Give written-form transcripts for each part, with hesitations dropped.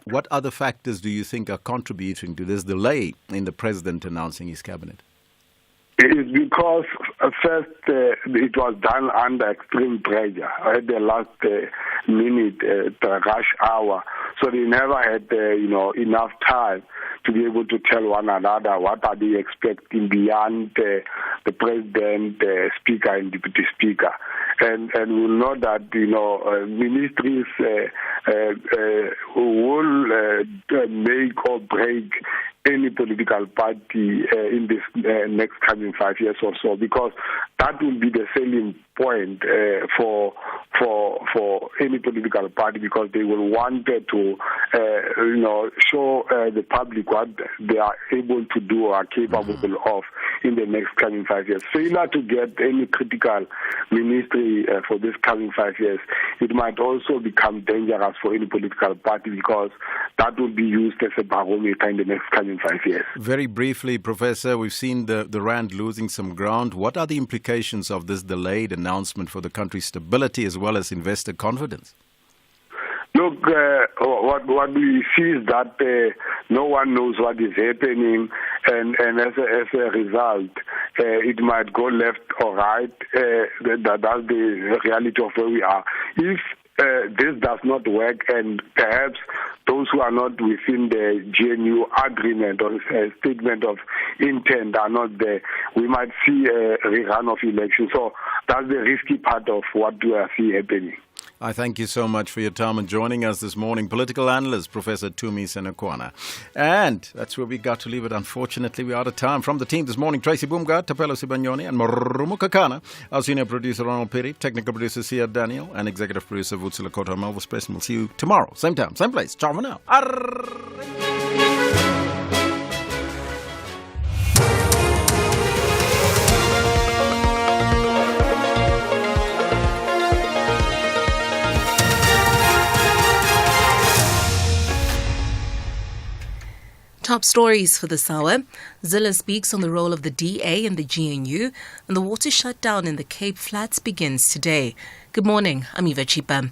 What other factors do you think are contributing to this delay in the president announcing his cabinet? It's because first it was done under extreme pressure at the last minute, the rush hour. So they never had enough time to be able to tell one another what are they expecting beyond the president, the speaker, and deputy speaker. And we know that ministries will make or break any political party in this next coming 5 years or so, because that will be the selling point for any political party, because they will want to show the public what they are able to do or are capable of in the next coming 5 years. Failure to get any critical ministry for this coming 5 years, it might also become dangerous for any political party, because that will be used as a barometer in the next coming 5 years. Very briefly, Professor, we've seen the rand losing some ground. What are the implications of this delayed announcement for the country's stability as well as investor confidence? Look, what we see is that no one knows what is happening, and as a result, it might go left or right. That's the reality of where we are. If this does not work, and perhaps those who are not within the GNU agreement or statement of intent are not there, we might see a rerun of elections. So that's the risky part of what we are seeing happening. I thank you so much for your time and joining us this morning. Political analyst, Professor Tumi Senekwana. And that's where we got to leave it. Unfortunately, we're out of time. From the team this morning, Tracy Boomgard, Tapelo Sibanyoni, and Marumu Kakana. Our senior producer, Ronald Perry, technical producer, Sia Daniel, and executive producer, Vutsila Kota Melville Space. We'll see you tomorrow. Same time, same place. Ciao for now. Top stories for this hour. Zille speaks on the role of the DA and the GNU, and the water shutdown in the Cape Flats begins today. Good morning, I'm Eva Chipa.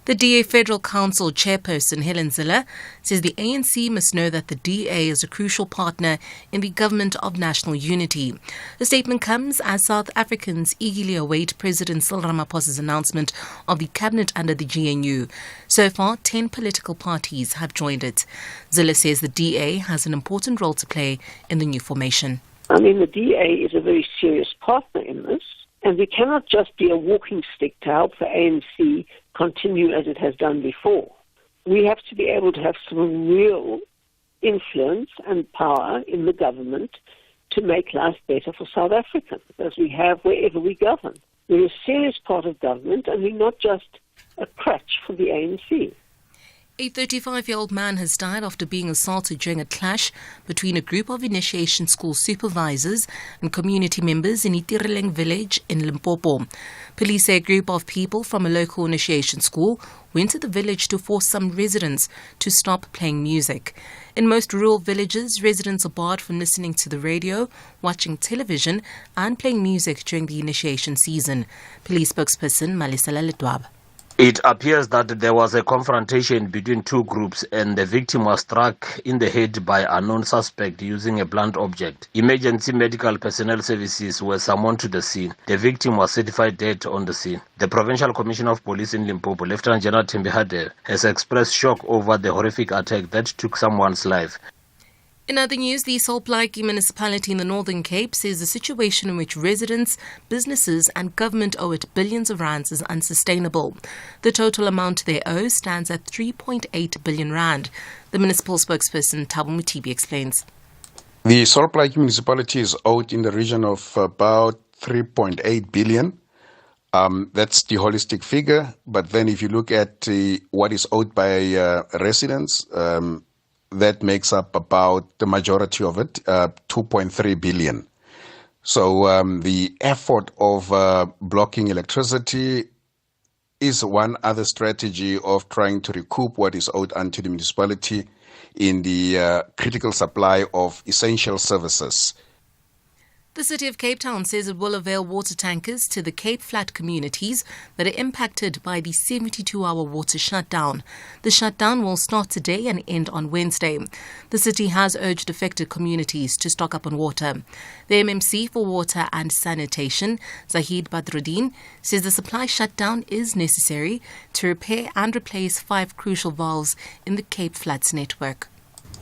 The DA Federal Council chairperson, Helen Zille, says the ANC must know that the DA is a crucial partner in the government of national unity. The statement comes as South Africans eagerly await President Cyril Ramaphosa's announcement of the cabinet under the GNU. So far, 10 political parties have joined it. Zille says the DA has an important role to play in the new formation. I mean, the DA is a very serious partner in this, and we cannot just be a walking stick to help the ANC continue as it has done before. We have to be able to have some real influence and power in the government to make life better for South Africans, as we have wherever we govern. We're a serious part of government, and we're not just a crutch for the ANC. A 35-year-old man has died after being assaulted during a clash between a group of initiation school supervisors and community members in Itireleng village in Limpopo. Police say a group of people from a local initiation school went to the village to force some residents to stop playing music. In most rural villages, residents are barred from listening to the radio, watching television and playing music during the initiation season. Police spokesperson Malisela Letwab. It appears that there was a confrontation between two groups and the victim was struck in the head by an unknown suspect using a blunt object. Emergency medical personnel services were summoned to the scene. The victim was certified dead on the scene. The Provincial Commissioner of Police in Limpopo, Lieutenant General Thembi Hadebe, has expressed shock over the horrific attack that took someone's life. In other news, the Salt Lake municipality in the Northern Cape says the situation in which residents, businesses and government owe it billions of rands is unsustainable. The total amount they owe stands at 3.8 billion rand. The municipal spokesperson, Thabo Mutibi, explains. The Salt Lake municipality is owed in the region of about 3.8 billion. That's the holistic figure. But then if you look at what is owed by residents, that makes up about the majority of it, 2.3 billion. So the effort of blocking electricity is one other strategy of trying to recoup what is owed unto the municipality in the critical supply of essential services. The City of Cape Town says it will avail water tankers to the Cape Flat communities that are impacted by the 72-hour water shutdown. The shutdown will start today and end on Wednesday. The city has urged affected communities to stock up on water. The MMC for Water and Sanitation, Zahid Badruddin, says the supply shutdown is necessary to repair and replace 5 crucial valves in the Cape Flats network.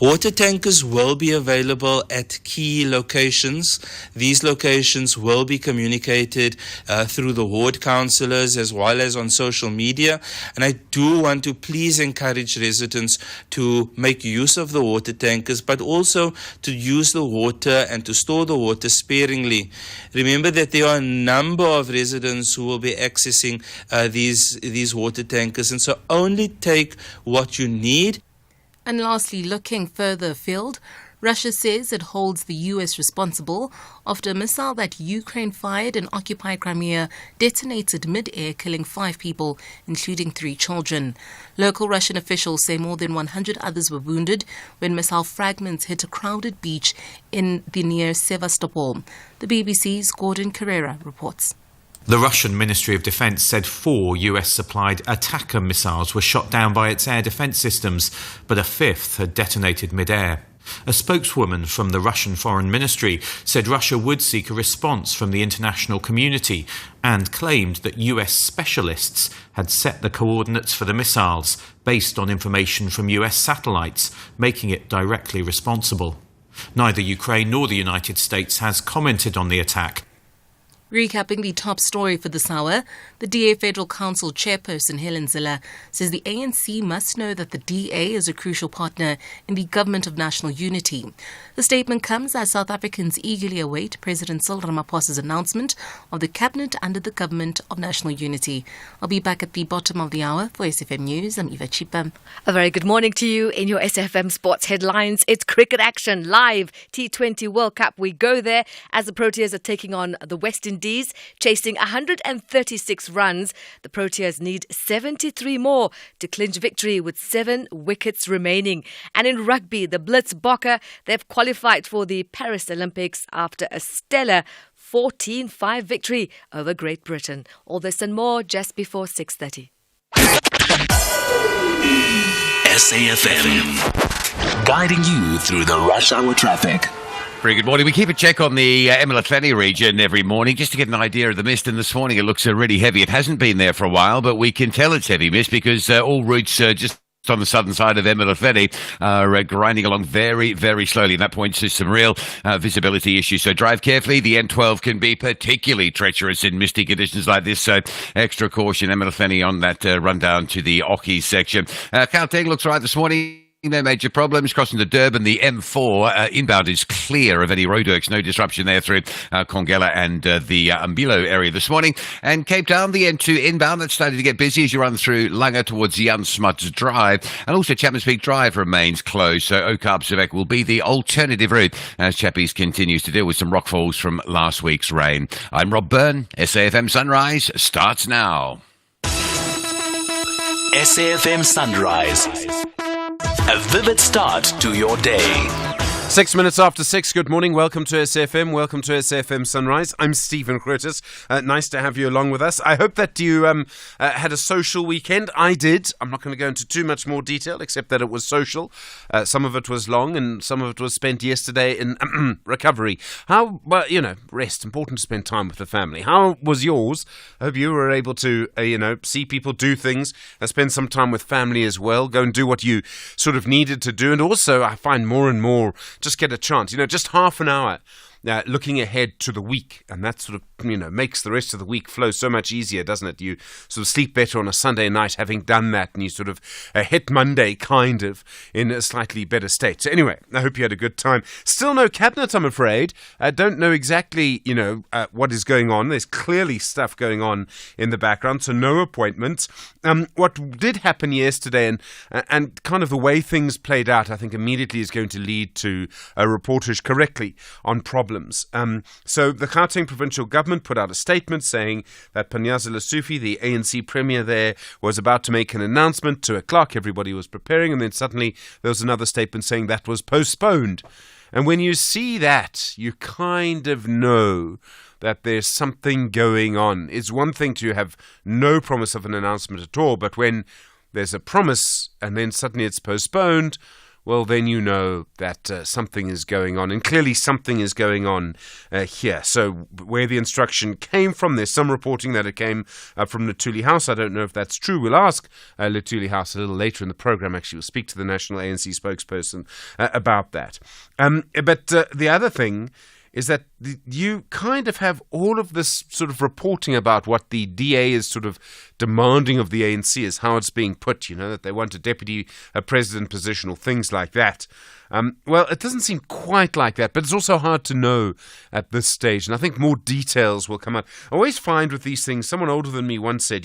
Water tankers will be available at key locations. These locations will be communicated through the ward councillors as well as on social media. And I do want to please encourage residents to make use of the water tankers, but also to use the water and to store the water sparingly. Remember that there are a number of residents who will be accessing these water tankers, and so only take what you need. And lastly, looking further afield, Russia says it holds the U.S. responsible after a missile that Ukraine fired in occupied Crimea detonated mid-air, killing 5 people, including 3 children. Local Russian officials say more than 100 others were wounded when missile fragments hit a crowded beach in the near Sevastopol. The BBC's Gordon Carrera reports. The Russian Ministry of Defense said 4 US-supplied Attacker missiles were shot down by its air defense systems, but a 5th had detonated mid-air. A spokeswoman from the Russian Foreign Ministry said Russia would seek a response from the international community and claimed that US specialists had set the coordinates for the missiles based on information from US satellites, making it directly responsible. Neither Ukraine nor the United States has commented on the attack. Recapping the top story for this hour, the DA Federal Council chairperson Helen Zille says the ANC must know that the DA is a crucial partner in the Government of National Unity. The statement comes as South Africans eagerly await President Cyril Ramaphosa's announcement of the Cabinet under the Government of National Unity. I'll be back at the bottom of the hour for SFM News. I'm Eva Chipa. A very good morning to you. In your SFM Sports headlines, it's cricket action live. T20 World Cup. We go there as the Proteas are taking on the West Indies. Chasing 136 runs, the Proteas need 73 more to clinch victory with 7 wickets remaining. And in rugby, the Blitzbokke, they've qualified for the Paris Olympics after a stellar 14-5 victory over Great Britain. All this and more just before 6:30. SAFM, guiding you through the rush hour traffic. Very good morning. We keep a check on the Emerald region every morning just to get an idea of the mist. And this morning it looks really heavy. It hasn't been there for a while, but we can tell it's heavy mist because all routes just on the southern side of Emerald are grinding along very, very slowly. And that points to some real visibility issues. So drive carefully. The N12 can be particularly treacherous in misty conditions like this. So extra caution, Emerald on that run down to the Ockies section. Gauteng looks right this morning. No major problems. Crossing the Durban, the M4 inbound is clear of any roadworks. No disruption there through Kongela and the Umbilo area this morning. And Cape Town, the N2 inbound, that's starting to get busy as you run through Langa towards Jan Smuts Drive. And also Chapman's Peak Drive remains closed. So Okarp will be the alternative route as Chappies continues to deal with some rockfalls from last week's rain. I'm Rob Byrne. SAFM Sunrise starts now. SAFM Sunrise. A vivid start to your day. 6 minutes after 6, good morning. Welcome to SFM. Welcome to SFM Sunrise. I'm Stephen Grootes. Nice to have you along with us. I hope that you had a social weekend. I did. I'm not going to go into too much more detail, except that it was social. Some of it was long and some of it was spent yesterday in recovery. Rest. Important to spend time with the family. How was yours? I hope you were able to, see people do things, spend some time with family as well. Go and do what you sort of needed to do. And also, I find more and more, just get a chance, just half an hour looking ahead to the week, and that sort of makes the rest of the week flow so much easier, doesn't it? You sort of sleep better on a Sunday night having done that, and you sort of hit Monday kind of in a slightly better state. So anyway, I hope you had a good time. Still no cabinet, I'm afraid. I don't know exactly what is going on. There's clearly stuff going on in the background, so no appointments. What did happen yesterday and kind of the way things played out, I think immediately is going to lead to reportage correctly on problems problems. So the Gauteng provincial government put out a statement saying that Panyaza Lesufi, the ANC premier there, was about to make an announcement, 2 o'clock, everybody was preparing, and then suddenly there was another statement saying that was postponed. And when you see that, you kind of know that there's something going on. It's one thing to have no promise of an announcement at all, but when there's a promise and then suddenly it's postponed, well, then you know that something is going on. And clearly something is going on here. So where the instruction came from, there's some reporting that it came from Luthuli House. I don't know if that's true. We'll ask Luthuli House a little later in the program. Actually, we'll speak to the National ANC spokesperson about that. But the other thing is that you kind of have all of this sort of reporting about what the DA is sort of demanding of the ANC, is how it's being put, that they want a deputy president position or things like that. Well, it doesn't seem quite like that, but it's also hard to know at this stage, and I think more details will come out. I always find with these things, someone older than me once said,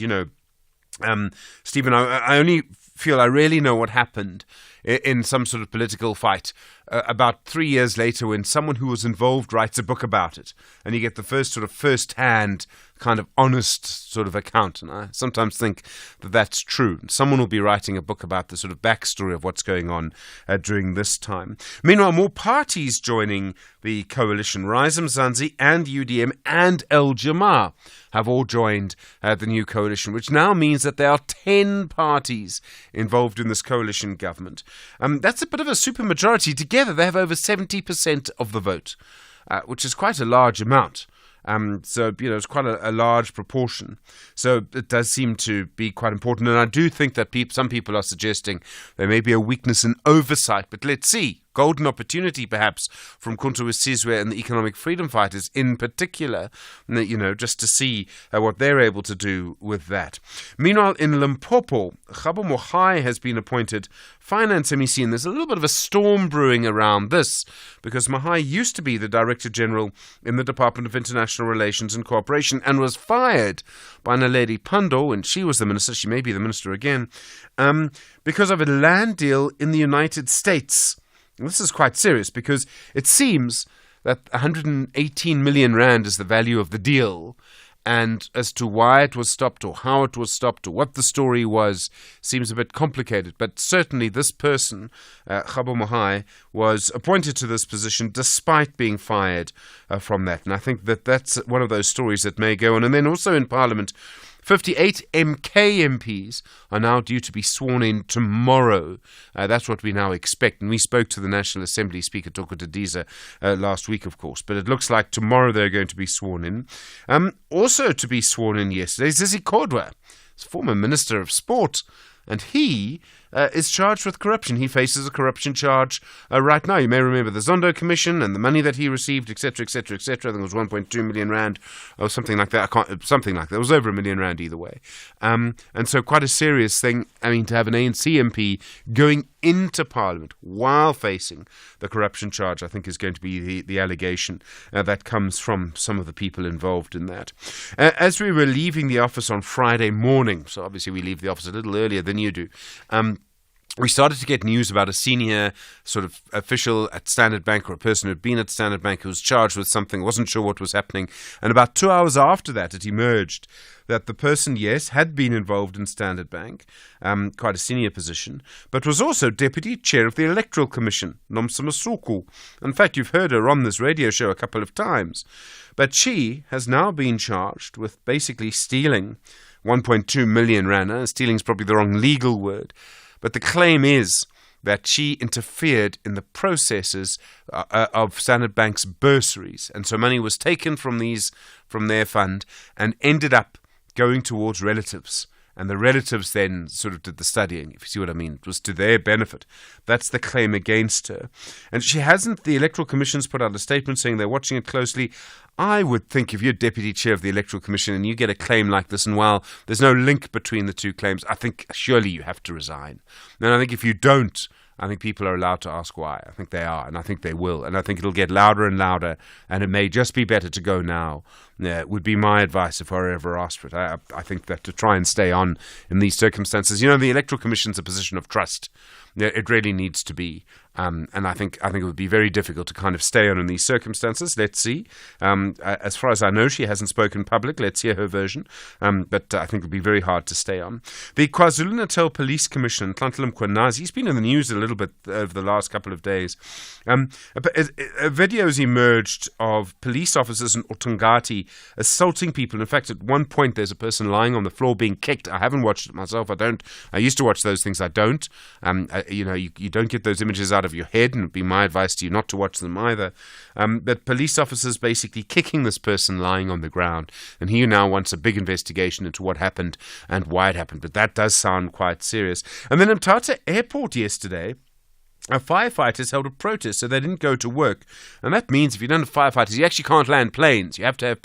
Stephen, I only feel I really know what happened in some sort of political fight about 3 years later when someone who was involved writes a book about it, and you get the first-hand kind of honest sort of account. And I sometimes think that that's true. Someone will be writing a book about the sort of backstory of what's going on during this time. Meanwhile, more parties joining the coalition. Rise Mzansi and UDM and El Jamaa have all joined the new coalition, which now means that there are 10 parties involved in this coalition government. That's a bit of a supermajority. Together, they have over 70% of the vote, which is quite a large amount. So, it's quite a large proportion. So it does seem to be quite important. And I do think that some people are suggesting there may be a weakness in oversight. But let's see. Golden opportunity, perhaps, from Kuntu Wesizwe and the Economic Freedom Fighters in particular, just to see what they're able to do with that. Meanwhile, in Limpopo, Khabo Mohai has been appointed Finance MEC, and there's a little bit of a storm brewing around this, because Mohai used to be the Director General in the Department of International Relations and Cooperation and was fired by Naledi Pandor when she was the minister. She may be the minister again, because of a land deal in the United States. This is quite serious because it seems that 118 million rand is the value of the deal, and as to why it was stopped or how it was stopped or what the story was seems a bit complicated. But certainly this person, Khabo Mohai, was appointed to this position despite being fired from that. And I think that that's one of those stories that may go on. And then also in Parliament, 58 MK MPs are now due to be sworn in tomorrow. That's what we now expect. And we spoke to the National Assembly Speaker, Toko Didiza, last week, of course. But it looks like tomorrow they're going to be sworn in. Also to be sworn in yesterday, Zizi Kodwa, former Minister of Sport. And he is charged with corruption. He faces a corruption charge right now. You may remember the Zondo Commission and the money that he received, etc., etc., etc. I think it was 1.2 million rand or something like that. Something like that. It was over 1 million rand either way. And so quite a serious thing. I mean, to have an ANC MP going into Parliament while facing the corruption charge, I think is going to be the allegation that comes from some of the people involved in that. As we were leaving the office on Friday morning, so obviously we leave the office a little earlier than you do, we started to get news about a senior sort of official at Standard Bank, or a person who had been at Standard Bank who was charged with something, wasn't sure what was happening. And about 2 hours after that, it emerged that the person, yes, had been involved in Standard Bank, quite a senior position, but was also deputy chair of the Electoral Commission, Nomsa Masuku. In fact, you've heard her on this radio show a couple of times. But she has now been charged with basically stealing 1.2 million rand. Stealing is probably the wrong legal word. But the claim is that she interfered in the processes of Standard Bank's bursaries. And so money was taken from their fund and ended up going towards relatives. And the relatives then sort of did the studying, if you see what I mean. It was to their benefit. That's the claim against her. And the Electoral Commission's put out a statement saying they're watching it closely. I would think if you're deputy chair of the Electoral Commission and you get a claim like this, and while there's no link between the two claims, I think surely you have to resign. And I think if you don't, I think people are allowed to ask why. I think they are, and I think they will. And I think it'll get louder and louder, and it may just be better to go now. Would be my advice if I were ever asked for it. I think that to try and stay on in these circumstances, the Electoral Commission's a position of trust. It really needs to be. And I think it would be very difficult to kind of stay on in these circumstances. Let's see. As far as I know, she hasn't spoken public. Let's hear her version. But I think it would be very hard to stay on. The KwaZulu-Natal Police Commissioner, Ntlanhla Mkhwanazi, he's been in the news a little bit over the last couple of days. A video has emerged of police officers in Utungati assaulting people. In fact, at one point, there's a person lying on the floor being kicked. I haven't watched it myself. I used to watch those things. I don't. You don't get those images out of your head, and it would be my advice to you not to watch them either. But police officers basically kicking this person lying on the ground, and he now wants a big investigation into what happened and why it happened. But that does sound quite serious. And then in Mthatha Airport yesterday, firefighters held a protest, so they didn't go to work. And that means if you don't have firefighters, you actually can't land planes. You have to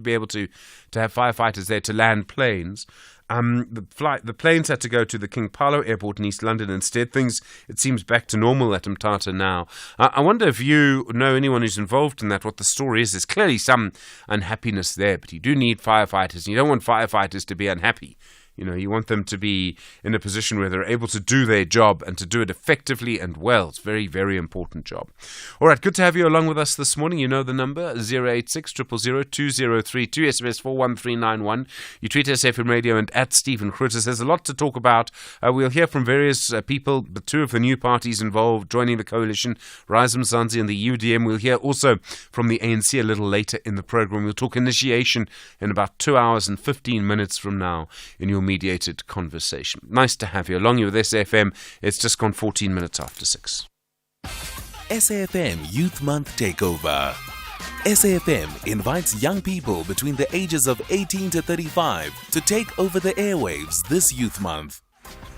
be able to have firefighters there to land planes. The planes had to go to the King Paulo Airport in East London instead. Things, it seems, back to normal at Mthatha now. I wonder if you know anyone who's involved in that, what the story is. There's clearly some unhappiness there, but you do need firefighters, and you don't want firefighters to be unhappy. You want them to be in a position where they're able to do their job and to do it effectively and well. It's a very, very important job. All right, good to have you along with us this morning. You know the number, 086 000 2032, SMS 41391. You tweet SFM Radio and at Stephen Grootes. There's a lot to talk about. We'll hear from various people, the two of the new parties involved joining the coalition, Rise Mzansi and the UDM. We'll hear also from the ANC a little later in the program. We'll talk initiation in about 2 hours and 15 minutes from now in your mediated conversation. Nice to have you along. You with SAFM. It's just gone 14 minutes after 6. SAFM Youth Month Takeover. SAFM invites young people between the ages of 18 to 35 to take over the airwaves this Youth Month.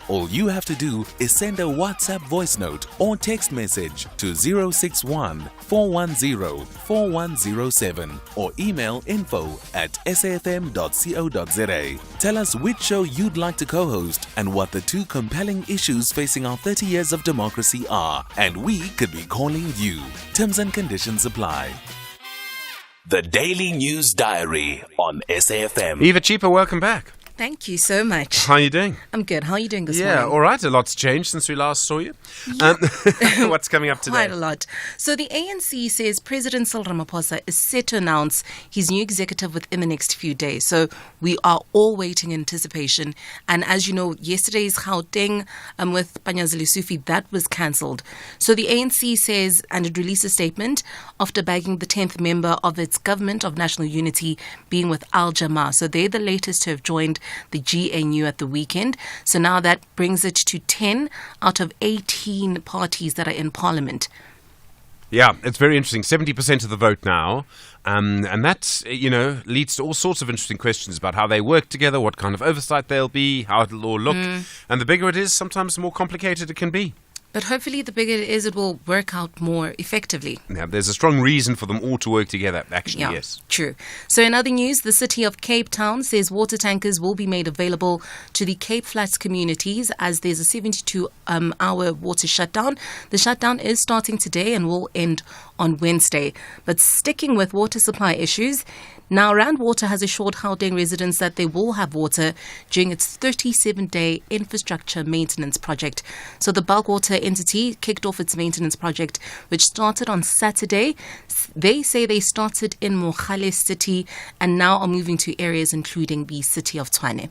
All you have to do is send a WhatsApp voice note or text message to 061 410 4107 or email info@safm.co.za. Tell us which show you'd like to co-host and what the two compelling issues facing our 30 years of democracy are, and we could be calling you. Terms and conditions apply. The Daily News Diary on SAFM. Eva Cheaper, welcome back. Thank you so much. How are you doing? I'm good. How are you doing this morning? Yeah, all right. A lot's changed since we last saw you. What's coming up today? Quite a lot. So the ANC says President Cyril Ramaphosa is set to announce his new executive within the next few days. So we are all waiting in anticipation. And as you know, yesterday's Gauteng with Panyaza Lesufi, that was cancelled. So the ANC says, and it released a statement after bagging the 10th member of its government of national unity being with Al Jamaa. So they're the latest to have joined the GNU at the weekend. So now that brings it to 10 out of 18 parties that are in Parliament. Yeah, it's very interesting. 70% of the vote now. And that, leads to all sorts of interesting questions about how they work together, what kind of oversight there'll be, how it'll all look. And the bigger it is, sometimes the more complicated it can be. But hopefully the bigger it is, it will work out more effectively. Yeah, there's a strong reason for them all to work together, actually, yeah, yes. True. So in other news, the city of Cape Town says water tankers will be made available to the Cape Flats communities as there's a 72-hour water shutdown. The shutdown is starting today and will end on Wednesday. But sticking with water supply issues, now Rand Water has assured Gauteng residents that they will have water during its 37-day infrastructure maintenance project. So the bulk water entity kicked off its maintenance project, which started on Saturday. They say they started in Mogale City and now are moving to areas including the city of Tshwane.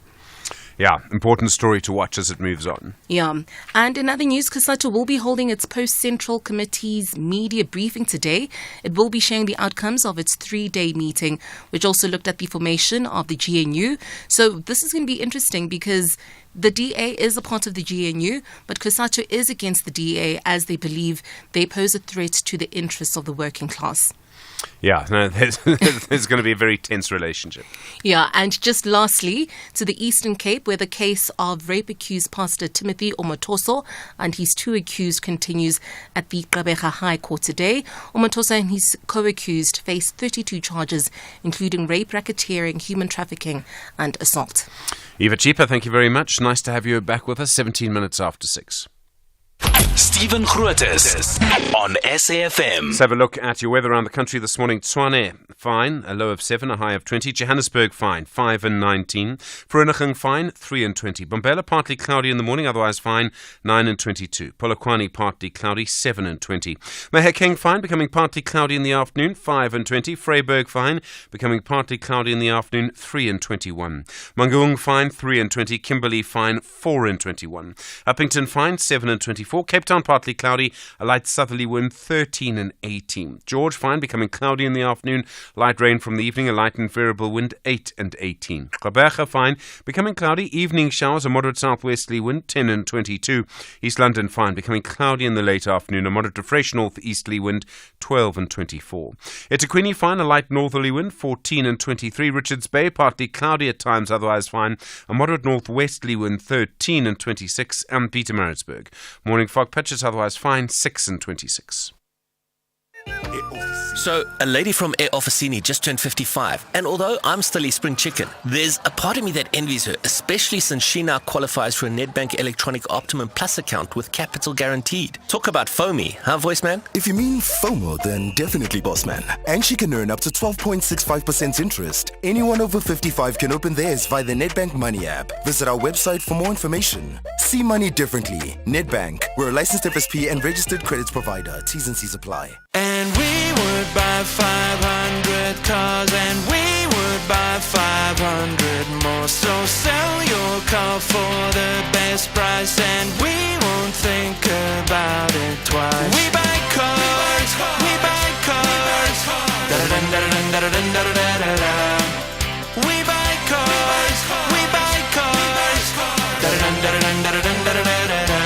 Yeah, important story to watch as it moves on. Yeah. And in other news, COSATU will be holding its post-Central Committee's media briefing today. It will be sharing the outcomes of its 3-day meeting, which also looked at the formation of the GNU. So this is going to be interesting because the DA is a part of the GNU, but COSATU is against the DA as they believe they pose a threat to the interests of the working class. Yeah, no, there's going to be a very tense relationship. Yeah, and just lastly, to the Eastern Cape, where the case of rape-accused Pastor Timothy Omotoso and his 2 accused continues at the Gqeberha High Court today. Omotoso and his co-accused face 32 charges, including rape, racketeering, human trafficking and assault. Eva Cheaper, thank you very much. Nice to have you back with us, 17 minutes after 6. Stephen Grootes on SAFM. Let's have a look at your weather around the country this morning. Tshwane, fine, a low of 7, a high of 20. Johannesburg, fine, 5 and 19. Vereeniging, fine, 3 and 20. Bombela, partly cloudy in the morning, otherwise fine, 9 and 22. Polokwane, partly cloudy, 7 and 20. Mahakeng, fine, becoming partly cloudy in the afternoon, 5 and 20. Vryburg, fine, becoming partly cloudy in the afternoon, 3 and 21. Mangaung, fine, 3 and 20. Kimberley, fine, 4 and 21. Uppington, fine, 7 and 24. Cape Town, partly cloudy, a light southerly wind, 13 and 18. George, fine, becoming cloudy in the afternoon, light rain from the evening, a light and variable wind, 8 and 18. Gqeberha, fine, becoming cloudy, evening showers, a moderate southwesterly wind, 10 and 22. East London, fine, becoming cloudy in the late afternoon, a moderate to fresh northeasterly wind, 12 and 24. eThekwini, fine, a light northerly wind, 14 and 23. Richards Bay, partly cloudy at times, otherwise fine, a moderate northwesterly wind, 13 and 26. And Pietermaritzburg, morning fog patches, otherwise fine, 6 and 26. So, a lady from Air Officini just turned 55, and although I'm still a spring chicken, there's a part of me that envies her, especially since she now qualifies for a Nedbank Electronic Optimum Plus account with capital guaranteed. Talk about FOMI, huh, voice man? If you mean FOMO, then definitely boss man. And she can earn up to 12.65% interest. Anyone over 55 can open theirs via the Nedbank Money app. Visit our website for more information. See money differently. Nedbank. We're a licensed FSP and registered credits provider. T's and C's apply. And we would buy 500 cars, and we would buy 500 more. So sell your car for the best price, and we won't think about it twice. We buy cars, we buy cars. Da-da-dun-da-da-dun-da-da-dun-da-da-da-da. We buy cars, we buy cars. Da-da-dun-da-da-dun-da-da-dun-da-da-da-da.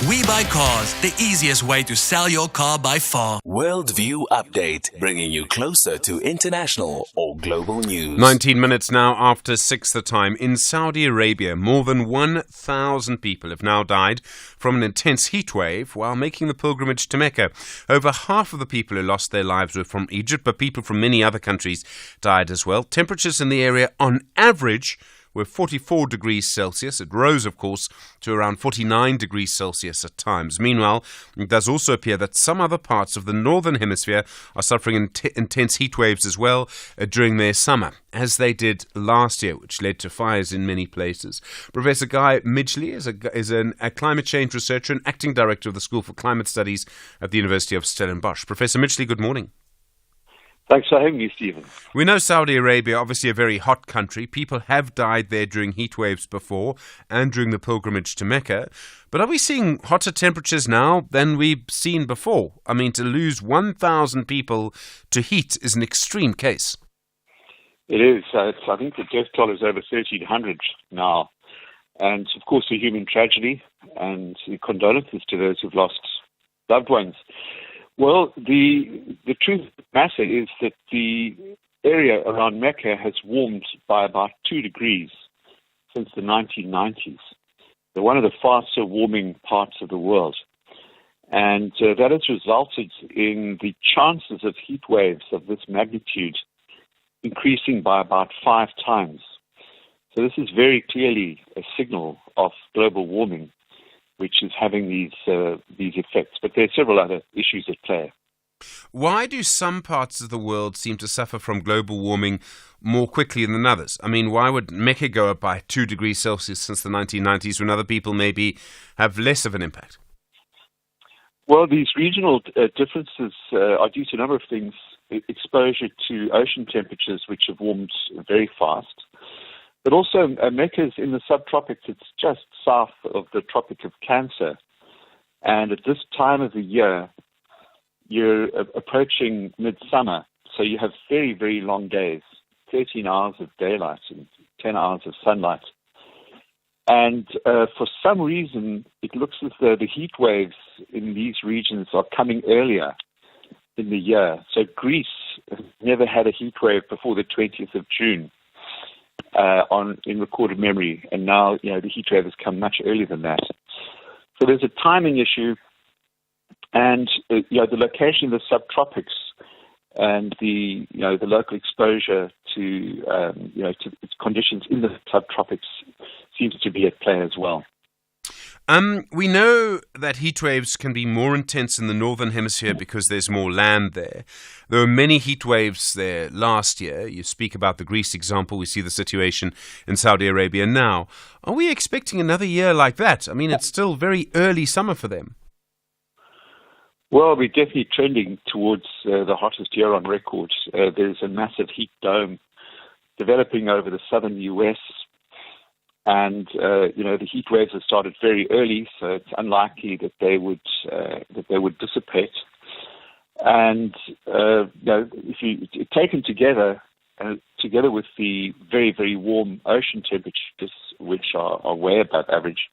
We Buy Cars, the easiest way to sell your car by far. Worldview Update, bringing you closer to international or global news. 19 minutes now after 6 the time. In Saudi Arabia, more than 1,000 people have now died from an intense heat wave while making the pilgrimage to Mecca. Over half of the people who lost their lives were from Egypt, but people from many other countries died as well. Temperatures in the area, on average, were 44 degrees Celsius. It rose, of course, to around 49 degrees Celsius at times. Meanwhile, it does also appear that some other parts of the northern hemisphere are suffering intense heat waves as well during their summer, as they did last year, which led to fires in many places. Professor Guy Midgley is a climate change researcher and acting director of the School for Climate Studies at the University of Stellenbosch. Professor Midgley, good morning. Thanks for having me, Stephen. We know Saudi Arabia, obviously a very hot country. People have died there during heat waves before and during the pilgrimage to Mecca. But are we seeing hotter temperatures now than we've seen before? I mean, to lose 1,000 people to heat is an extreme case. It is. I think the death toll is over 1,300 now. And, of course, a human tragedy, and condolences to those who've lost loved ones. Well, the truth of the matter is that the area around Mecca has warmed by about 2 degrees since the 1990s. They're one of the faster warming parts of the world. And that has resulted in the chances of heat waves of this magnitude increasing by about 5 times. So this is very clearly a signal of global warming, which is having these effects. But there are several other issues at play. Why do some parts of the world seem to suffer from global warming more quickly than others? I mean, why would Mecca go up by 2 degrees Celsius since the 1990s when other people maybe have less of an impact? Well, these regional differences are due to a number of things. Exposure to ocean temperatures, which have warmed very fast. But also, Mecca is in the subtropics. It's just south of the Tropic of Cancer. And at this time of the year, you're approaching midsummer. So you have very, very long days, 13 hours of daylight and 10 hours of sunlight. And for some reason, it looks as though the heat waves in these regions are coming earlier in the year. So Greece has never had a heat wave before the 20th of June. In recorded memory, and now the heat wave has come much earlier than that. So there's a timing issue, and the location of the subtropics and the local exposure to to conditions in the subtropics seems to be at play as well. We know that heat waves can be more intense in the northern hemisphere because there's more land there. There were many heat waves there last year. You speak about the Greece example. We see the situation in Saudi Arabia now. Are we expecting another year like that? I mean, it's still very early summer for them. Well, we're definitely trending towards the hottest year on record. There's a massive heat dome developing over the southern U.S., and the heat waves have started very early, so it's unlikely that they would dissipate. And if you taken together with the very, very warm ocean temperatures, which are way above average,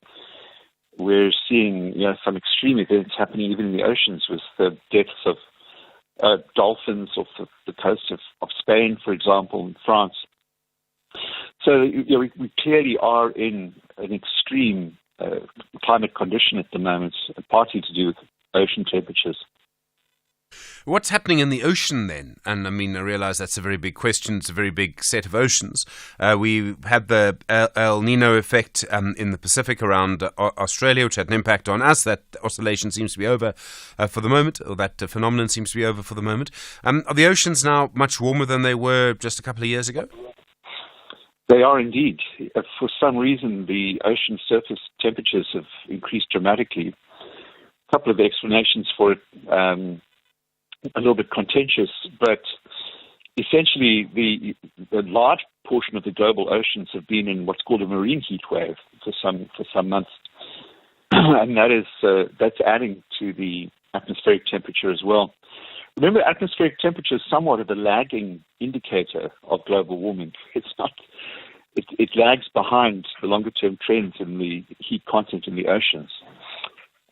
we're seeing some extreme events happening even in the oceans, with the deaths of dolphins off the coast of Spain, for example, and France. So we clearly are in an extreme climate condition at the moment, partly to do with ocean temperatures. What's happening in the ocean then? And I mean, I realize that's a very big question. It's a very big set of oceans. We had the El Nino effect in the Pacific around Australia, which had an impact on us. That oscillation seems to be over for the moment, or that phenomenon seems to be over for the moment. Are the oceans now much warmer than they were just a couple of years ago? They are indeed. For some reason, the ocean surface temperatures have increased dramatically. A couple of explanations for it, a little bit contentious, but essentially the large portion of the global oceans have been in what's called a marine heat wave for some months, and that's adding to the atmospheric temperature as well. Remember, atmospheric temperature is somewhat of a lagging indicator of global warming. It's not. It lags behind the longer-term trends in the heat content in the oceans,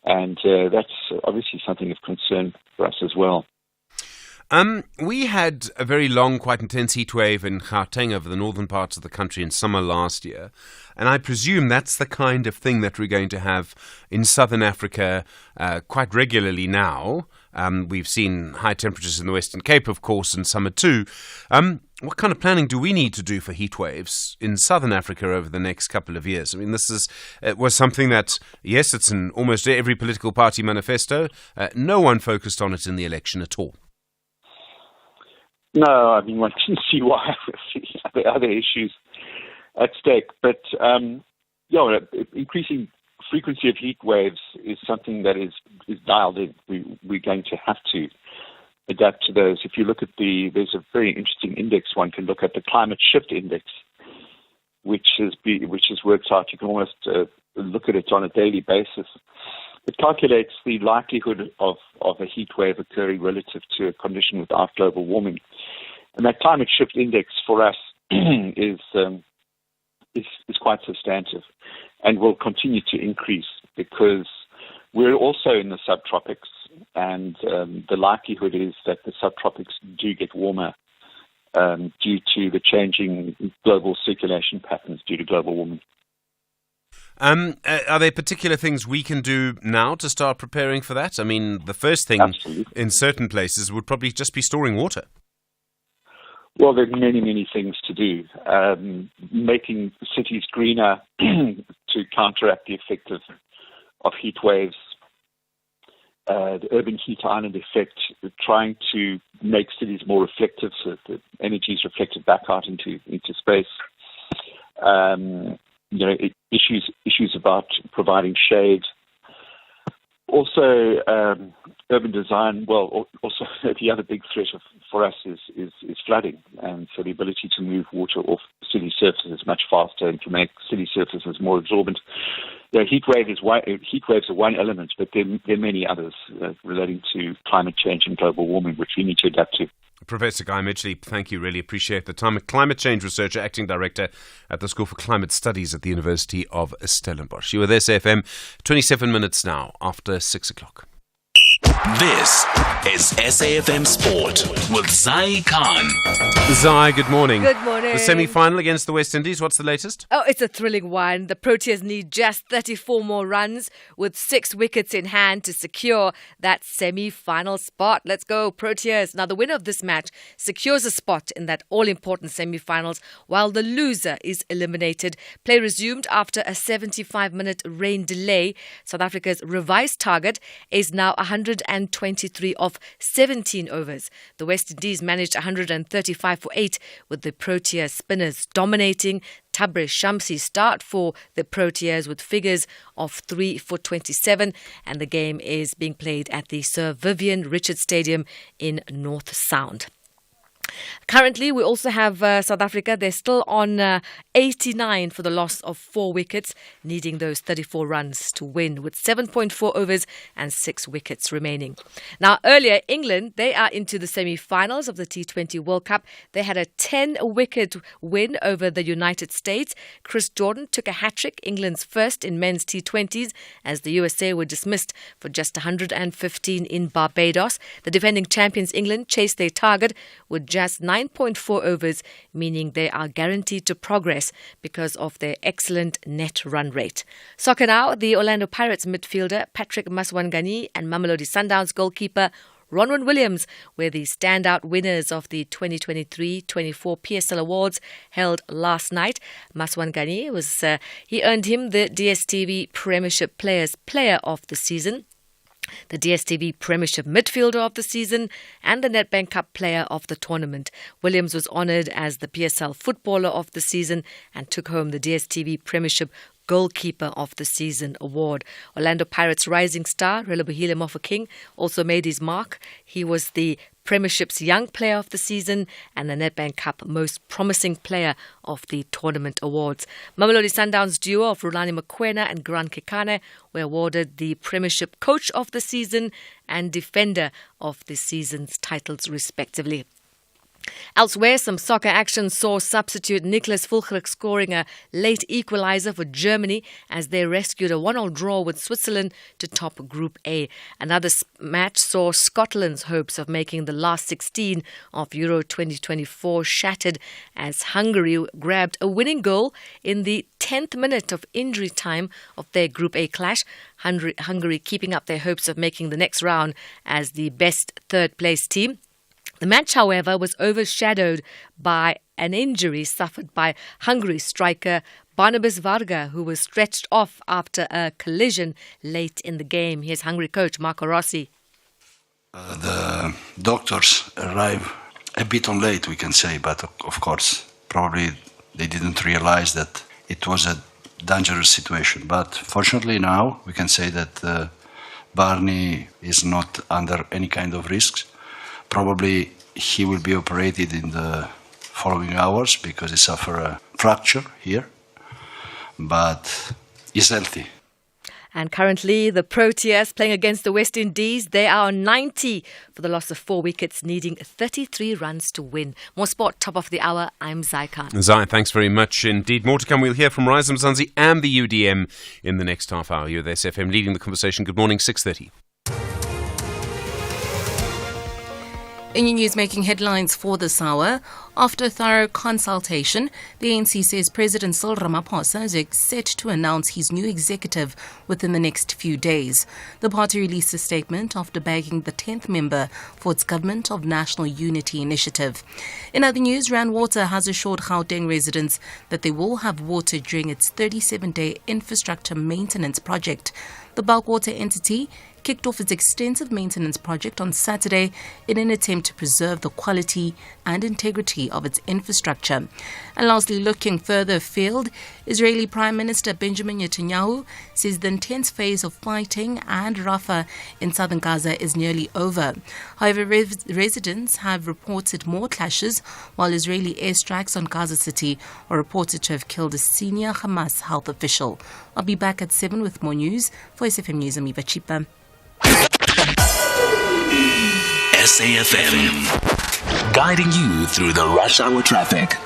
and that's obviously something of concern for us as well. We had a very long, quite intense heat wave in Gauteng over the northern parts of the country in summer last year. And I presume that's the kind of thing that we're going to have in southern Africa quite regularly now. We've seen high temperatures in the Western Cape, of course, in summer too. What kind of planning do we need to do for heat waves in southern Africa over the next couple of years? I mean, it was something that, yes, it's in almost every political party manifesto. No one focused on it in the election at all. No, I mean, one can see why with the other issues at stake. But, increasing frequency of heat waves is something that is dialed in. We're going to have to adapt to those. If you look at there's a very interesting index one can look at, the Climate Shift Index, which is worked out. You can almost look at it on a daily basis. It calculates the likelihood of a heat wave occurring relative to a condition without global warming. And that Climate Shift Index for us is quite substantive and will continue to increase because we're also in the subtropics, and the likelihood is that the subtropics do get warmer due to the changing global circulation patterns due to global warming. Are there particular things we can do now to start preparing for that? I mean, the first thing in certain places would probably just be storing water. Well, there are many, many things to do. Making cities greener to counteract the effect of heat waves, the urban heat island effect, trying to make cities more reflective so that the energy is reflected back out into space. Issues about providing shade. Also, urban design. Well, also the other big threat for us is flooding, and so the ability to move water off city surfaces much faster and to make city surfaces more absorbent. Heat waves are one element, but there are many others relating to climate change and global warming, which we need to adapt to. Professor Guy Midgley, thank you. Really appreciate the time. A climate change researcher, acting director at the School for Climate Studies at the University of Stellenbosch. You are with SFM, 27 minutes now after 6 o'clock. This is SAFM Sport with Zai Khan. Zai, good morning. Good morning. The semi-final against the West Indies, what's the latest? Oh, it's a thrilling one. The Proteas need just 34 more runs with 6 wickets in hand to secure that semi-final spot. Let's go, Proteas. Now, the winner of this match secures a spot in that all-important semi-finals, while the loser is eliminated. Play resumed after a 75-minute rain delay. South Africa's revised target is now 123 of 17 overs. The West Indies managed 135 for 8, with the Protea spinners dominating. Tabriz Shamsi start for the Proteas with figures of 3 for 27, and the game is being played at the Sir Vivian Richards Stadium in North Sound. Currently, we also have South Africa. They're still on 89 for the loss of 4 wickets, needing those 34 runs to win with 7.4 overs and 6 wickets remaining. Now, earlier, England, they are into the semi-finals of the T20 World Cup. They had a 10-wicket win over the United States. Chris Jordan took a hat-trick, England's first in men's T20s, as the USA were dismissed for just 115 in Barbados. The defending champions, England, chased their target with just 9.4 overs, meaning they are guaranteed to progress because of their excellent net run rate. Soccer now, the Orlando Pirates midfielder Patrick Maswangani and Mamelodi Sundowns goalkeeper Ronwen Williams were the standout winners of the 2023-24 PSL Awards held last night. Maswangani he earned him the DStv Premiership Player of the Season, the DStv Premiership Midfielder of the Season, and the Nedbank Cup Player of the Tournament. Williams was honoured as the PSL Footballer of the Season and took home the DStv Premiership Goalkeeper of the Season award. Orlando Pirates rising star Relebohile Mofokeng also made his mark. He was the Premiership's Young Player of the Season and the Nedbank Cup Most Promising Player of the Tournament awards. Mamelodi Sundowns duo of Rulani Mokoena and Grant Kekane were awarded the Premiership Coach of the Season and Defender of the Season's titles respectively. Elsewhere, some soccer action saw substitute Nicholas Fulchric scoring a late equaliser for Germany as they rescued a 1-1 draw with Switzerland to top Group A. Another match saw Scotland's hopes of making the last 16 of Euro 2024 shattered as Hungary grabbed a winning goal in the 10th minute of injury time of their Group A clash. Hungary keeping up their hopes of making the next round as the best third-place team. The match, however, was overshadowed by an injury suffered by Hungary striker Barnabas Varga, who was stretched off after a collision late in the game. Here's Hungary coach Marco Rossi. The doctors arrived a bit on late, we can say, but of course, probably they didn't realize that it was a dangerous situation. But fortunately now, we can say that Barney is not under any kind of risks. Probably he will be operated in the following hours because he suffered a fracture here, but he's healthy. And currently, the Proteas playing against the West Indies, they are on 90 for the loss of 4 wickets, needing 33 runs to win. More sport, top of the hour. I'm Zai Khan. Zai, thanks very much indeed. More to come. We'll hear from Rise Mzansi and the UDM in the next half hour. You're the SFM leading the conversation. Good morning, 6:30. In your news making headlines for this hour, after thorough consultation, the ANC says President Cyril Ramaphosa is set to announce his new executive within the next few days. The party released a statement after bagging the 10th member for its Government of National Unity initiative. In other news, Rand Water has assured Gauteng residents that they will have water during its 37-day infrastructure maintenance project. The bulk water entity kicked off its extensive maintenance project on Saturday in an attempt to preserve the quality and integrity of its infrastructure. And lastly, looking further afield, Israeli Prime Minister Benjamin Netanyahu says the intense phase of fighting and Rafah in southern Gaza is nearly over. However, residents have reported more clashes, while Israeli airstrikes on Gaza City are reported to have killed a senior Hamas health official. I'll be back at 7 with more news. For SFM News, I'm Eva Chipa. SAFM, guiding you through the rush hour traffic.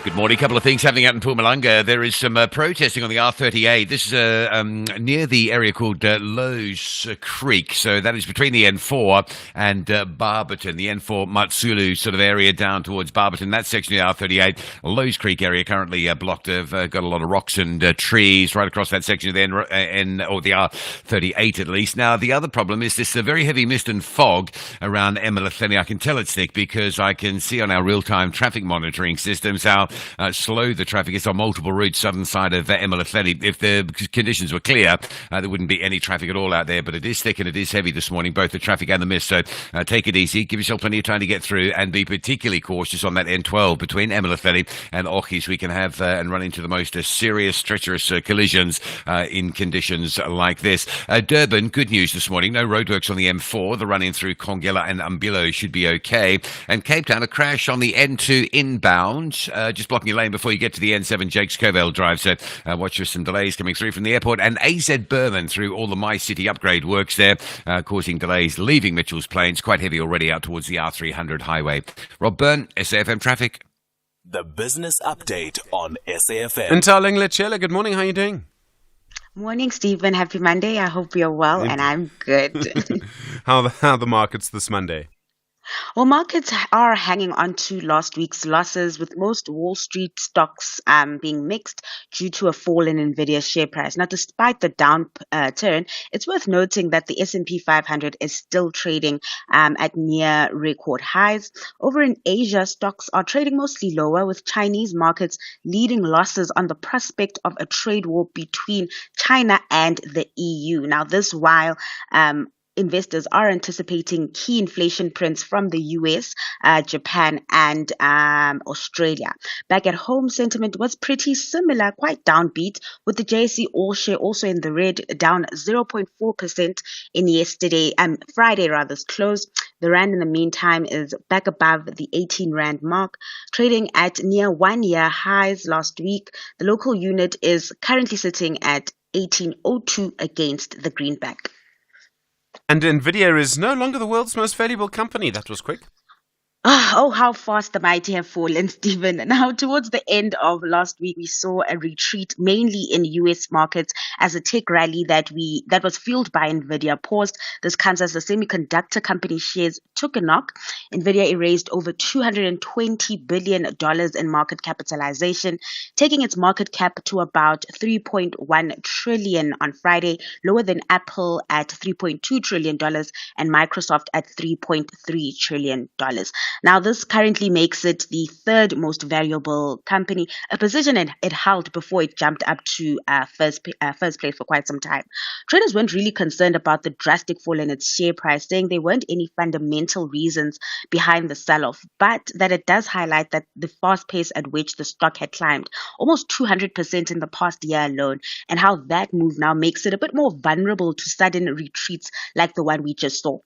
Good morning. A couple of things happening out in Mpumalanga. There is some protesting on the R38. This is near the area called Lowe's Creek. So that is between the N4 and Barberton, the N4 Matsulu sort of area down towards Barberton. That section of the R38, Lowe's Creek area currently blocked. Got a lot of rocks and trees right across that section of the or the R38 at least. Now, the other problem is this very heavy mist and fog around Emalahleni. I can tell it's thick because I can see on our real-time traffic monitoring systems how slow the traffic is on multiple routes southern side of Emalahleni. If the conditions were clear, there wouldn't be any traffic at all out there, but it is thick and it is heavy this morning, both the traffic and the mist. So take it easy, give yourself plenty of time to get through, and be particularly cautious on that N12 between Emalahleni and Ochis. We can have and run into the most serious, treacherous collisions in conditions like this. Durban, good news this morning. No roadworks on the M4. The run-in through Kongela and Umbilo should be okay. And Cape Town, a crash on the N2 inbound, just blocking your lane before you get to the N7 Jakes Covell Drive. So watch for some delays coming through from the airport. And AZ Berman through all the My City upgrade works there, causing delays leaving Mitchell's Plains. Quite heavy already out towards the R300 highway. Rob Byrne, SAFM Traffic. The business update on SAFM. And Tarling Lechela, good morning. How are you doing? Morning, Stephen. Happy Monday. I hope you're well, and I'm good. How the markets this Monday? Well, markets are hanging on to last week's losses, with most Wall Street stocks being mixed due to a fall in Nvidia's share price. Now, despite the downturn, it's worth noting that the S&P 500 is still trading at near record highs. Over in Asia, stocks are trading mostly lower, with Chinese markets leading losses on the prospect of a trade war between China and the EU. Now, this while investors are anticipating key inflation prints from the US, Japan, and Australia. Back at home, sentiment was pretty similar, quite downbeat, with the JSE All Share also in the red, down 0.4% in Friday's close. The rand, in the meantime, is back above the 18 rand mark, trading at near one-year highs last week. The local unit is currently sitting at 18.02 against the greenback. And Nvidia is no longer the world's most valuable company. That was quick. Oh, how fast the mighty have fallen, Stephen. Now, towards the end of last week, we saw a retreat mainly in US markets as a tech rally that was fueled by Nvidia paused. This comes as the semiconductor company shares took a knock. Nvidia erased over $220 billion in market capitalization, taking its market cap to about $3.1 trillion on Friday, lower than Apple at $3.2 trillion and Microsoft at $3.3 trillion. Now, this currently makes it the third most valuable company, a position it held before it jumped up to first place for quite some time. Traders weren't really concerned about the drastic fall in its share price, saying there weren't any fundamental reasons behind the sell-off, but that it does highlight that the fast pace at which the stock had climbed almost 200% in the past year alone, and how that move now makes it a bit more vulnerable to sudden retreats like the one we just saw.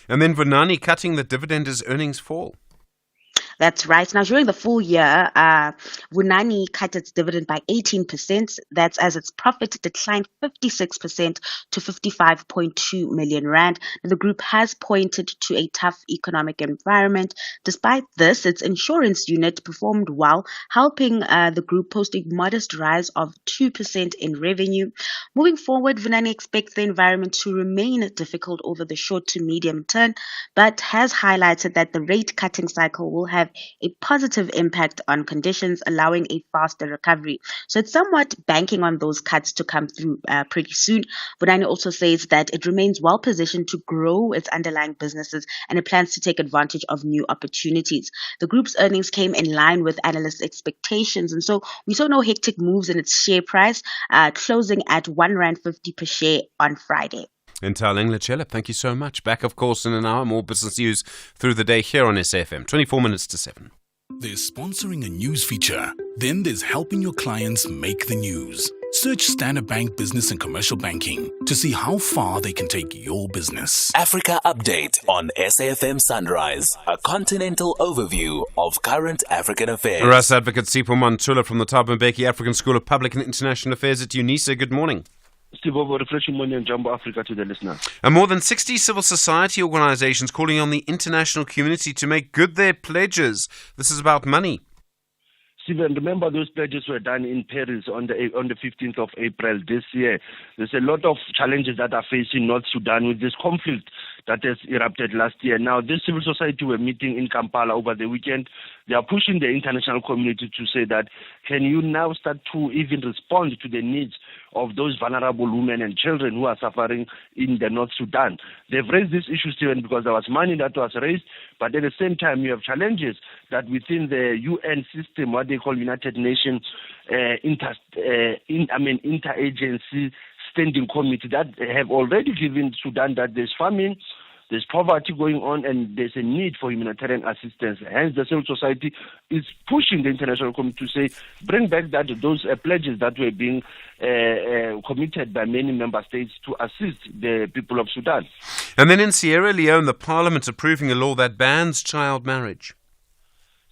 And then Vunani cutting the dividend as earnings fall. That's right. Now, during the full year, Vunani cut its dividend by 18%. That's as its profit declined 56% to 55.2 million rand. The group has pointed to a tough economic environment. Despite this, its insurance unit performed well, helping the group post a modest rise of 2% in revenue. Moving forward, Vunani expects the environment to remain difficult over the short to medium term, but has highlighted that the rate cutting cycle will have a positive impact on conditions, allowing a faster recovery. So it's somewhat banking on those cuts to come through pretty soon. Vunani also says that it remains well positioned to grow its underlying businesses, and it plans to take advantage of new opportunities. The group's earnings came in line with analysts' expectations, and so we saw no hectic moves in its share price, closing at R1.50 per share on Friday. And Tarling Lechela, thank you so much. Back, of course, in an hour, more business news through the day here on SAFM. 24 minutes to 7. There's sponsoring a news feature. Then there's helping your clients make the news. Search Standard Bank Business and Commercial Banking to see how far they can take your business. Africa Update on SAFM Sunrise, a continental overview of current African affairs. Ras Advocate Sipho Mantula from the Thabo Mbeki African School of Public and International Affairs at UNISA. Good morning. Steve, refreshing morning and Jumbo Africa to the listeners. And more than 60 civil society organizations calling on the international community to make good their pledges. This is about money. Stephen, remember those pledges were done in Paris on the 15th of April this year. There's a lot of challenges that are facing North Sudan with this conflict that has erupted last year. Now, this civil society were meeting in Kampala over the weekend. They are pushing the international community to say that, can you now start to even respond to the needs of those vulnerable women and children who are suffering in the North Sudan? They've raised this issue, Stephen, because there was money that was raised, but at the same time you have challenges that within the UN system, what they call United Nations interagency standing committee, that have already given Sudan that there's famine, there's poverty going on, and there's a need for humanitarian assistance. Hence, the civil society is pushing the international community to say, bring back those pledges that were being committed by many member states to assist the people of Sudan. And then in Sierra Leone, the parliament approving a law that bans child marriage.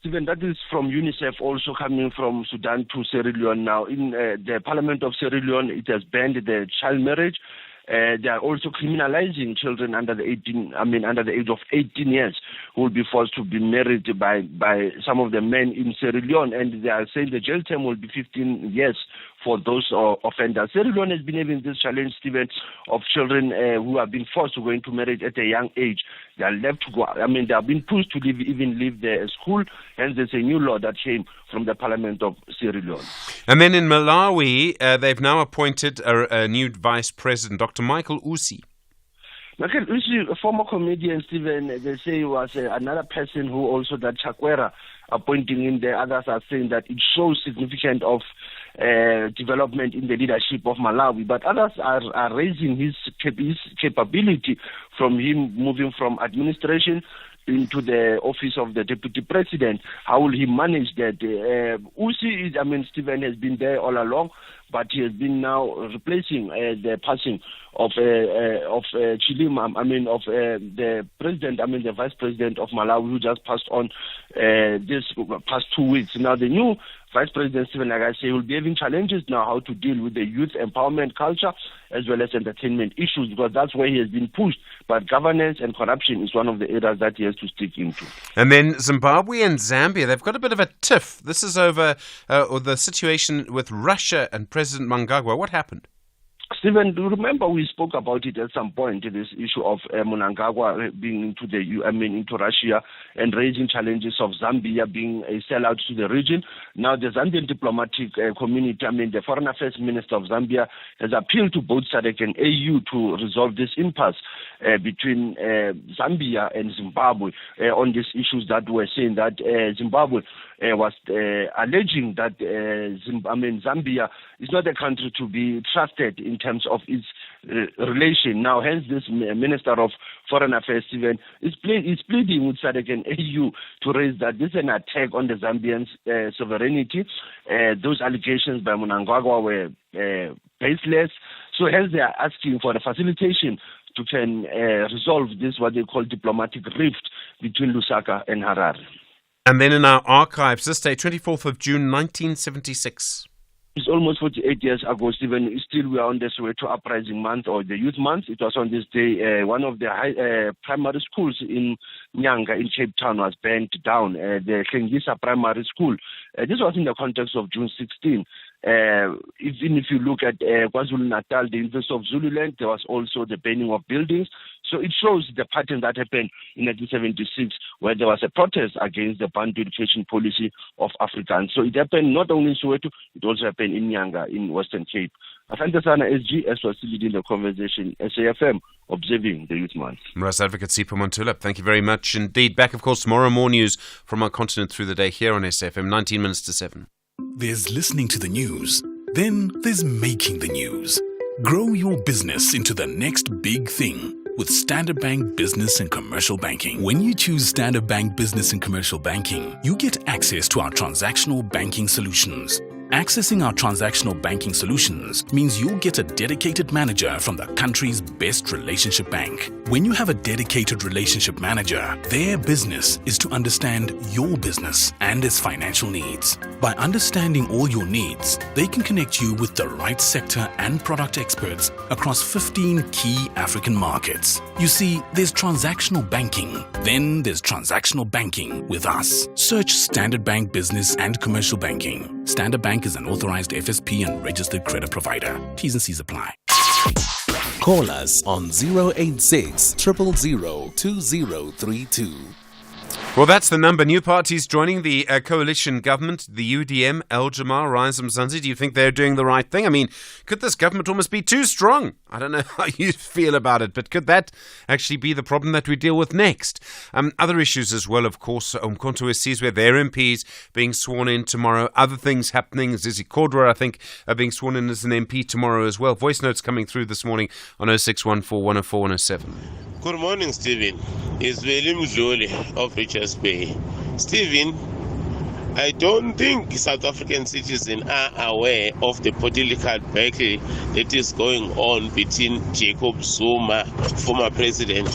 Stephen, that is from UNICEF, also coming from Sudan to Sierra Leone now. In the parliament of Sierra Leone, it has banned the child marriage. They are also criminalizing children under the age of 18 years who will be forced to be married by some of the men in Sierra Leone, and they are saying the jail term will be 15 years for those offenders. Sierra Leone has been having this challenge, Stephen, of children who have been forced to go into marriage at a young age. They are left to go. They have been pushed to leave the school. Hence, there's a new law that came from the Parliament of Sierra Leone. And then in Malawi, they've now appointed a new vice president, Dr. Michael Usi. Michael Usi, a former comedian, Stephen, they say was another person who also that Chakwera appointing in there. Others are saying that it shows significant of development in the leadership of Malawi, but others are raising his capability from him moving from administration into the office of the deputy president. How will he manage that? Usi, Stephen has been there all along, but he has been now replacing the passing of Chilima, the president, the vice president of Malawi, who just passed on this past 2 weeks. Now, the new Vice President Stephen, like I say, will be having challenges now how to deal with the youth empowerment culture as well as entertainment issues, because that's where he has been pushed. But governance and corruption is one of the areas that he has to stick into. And then Zimbabwe and Zambia, they've got a bit of a tiff. This is over the situation with Russia and President Mnangagwa. What happened? Stephen, do you remember we spoke about it at some point, this issue of Mnangagwa being into Russia and raising challenges of Zambia being a sellout to the region. Now the Zambian diplomatic community, the Foreign Affairs Minister of Zambia has appealed to both SADC and AU to resolve this impasse between Zambia and Zimbabwe on these issues that were saying that Zimbabwe was alleging that Zambia is not a country to be trusted in terms of its relation. Now, hence this Minister of Foreign Affairs, Stephen, is pleading with SADC and AU to raise that this is an attack on the Zambian sovereignty. Those allegations by Mnangagwa were baseless. So hence they are asking for the facilitation to can resolve this, what they call diplomatic rift between Lusaka and Harare. And then in our archives, this day, 24th of June, 1976. It's almost 48 years ago, Stephen. Still, we are on the Soweto Uprising Month or the Youth Month. It was on this day, one of the primary schools in Nyanga in Cape Town was burnt down, the Klengisa Primary School. This was in the context of June 16. Even if you look at KwaZulu-Natal, the University of Zululand, there was also the burning of buildings. So it shows the pattern that happened in 1976, where there was a protest against the Bantu education policy of Africans. So it happened not only in Soweto, it also happened in Nyanga in Western Cape. Asante sana SG, was leading the conversation, SAFM, observing the Youth Month. Rights Advocate Sipho Montulap, thank you very much indeed. Back, of course, tomorrow, more news from our continent through the day here on SAFM, 19 minutes to 7. There's listening to the news. Then there's making the news. Grow your business into the next big thing with Standard Bank Business and Commercial Banking. When you choose Standard Bank Business and Commercial Banking, you get access to our transactional banking solutions, Accessing our transactional banking solutions means you'll get a dedicated manager from the country's best relationship bank. When you have a dedicated relationship manager, their business is to understand your business and its financial needs. By understanding all your needs, they can connect you with the right sector and product experts across 15 key African markets. You see, there's transactional banking, then there's transactional banking with us. Search Standard Bank Business and Commercial Banking. Standard Bank is an authorized FSP and registered credit provider. T's and C's apply. Call us on 086 000 2032. Well, that's the number. New parties joining the coalition government, the UDM, Al-Jamaa, Rise Mzansi. Do you think they're doing the right thing? I mean, could this government almost be too strong? I don't know how you feel about it, but could that actually be the problem that we deal with next? Other issues as well, of course. Umkhonto Sizwe, their MPs being sworn in tomorrow. Other things happening. Zizi Kodwa, I think, being sworn in as an MP tomorrow as well. Voice notes coming through this morning on 0614 104 107. Good morning, Stephen. It's William Mdluli of Richards Bay. Stephen, I don't think South African citizens are aware of the political battle that is going on between Jacob Zuma, former president,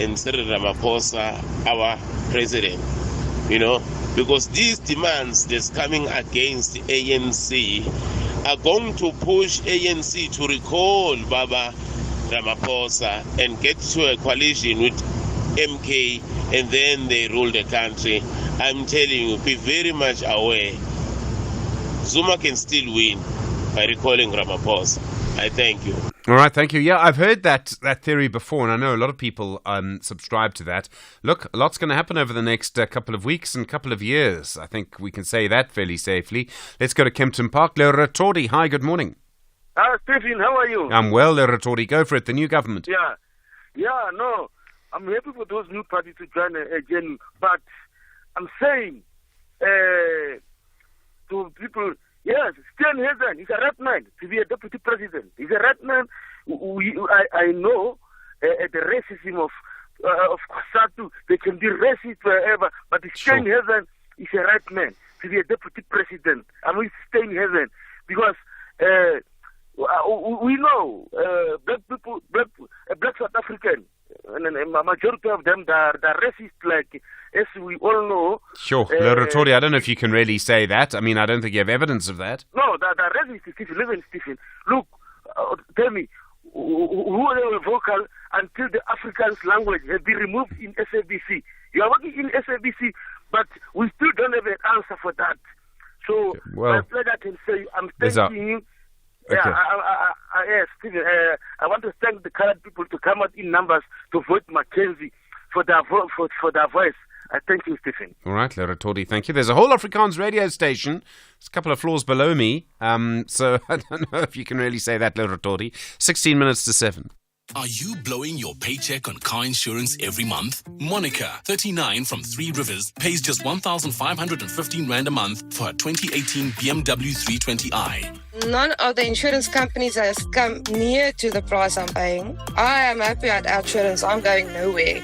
and Cyril Ramaphosa, our president. You know, because these demands that's coming against the ANC are going to push ANC to recall Baba Ramaphosa and get to a coalition with MK, and then they rule the country. I'm telling you, be very much aware. Zuma can still win by recalling Ramaphosa. I thank you. All right, thank you. Yeah, I've heard that theory before, and I know a lot of people subscribe to that. Look, a lot's going to happen over the next couple of weeks and couple of years. I think we can say that fairly safely. Let's go to Kempton Park. Le Ratori, hi, good morning. Stephen, how are you? I'm well, Le Ratori. Go for it, the new government. No. I'm happy for those new parties to join again, but I'm saying to people, yes, Steenhuisen, he's a right man to be a deputy president. He's a right man. I know the racism of Kosatu, they can be racist wherever, but Steenhuisen is a right man to be a deputy president. I mean, Steenhuisen, because we know black people, black South African, and a majority of them are racist, like as we all know. Sure, Le Ratori, I don't know if you can really say that. I mean, I don't think you have evidence of that. No, they're racist, Stephen. Listen, Stephen. Look, tell me, who are vocal until the Afrikaans language has been removed in SABC? You are working in SABC, but we still don't have an answer for that. So, well, like I can say, I'm thanking you. Okay. Yes, Stephen, I want to thank the colored people to come out in numbers to vote Mackenzie for their voice. I thank you, Stephen. All right, Le Ratori, thank you. There's a whole Afrikaans radio station. It's a couple of floors below me. So I don't know if you can really say that, Le Ratori. 16 minutes to 7. Are you blowing your paycheck on car insurance every month? Monica, 39 from Three Rivers, pays just 1,515 Rand a month for her 2018 BMW 320i. None of the insurance companies has come near to the price I'm paying. I am happy at insurance. I'm going nowhere.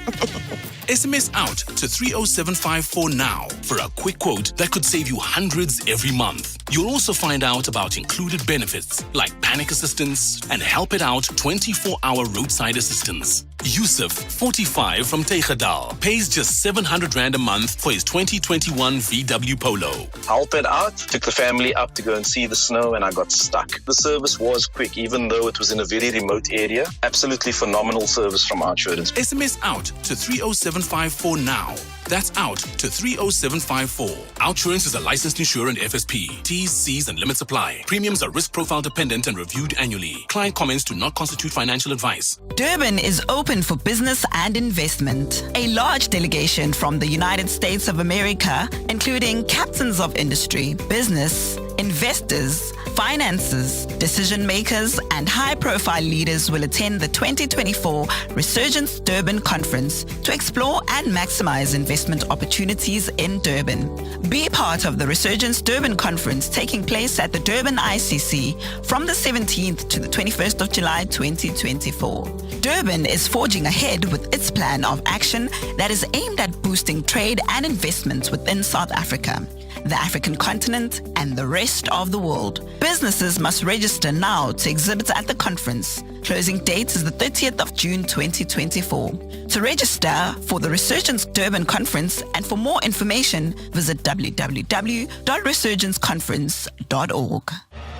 SMS out to 30754 now for a quick quote that could save you hundreds every month. You'll also find out about included benefits like panic assistance and help it out 24-hour roadside assistance. Yusuf, 45 from Tegadal, pays just 700 Rand a month for his 2021 VW Polo. Help it out. Took the family up to go and see the snow and I got stuck. The service was quick, even though it was in a very remote area. Absolutely phenomenal service from our insurance. SMS out to 30754 now. That's out to 30754. Outsurance is a licensed insurer and FSP. T's, C's, and limits apply. Premiums are risk profile dependent and reviewed annually. Client comments do not constitute financial advice. Durban is open for business and investment. A large delegation from the United States of America, including captains of industry, business, investors, finances. Decision makers and high-profile leaders will attend the 2024 Resurgence Durban Conference to explore and maximize investment opportunities in Durban. Be part of the Resurgence Durban Conference taking place at the Durban ICC from the 17th to the 21st of July 2024. Durban is forging ahead with its plan of action that is aimed at boosting trade and investments within South Africa, the African continent, and the rest of the world. Businesses must register now to exhibit at the conference. Closing date is the 30th of June 2024. To register for the Resurgence Durban Conference and for more information, visit www.resurgenceconference.org.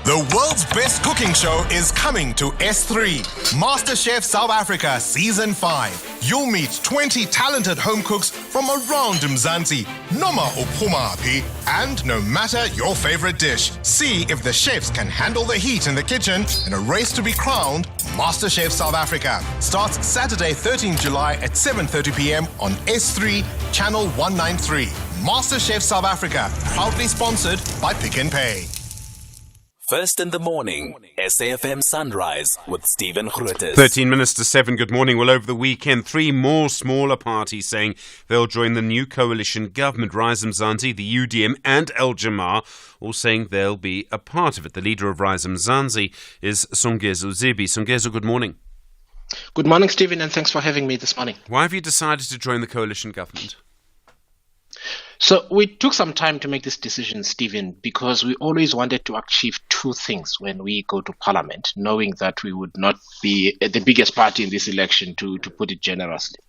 The world's best cooking show is coming to S3. MasterChef South Africa Season 5. You'll meet 20 talented home cooks from around Mzansi, noma uphumaphi, and no matter your favorite dish. See if the chefs can handle the heat in the kitchen in a race to be crowned MasterChef South Africa. Starts Saturday 13 July at 7:30 p.m. on S3, Channel 193. MasterChef South Africa, proudly sponsored by Pick n Pay. First in the morning, SAFM Sunrise with Stephen Grootes. 13 minutes to 7. Good morning. Well, over the weekend, 3 more smaller parties saying they'll join the new coalition government. Rise Mzansi, the UDM and El Jamar all saying they'll be a part of it. The leader of Rise Mzansi is Songezo Zibi. Songezo, good morning. Good morning, Stephen, and thanks for having me this morning. Why have you decided to join the coalition government? So we took some time to make this decision, Stephen, because we always wanted to achieve 2 things when we go to Parliament, knowing that we would not be the biggest party in this election, to put it generously.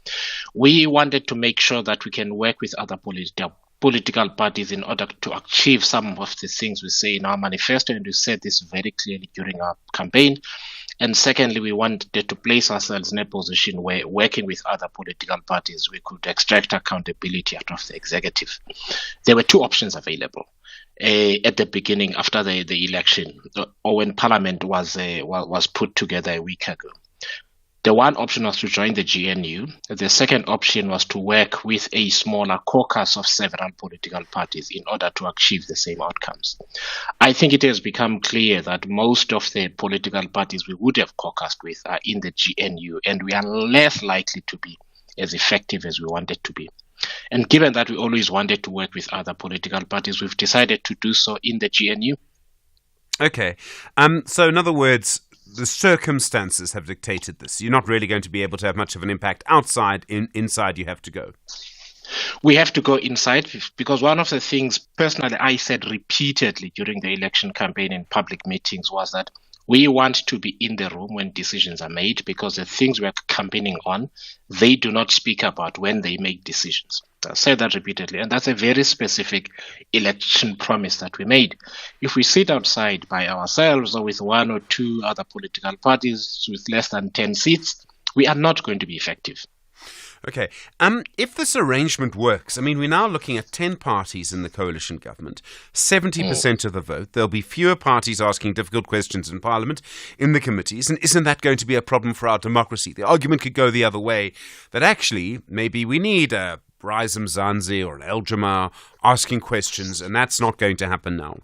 We wanted to make sure that we can work with other political parties in order to achieve some of the things we say in our manifesto, and we said this very clearly during our campaign. And secondly, we wanted to place ourselves in a position where, working with other political parties, we could extract accountability out of the executive. There were 2 options available at the beginning, after the election, or when Parliament was put together a week ago. The one option was to join the GNU. The second option was to work with a smaller caucus of several political parties in order to achieve the same outcomes. I think it has become clear that most of the political parties we would have caucused with are in the GNU, and we are less likely to be as effective as we wanted to be. And given that we always wanted to work with other political parties, we've decided to do so in the GNU. Okay. So in other words, the circumstances have dictated this. You're not really going to be able to have much of an impact outside. Inside, you have to go. We have to go inside, because one of the things personally I said repeatedly during the election campaign in public meetings was that we want to be in the room when decisions are made, because the things we're campaigning on, they do not speak about when they make decisions. I said that repeatedly, and that's a very specific election promise that we made. If we sit outside by ourselves or with 1 or 2 other political parties with less than 10 seats, we are not going to be effective. Okay. If this arrangement works, I mean, we're now looking at 10 parties in the coalition government, 70% of the vote. There'll be fewer parties asking difficult questions in Parliament, in the committees. And isn't that going to be a problem for our democracy? The argument could go the other way, that actually maybe we need a Rise Mzansi or an El Jamar asking questions, and that's not going to happen now.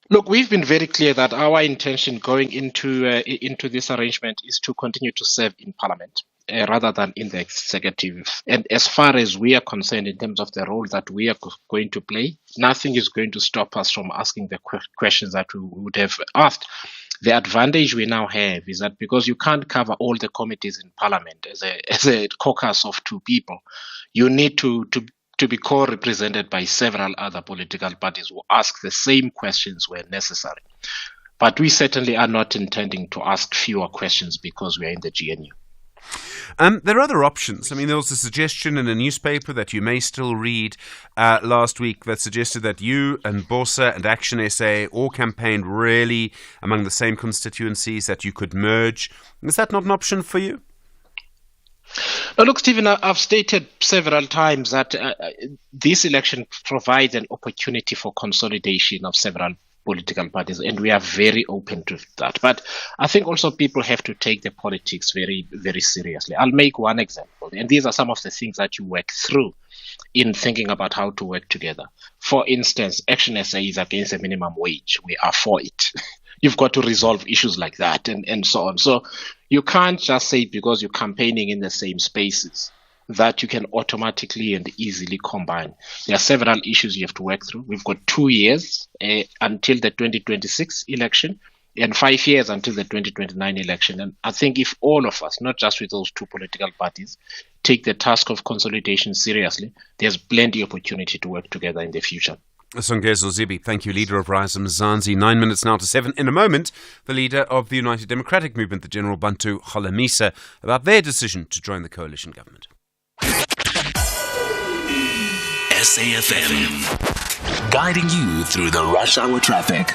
Look, we've been very clear that our intention going into this arrangement is to continue to serve in Parliament rather than in the executive. And as far as we are concerned, in terms of the role that we are going to play, nothing is going to stop us from asking the questions that we would have asked. The advantage we now have is that because you can't cover all the committees in Parliament as a caucus of 2 people, you need to be co-represented by several other political parties who ask the same questions where necessary. But we certainly are not intending to ask fewer questions because we are in the GNU. There are other options. I mean, there was a suggestion in a newspaper that you may still read last week that suggested that you and Bosa and Action SA all campaigned really among the same constituencies, that you could merge. Is that not an option for you? Look, Stephen, I've stated several times that this election provides an opportunity for consolidation of several political parties, and we are very open to that. But I think also people have to take the politics very, very seriously. I'll make one example, and these are some of the things that you work through in thinking about how to work together. For instance, Action SA is against a minimum wage. We are for it. You've got to resolve issues like that and so on. So you can't just say because you're campaigning in the same spaces that you can automatically and easily combine. There are several issues you have to work through. We've got 2 years until the 2026 election and 5 years until the 2029 election. And I think if all of us, not just with those two political parties, take the task of consolidation seriously, there's plenty of opportunity to work together in the future. Songezo Zibi, thank you, leader of Rise Mzansi. 9 minutes now to 7. In a moment, the leader of the United Democratic Movement, the General Bantu Holomisa, about their decision to join the coalition government. SAFM, guiding you through the rush hour traffic.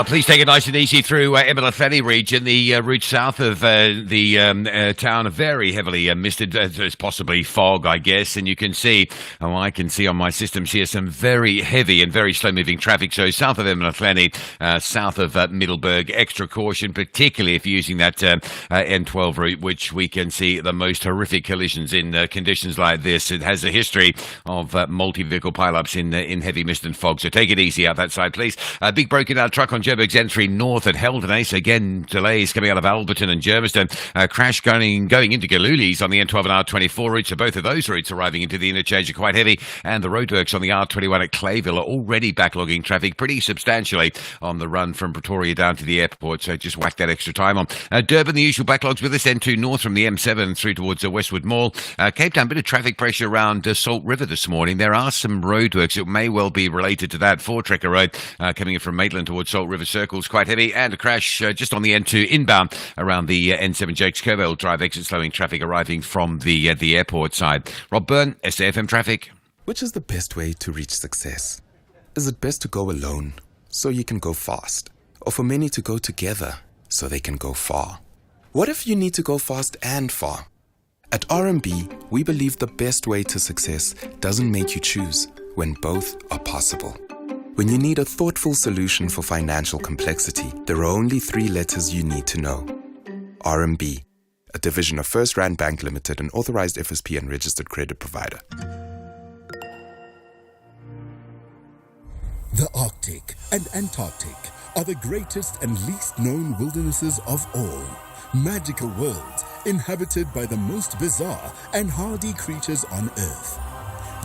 Please take it nice and easy through Emelathleni region. The route south of the town very heavily misted. There's possibly fog, I guess, and you can see, I can see on my systems here some very heavy and very slow-moving traffic. So south of Emelathleni, south of Middelburg, extra caution, particularly if you're using that N12 route, which we can see the most horrific collisions in conditions like this. It has a history of multi-vehicle pileups in heavy mist and fog. So take it easy out that side, please. Big broken down truck on Joburg's N3 north at Heldenase. Again, delays coming out of Alberton and Germiston. Crash going into Galulis on the N12 and R24 routes. So both of those routes arriving into the interchange are quite heavy. And the roadworks on the R21 at Clayville are already backlogging traffic pretty substantially on the run from Pretoria down to the airport. So just whack that extra time on. Durban, the usual backlogs with us. N2 north from the M7 through towards Westwood Mall. Cape Town, bit of traffic pressure around Salt River this morning. There are some roadworks. It may well be related to that. For Trekker Road coming in from Maitland towards Salt River Circles, quite heavy, and a crash just on the N2 inbound around the N7 Jakes Curville Drive exit, slowing traffic arriving from the airport side. Rob Byrne, SAFM Traffic. Which is the best way to reach success? Is it best to go alone so you can go fast, or for many to go together so they can go far? What if you need to go fast and far? At RMB, we believe the best way to success doesn't make you choose when both are possible. When you need a thoughtful solution for financial complexity, there are only 3 letters you need to know. RMB, a division of First Rand Bank Limited, an authorized FSP and registered credit provider. The Arctic and Antarctic are the greatest and least known wildernesses of all. Magical worlds inhabited by the most bizarre and hardy creatures on Earth.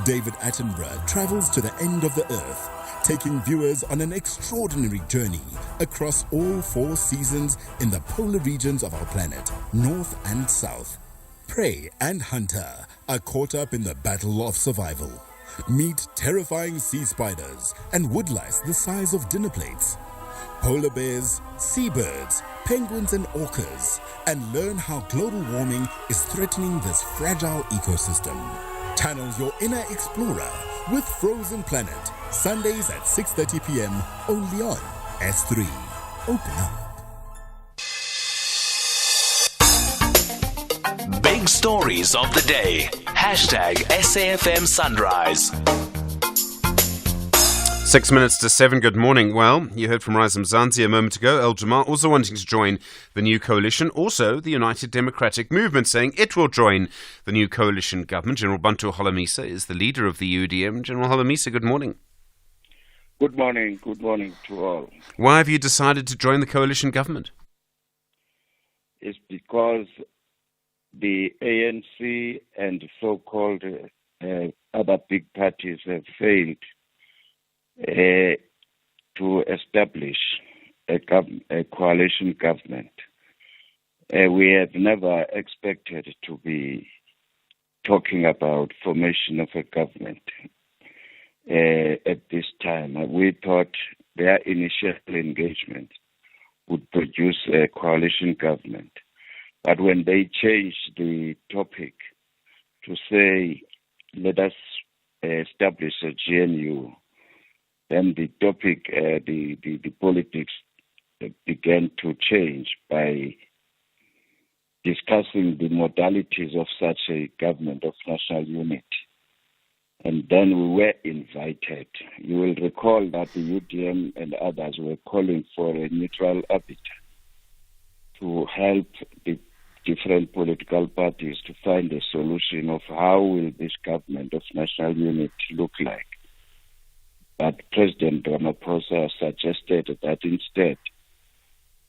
David Attenborough travels to the end of the Earth, taking viewers on an extraordinary journey across all 4 seasons in the polar regions of our planet, north and south. Prey and hunter are caught up in the battle of survival. Meet terrifying sea spiders and woodlice the size of dinner plates, polar bears, seabirds, penguins and orcas, and learn how global warming is threatening this fragile ecosystem. Channel your inner explorer with Frozen Planet, Sundays at 6:30 p.m. only on S3. Open up. Big stories of the day. #SAFM Sunrise. 6 minutes to 7. Good morning. Well, you heard from Rise Mzansi a moment ago. El Jamal also wanting to join the new coalition. Also, the United Democratic Movement saying it will join the new coalition government. General Bantu Holomisa is the leader of the UDM. General Holomisa, good morning. Good morning. Good morning to all. Why have you decided to join the coalition government? It's because the ANC and so-called other big parties have failed to establish a coalition government. We have never expected to be talking about formation of a government at this time. We thought their initial engagement would produce a coalition government. But when they changed the topic to say, let us establish a GNU, then the topic, the politics began to change by discussing the modalities of such a government of national unity. And then we were invited. You will recall that the UDM and others were calling for a neutral arbiter to help the different political parties to find a solution of how will this government of national unity look like. But President Ramaphosa suggested that instead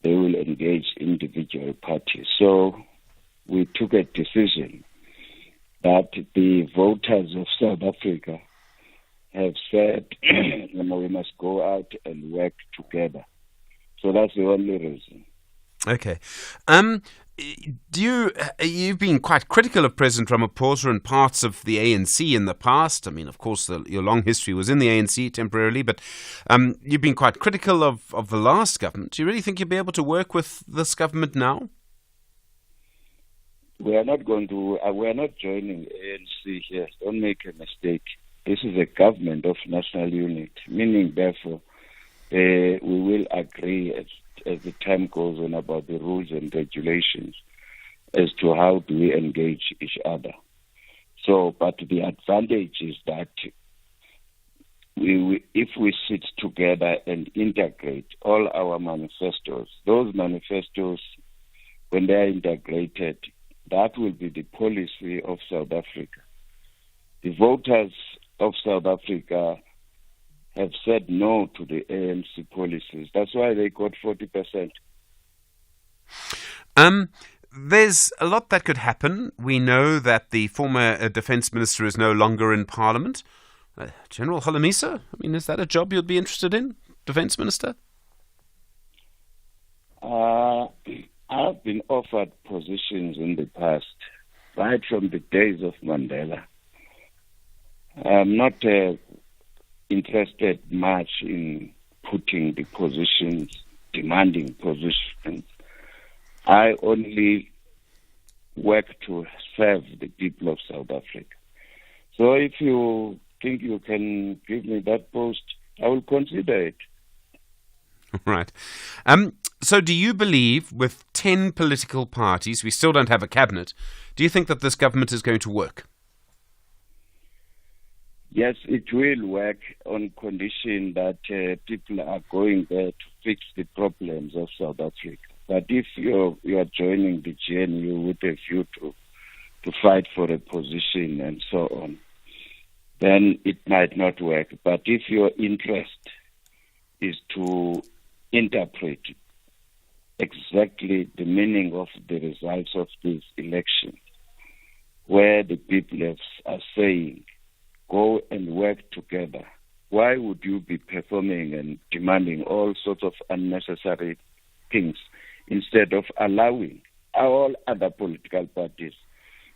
they will engage individual parties. So we took a decision that the voters of South Africa have said we must go out and work together. So that's the only reason. Okay. You've been quite critical of President Ramaphosa and parts of the ANC in the past. I mean, of course, your long history was in the ANC temporarily, but you've been quite critical of the last government. Do you really think you'll be able to work with this government now? We are not joining ANC here. Don't make a mistake. This is a government of national unity, meaning, therefore, we will agree as the time goes on about the rules and regulations as to how do we engage each other. So, but the advantage is that if we sit together and integrate all our manifestos, those manifestos, when they are integrated, that will be the policy of South Africa. The voters of South Africa have said no to the ANC policies. That's why they got 40%. There's a lot that could happen. We know that the former defence minister is no longer in Parliament. General Holomisa, I mean, is that a job you'd be interested in, defence minister? I've been offered positions in the past, right from the days of Mandela. I'm not interested much in putting the positions, demanding positions. I only work to serve the people of South Africa. So if you think you can give me that post, I will consider it. Right. So do you believe with 10 political parties, we still don't have a cabinet, do you think that this government is going to work? Yes, it will work on condition that people are going there to fix the problems of South Africa. But if you are joining the GNU with a view to fight for a position and so on, then it might not work. But if your interest is to interpret exactly the meaning of the results of these elections, where the people are saying, go and work together, why would you be performing and demanding all sorts of unnecessary things instead of allowing all other political parties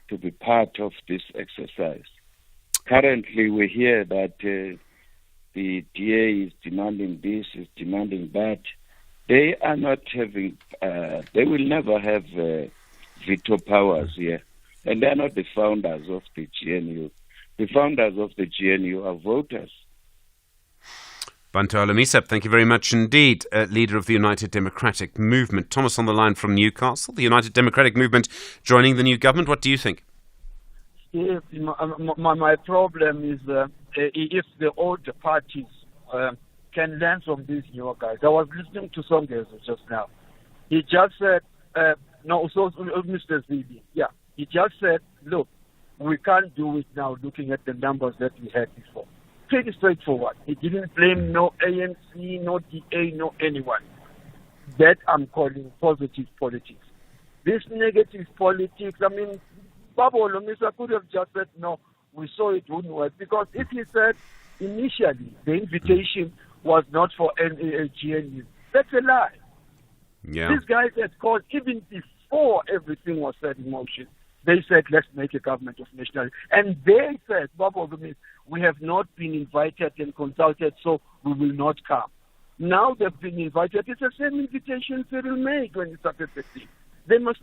to be part of this exercise? Currently, we hear that the DA is demanding this, is demanding that. They are not having, they will never have veto powers here. And they are not the founders of the GNU. The founders of the GNU are voters. Bantu Holomisa, thank you very much indeed, leader of the United Democratic Movement. Thomas on the line from Newcastle, the United Democratic Movement joining the new government. What do you think? Yes, my problem is if the old parties can learn from these new guys. I was listening to Songezo just now. He just said, Mr. Zibi, he just said, look, we can't do it now looking at the numbers that we had before. Pretty straightforward. He didn't blame no ANC, no DA, no anyone. That I'm calling positive politics. This negative politics, I mean, Baba Holomisa could have just said, no, we saw it wouldn't work. Because if he said initially the invitation was not for GNU, that's a lie. Yeah. These guys had called even before everything was set in motion. They said, let's make a government of national. And they said, Baba, we have not been invited and consulted, so we will not come. Now they've been invited. It's the same invitation Cyril made when he started the thing. They must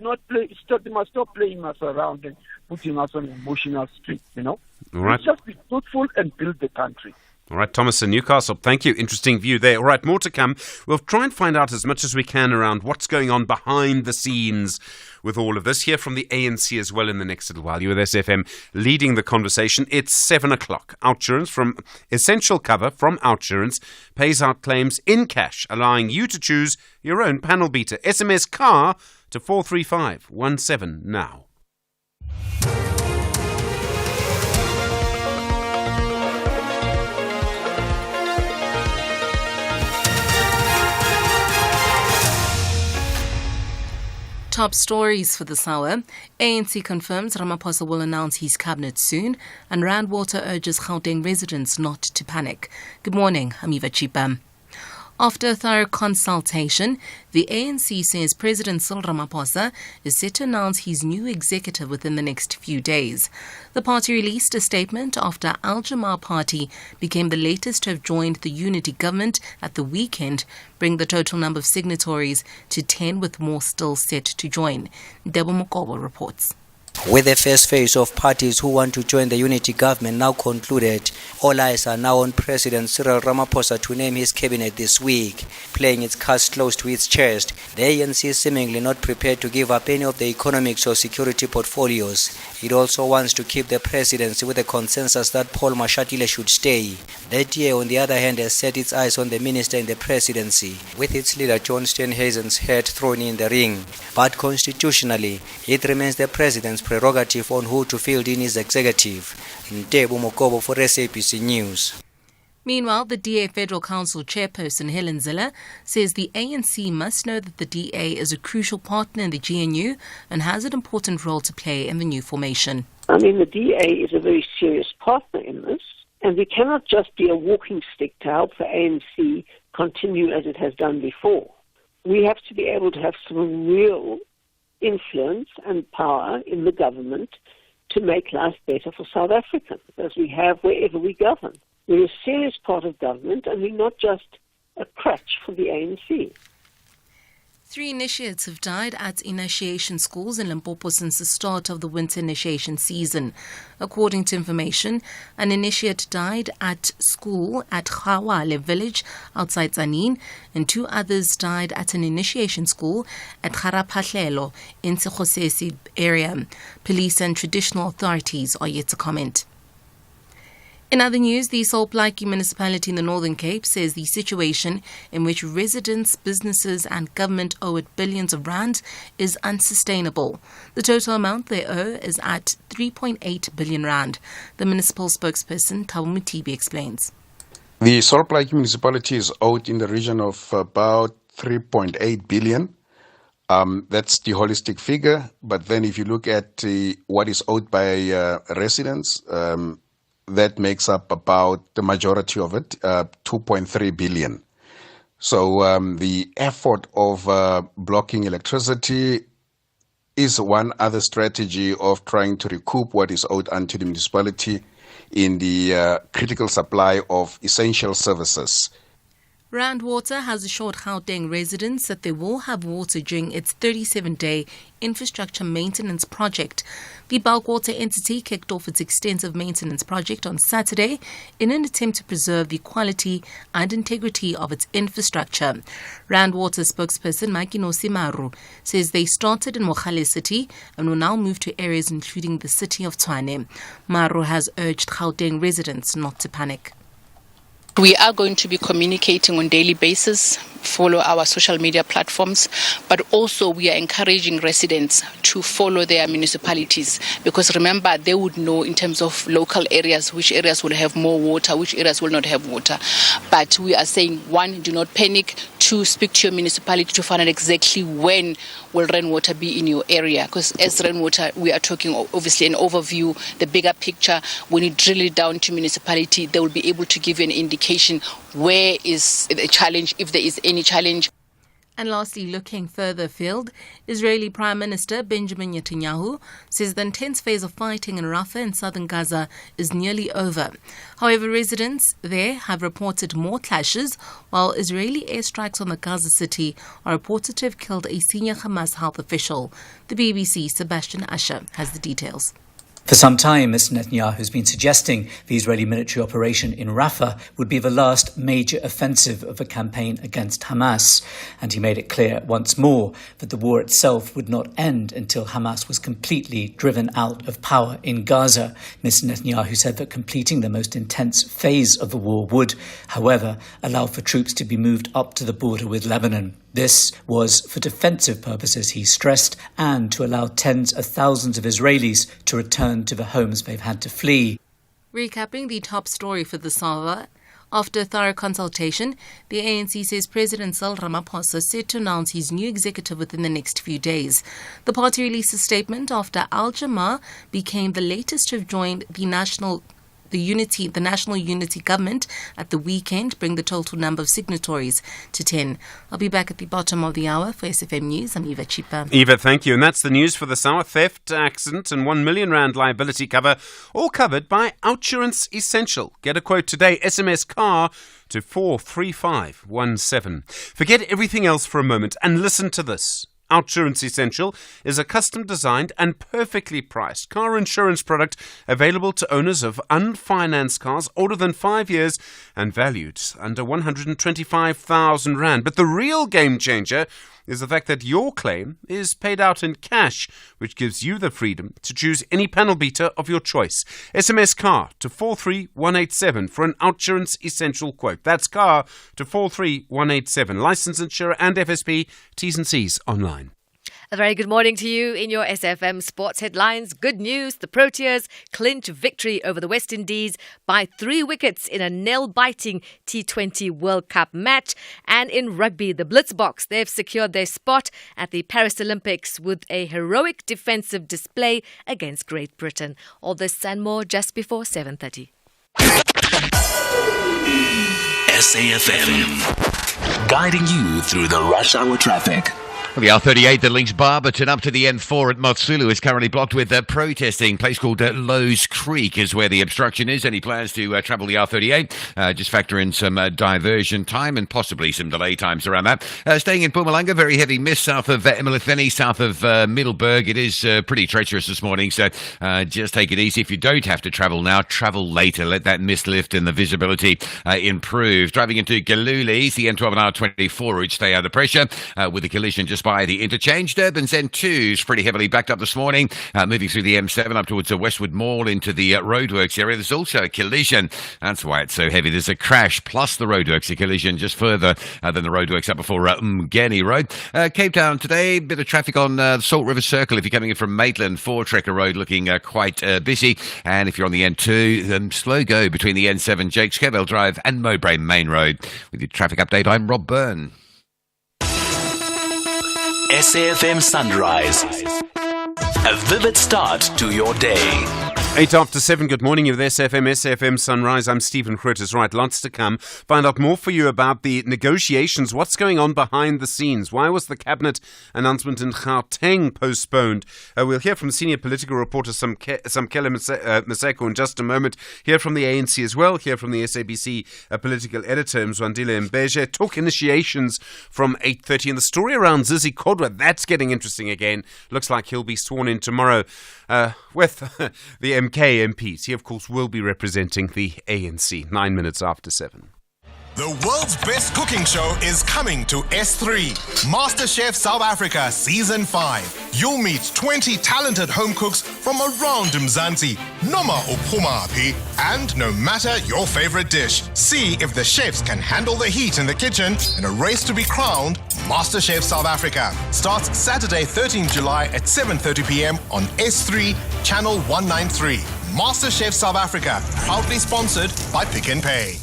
stop playing us around and putting us on emotional street, All right. Let's just be truthful and build the country. All right, Thomas in Newcastle, thank you. Interesting view there. All right, more to come. We'll try and find out as much as we can around what's going on behind the scenes with all of this. Hear from the ANC as well in the next little while. You're with SFM leading the conversation. It's 7 o'clock. Outsurance from Essential Cover from Outsurance pays out claims in cash, allowing you to choose your own panel beater. SMS CAR to 43517 now. Top stories for this hour. ANC confirms Ramaphosa will announce his cabinet soon, and Rand Water urges Gauteng residents not to panic. Good morning, I'm Eva Chipam. After a thorough consultation, the ANC says President Cyril Ramaphosa is set to announce his new executive within the next few days. The party released a statement after Al Jama Party became the latest to have joined the unity government at the weekend, bringing the total number of signatories to 10, with more still set to join. Debo Mokobo reports. With the first phase of parties who want to join the unity government now concluded, all eyes are now on President Cyril Ramaphosa to name his cabinet this week. Playing its cards close to its chest, the ANC is seemingly not prepared to give up any of the economics or security portfolios. It also wants to keep the presidency with a consensus that Paul Mashatile should stay. That year, on the other hand, has set its eyes on the minister in the presidency, with its leader John Steenhuisen's head thrown in the ring. But constitutionally, it remains the president's prerogative on who to field in his executive. Ntebo Mokobo for SABC News. Meanwhile, the DA Federal Council chairperson Helen Zille says the ANC must know that the DA is a crucial partner in the GNU and has an important role to play in the new formation. I mean, the DA is a very serious partner in this, and we cannot just be a walking stick to help the ANC continue as it has done before. We have to be able to have some real influence and power in the government to make life better for South Africans, as we have wherever we govern. We're a serious part of government, and we're not just a crutch for the ANC. 3 initiates have died at initiation schools in Limpopo since the start of the winter initiation season. According to information, an initiate died at school at Khawale village outside Tzaneen, and 2 others died at an initiation school at Kharaphahlelo in Sekgosesi area. Police and traditional authorities are yet to comment. In other news, the Salt Lake municipality in the Northern Cape says the situation in which residents, businesses and government owe it billions of rand is unsustainable. The total amount they owe is at 3.8 billion rand. The municipal spokesperson, Thabo Mutibi, explains. The Salt Lake municipality is owed in the region of about 3.8 billion. That's the holistic figure. But then if you look at what is owed by residents, that makes up about the majority of it, 2.3 billion. So the effort of blocking electricity is one other strategy of trying to recoup what is owed unto the municipality in the critical supply of essential services. Rand Water has assured Gauteng residents that they will have water during its 37-day infrastructure maintenance project. The bulk water entity kicked off its extensive maintenance project on Saturday in an attempt to preserve the quality and integrity of its infrastructure. Rand Water spokesperson Makinosi Maru says they started in Mogale City and will now move to areas including the city of Tshwane. Maru has urged Gauteng residents not to panic. We are going to be communicating on a daily basis, follow our social media platforms, but also we are encouraging residents to follow their municipalities, because remember, they would know in terms of local areas, which areas will have more water, which areas will not have water. But we are saying, 1, do not panic. 2, speak to your municipality to find out exactly when will rainwater be in your area, because as rainwater, we are talking obviously an overview, the bigger picture. When you drill it down to municipality, they will be able to give you an indication where is the challenge, if there is any challenge. And lastly, looking further afield, Israeli Prime Minister Benjamin Netanyahu says the intense phase of fighting in Rafah in southern Gaza is nearly over. However, residents there have reported more clashes, while Israeli airstrikes on the Gaza city are reported to have killed a senior Hamas health official. The BBC, Sebastian Asher, has the details. For some time, Mr. Netanyahu has been suggesting the Israeli military operation in Rafah would be the last major offensive of a campaign against Hamas. And he made it clear once more that the war itself would not end until Hamas was completely driven out of power in Gaza. Mr. Netanyahu said that completing the most intense phase of the war would, however, allow for troops to be moved up to the border with Lebanon. This was for defensive purposes, he stressed, and to allow tens of thousands of Israelis to return to the homes they've had to flee. Recapping the top story for this hour. After thorough consultation, the ANC says President Cyril Ramaphosa is set to announce his new executive within the next few days. The party released a statement after Al Jama became the latest to have joined the National Unity Government at the weekend, bring the total number of signatories to 10. I'll be back at the bottom of the hour for SFM News. I'm Eva Chipa. Eva, thank you. And that's the news for this hour. Theft, accident and R1 million liability cover, all covered by Outsurance Essential. Get a quote today. SMS CAR to 43517. Forget everything else for a moment and listen to this. Outsurance Essential is a custom-designed and perfectly priced car insurance product available to owners of unfinanced cars older than 5 years and valued under 125,000 Rand. But the real game changer is the fact that your claim is paid out in cash, which gives you the freedom to choose any panel beater of your choice. SMS CAR to 43187 for an Outsurance Essential quote. That's CAR to 43187. License, insurer and FSP. T's and C's online. A very good morning to you in your SFM Sports headlines. Good news, the Proteas clinch victory over the West Indies by 3 wickets in a nail-biting T20 World Cup match. And in rugby, the Blitzboks, they've secured their spot at the Paris Olympics with a heroic defensive display against Great Britain. All this and more just before 7:30. SAFM, guiding you through the rush hour traffic. Well, the R38 that links Barberton up to the N4 at Matsulu is currently blocked with protesting. A place called Lowe's Creek is where the obstruction is. Any plans to travel the R38? Just factor in some diversion time and possibly some delay times around that. Staying in Mpumalanga, very heavy mist south of Emalahleni, south of Middelburg. It is pretty treacherous this morning, so just take it easy. If you don't have to travel now, travel later. Let that mist lift and the visibility improve. Driving into Galuli, the N12 and R24 route stay under pressure with a collision just by the interchange. Durban's N2 is pretty heavily backed up this morning, moving through the M7 up towards the Westwood Mall into the roadworks area. There's also a collision. That's why it's so heavy. There's a crash plus the roadworks, a collision just further than the roadworks up before Mgeni Road. Cape Town today, bit of traffic on the Salt River Circle if you're coming in from Maitland. 4 Trekker Road looking quite busy. And if you're on the N2, slow go between the N7, Jakes Covell Drive and Mowbray Main Road. With your traffic update, I'm Rob Byrne. SAFM Sunrise. A vivid start to your day. 8 after 7, good morning. You're with SAFM Sunrise. I'm Stephen Grootes. Right, lots to come. Find out more for you about the negotiations. What's going on behind the scenes? Why was the cabinet announcement in Gauteng postponed? We'll hear from senior political reporter Samkele Maseko in just a moment. Hear from the ANC as well. Hear from the SABC political editor Mzwandile Mbeje. Talk initiations from 8:30. And the story around Zizi Kodwa, that's getting interesting again. Looks like he'll be sworn in tomorrow with the MK MPs. He, of course, will be representing the ANC. 9 minutes after 7. The world's best cooking show is coming to S3. MasterChef South Africa Season 5. You'll meet 20 talented home cooks from around Mzansi, noma uphumaphi, and no matter your favorite dish. See if the chefs can handle the heat in the kitchen in a race to be crowned MasterChef South Africa. Starts Saturday 13 July at 7:30 p.m. on S3, Channel 193. MasterChef South Africa, proudly sponsored by Pick n Pay.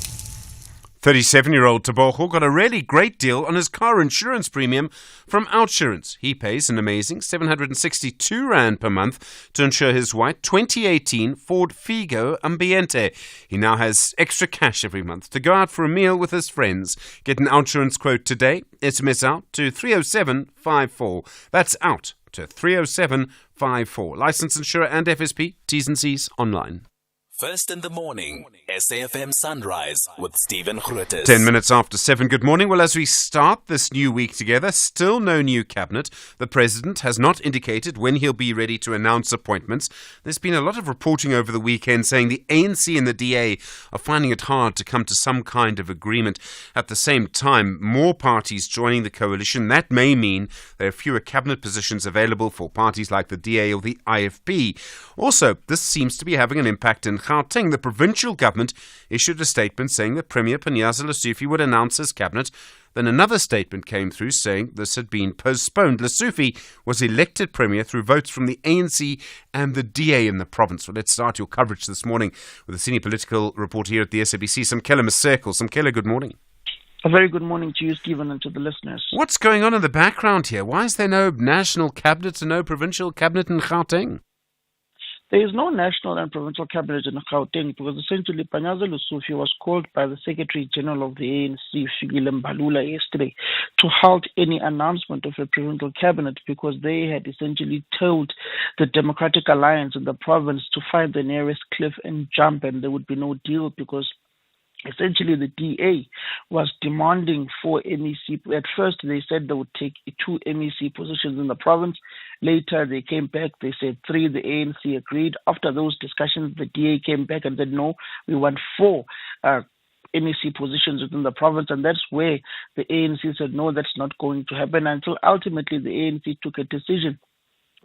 37-year-old Tebogo got a really great deal on his car insurance premium from Outsurance. He pays an amazing 762 Rand per month to insure his white 2018 Ford Figo Ambiente. He now has extra cash every month to go out for a meal with his friends. Get an Outsurance quote today. SMS out to 30754. That's out to 30754. License, insurer and FSP. T's and C's online. First in the morning, SAFM Sunrise with Stephen Grootes. 10 minutes after 7. Good morning. Well, as we start this new week together, still no new cabinet. The president has not indicated when he'll be ready to announce appointments. There's been a lot of reporting over the weekend saying the ANC and the DA are finding it hard to come to some kind of agreement. At the same time, more parties joining the coalition. That may mean there are fewer cabinet positions available for parties like the DA or the IFP. Also, this seems to be having an impact in Gauteng. The provincial government issued a statement saying that Premier Panyaza Lesufi would announce his cabinet Then another statement came through saying this had been postponed. Lesotho was elected premier through votes from the ANC and the DA in the province. Well, let's start your coverage this morning with a senior political reporter here at the SABC, Samkela Maseko. Samkela, good morning. A very good morning to you, Stephen, and to the listeners. What's going on in the background here? Why is there no national cabinet and no provincial cabinet in Gauteng? There is no national and provincial cabinet in Gauteng because essentially Panyaza Lesotho was called by the Secretary General of the ANC, Fikile Mbalula, yesterday to halt any announcement of a provincial cabinet because they had essentially told the Democratic Alliance in the province to find the nearest cliff and jump, and there would be no deal because essentially the DA was demanding 4 MEC. At first they said they would take 2 MEC positions in the province. Later they came back, they said 3. The ANC agreed. After those discussions, the DA came back and said, no, we want 4 MEC positions within the province. And that's where the ANC said, no, that's not going to happen, until ultimately the ANC took a decision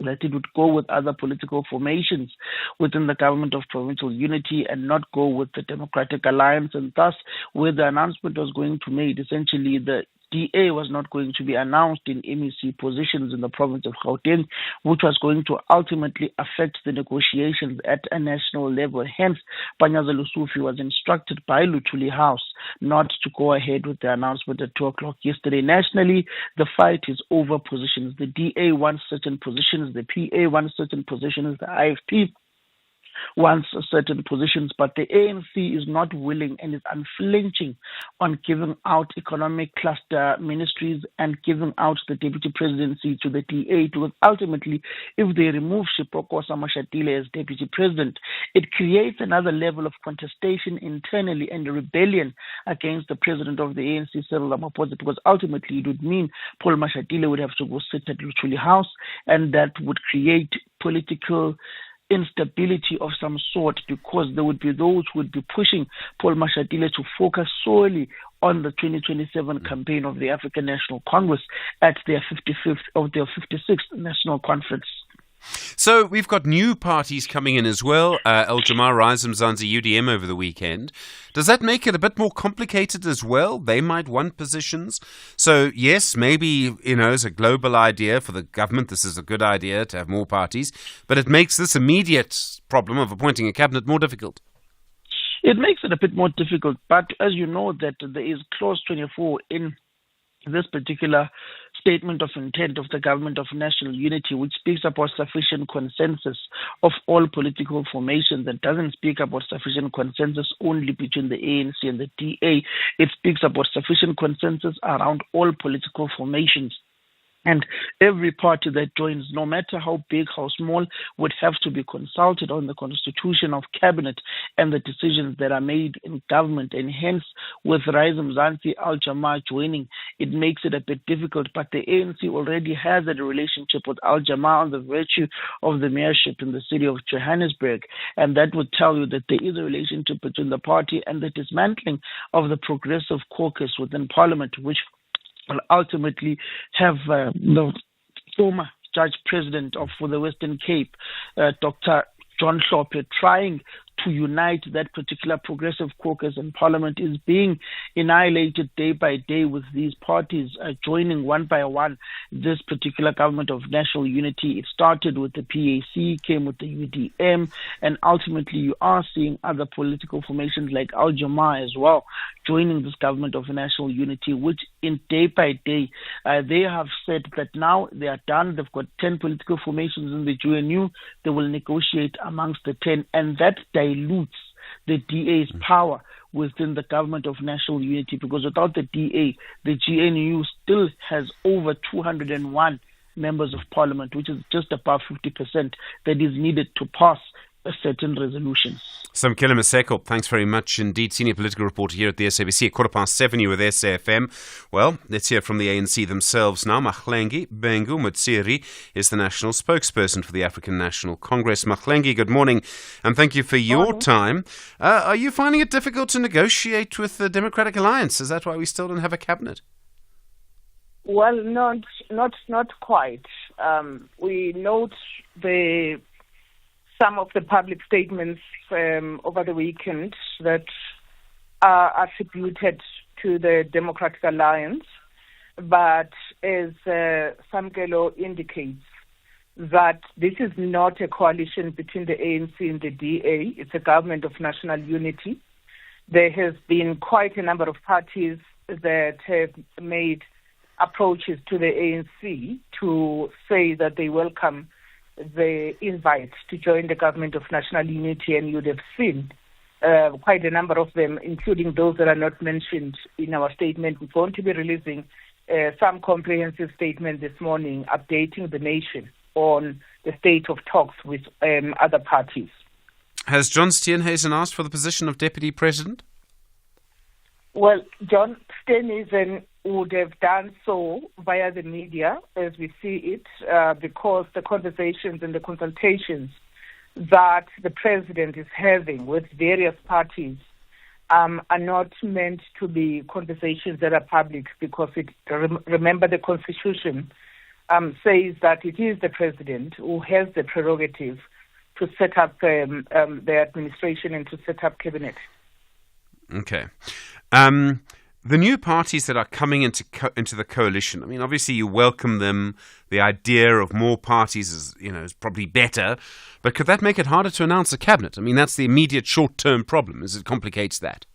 that it would go with other political formations within the government of provincial unity and not go with the Democratic Alliance. And thus, where the announcement was going to be made, essentially the DA was not going to be announced in MEC positions in the province of Gauteng, which was going to ultimately affect the negotiations at a national level. Hence, Panyaza Lesotho was instructed by Luthuli House not to go ahead with the announcement at 2 o'clock yesterday. Nationally, the fight is over positions. The DA wants certain positions, the PA wants certain positions, the IFP wants certain positions, but the ANC is not willing and is unflinching on giving out economic cluster ministries and giving out the deputy presidency to the DA, because ultimately, if they remove Shipokosa Mashatile as deputy president, it creates another level of contestation internally and rebellion against the president of the ANC, Cyril Ramaphosa, because ultimately it would mean Paul Mashatile would have to go sit at Luthuli House, and that would create political instability of some sort, because there would be those who would be pushing Paul Mashatile to focus solely on the 2027 campaign of the African National Congress at their 55th or their 56th National Conference. So we've got new parties coming in as well. Al Jamar, Rise Mzansi, UDM over the weekend. Does that make it a bit more complicated as well? They might want positions. So yes, maybe, as a global idea for the government, this is a good idea to have more parties, but it makes this immediate problem of appointing a cabinet more difficult. It makes it a bit more difficult, but as you know that there is clause 24 in this particular statement of intent of the government of national unity, which speaks about sufficient consensus of all political formations, and doesn't speak about sufficient consensus only between the ANC and the DA. It speaks about sufficient consensus around all political formations. And every party that joins, no matter how big, how small, would have to be consulted on the constitution of cabinet and the decisions that are made in government. And hence, with Rise Mzansi, Al Jamar joining, it makes it a bit difficult. But the ANC already has a relationship with Al Jamar on the virtue of the mayorship in the city of Johannesburg. And that would tell you that there is a relationship between the party and the dismantling of the Progressive Caucus within Parliament, which will ultimately have the former judge president for the Western Cape, Dr. John Hlophe, trying to unite that particular Progressive Caucus in Parliament, is being annihilated day by day, with these parties joining one by one this particular government of national unity. It started with the PAC, came with the UDM, and ultimately you are seeing other political formations like Al Jamar as well joining this government of national unity, which in day by day they have said that now they are done. They've got 10 political formations in the GNU. They will negotiate amongst the 10, and that dilutes the DA's power within the government of national unity, because without the DA, the GNU still has over 201 members of parliament, which is just above 50% that is needed to pass a certain resolution. Samkela Maseko, thanks very much indeed. Senior political reporter here at the SABC at 7:15 you with SAFM. Well, let's hear from the ANC themselves now. Mahlengi Bengu Mutsiri is the national spokesperson for the African National Congress. Mahlengi, good morning, and thank you for your time. Are you finding it difficult to negotiate with the Democratic Alliance? Is that why we still don't have a cabinet? Well, not quite. We note some of the public statements over the weekend that are attributed to the Democratic Alliance. but as Samkelo indicates, that this is not a coalition between the ANC and the DA. It's a government of national unity. There has been quite a number of parties that have made approaches to the ANC to say that they welcome the invite to join the government of national unity, and you'd have seen quite a number of them, including those that are not mentioned in our statement. We're going to be releasing some comprehensive statement this morning, updating the nation on the state of talks with other parties. Has John Steenhuisen asked for the position of Deputy President? Well, John Steenhuisen would have done so via the media, as we see it, because the conversations and the consultations that the president is having with various parties are not meant to be conversations that are public, because remember the Constitution says that it is the president who has the prerogative to set up the administration and to set up cabinet. Okay. The new parties that are coming into the coalition, I mean, obviously you welcome them. The idea of more parties is probably better, but could that make it harder to announce a cabinet? I mean, that's the immediate short-term problem, as it complicates that.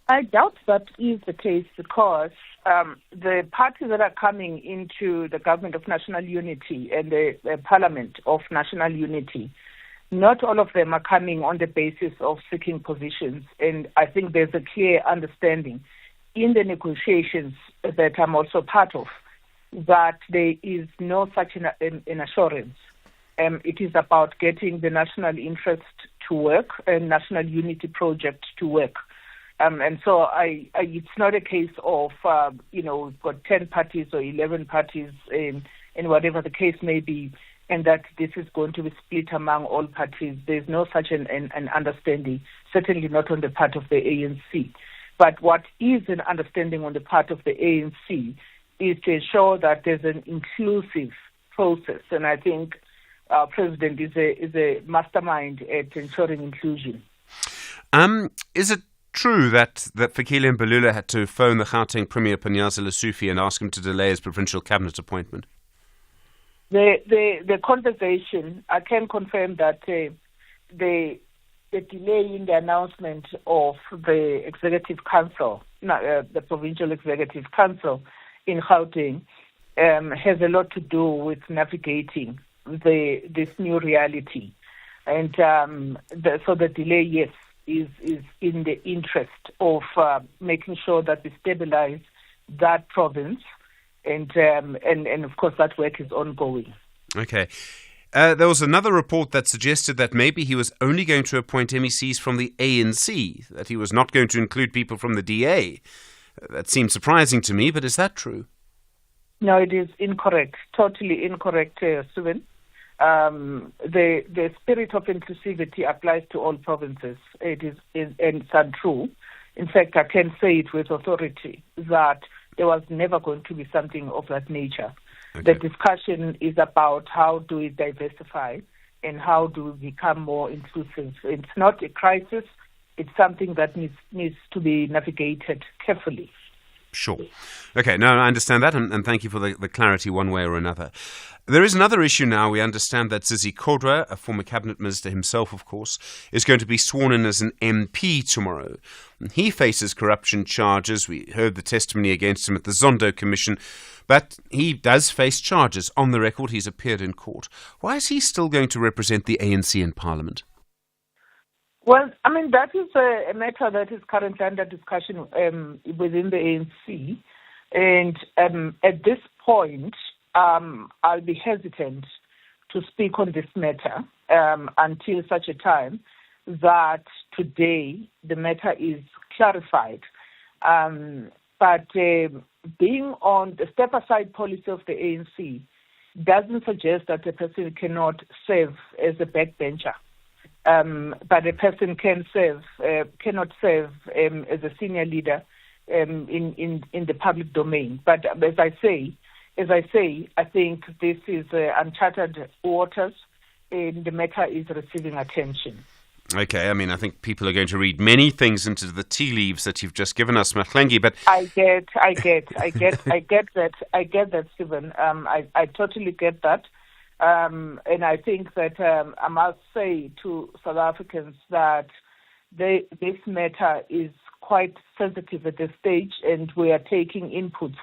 I doubt that is the case, because the parties that are coming into the government of national unity and the parliament of national unity, not all of them are coming on the basis of seeking positions. And I think there's a clear understanding in the negotiations that I'm also part of that there is no such an assurance. It is about getting the national interest to work and national unity project to work. And so it's not a case of, we've got 10 parties or 11 parties in whatever the case may be, and that this is going to be split among all parties. There's no such an understanding, certainly not on the part of the ANC. But what is an understanding on the part of the ANC is to ensure that there's an inclusive process. And I think our president is a mastermind at ensuring inclusion. Is it true that Fikile Mbalula had to phone the Gauteng Premier Panyaza Lesufi and ask him to delay his provincial cabinet appointment? The conversation, I can confirm that the delay in the announcement of the Executive Council, the Provincial Executive Council in Gauteng, has a lot to do with navigating this new reality. And so the delay, yes, is in the interest of making sure that we stabilize that province. And of course, that work is ongoing. Okay. There was another report that suggested that maybe he was only going to appoint MECs from the ANC, that he was not going to include people from the DA. That seems surprising to me, but is that true? No, it is incorrect. Totally incorrect, Suvan. The spirit of inclusivity applies to all provinces. It is and it's untrue. In fact, I can say it with authority that there was never going to be something of that nature. Okay. The discussion is about how do we diversify and how do we become more inclusive. It's not a crisis. It's something that needs to be navigated carefully. Sure. Okay, no, I understand that, and thank you for the clarity one way or another. There is another issue now. We understand that Zizi Kodwa, a former cabinet minister himself, of course, is going to be sworn in as an MP tomorrow. He faces corruption charges. We heard the testimony against him at the Zondo Commission, but he does face charges. On the record, he's appeared in court. Why is he still going to represent the ANC in Parliament? Well, I mean, that is a matter that is currently under discussion within the ANC. And at this point, I'll be hesitant to speak on this matter until such a time that today the matter is clarified. But being on the step-aside policy of the ANC doesn't suggest that a person cannot serve as a backbencher. But a person cannot serve as a senior leader in the public domain. But as I say, I think this is uncharted waters, and the matter is receiving attention. Okay, I mean, I think people are going to read many things into the tea leaves that you've just given us, Mahlengi, but I get that, Stephen. I totally get that. And I think that I must say to South Africans that this matter is quite sensitive at this stage, and we are taking inputs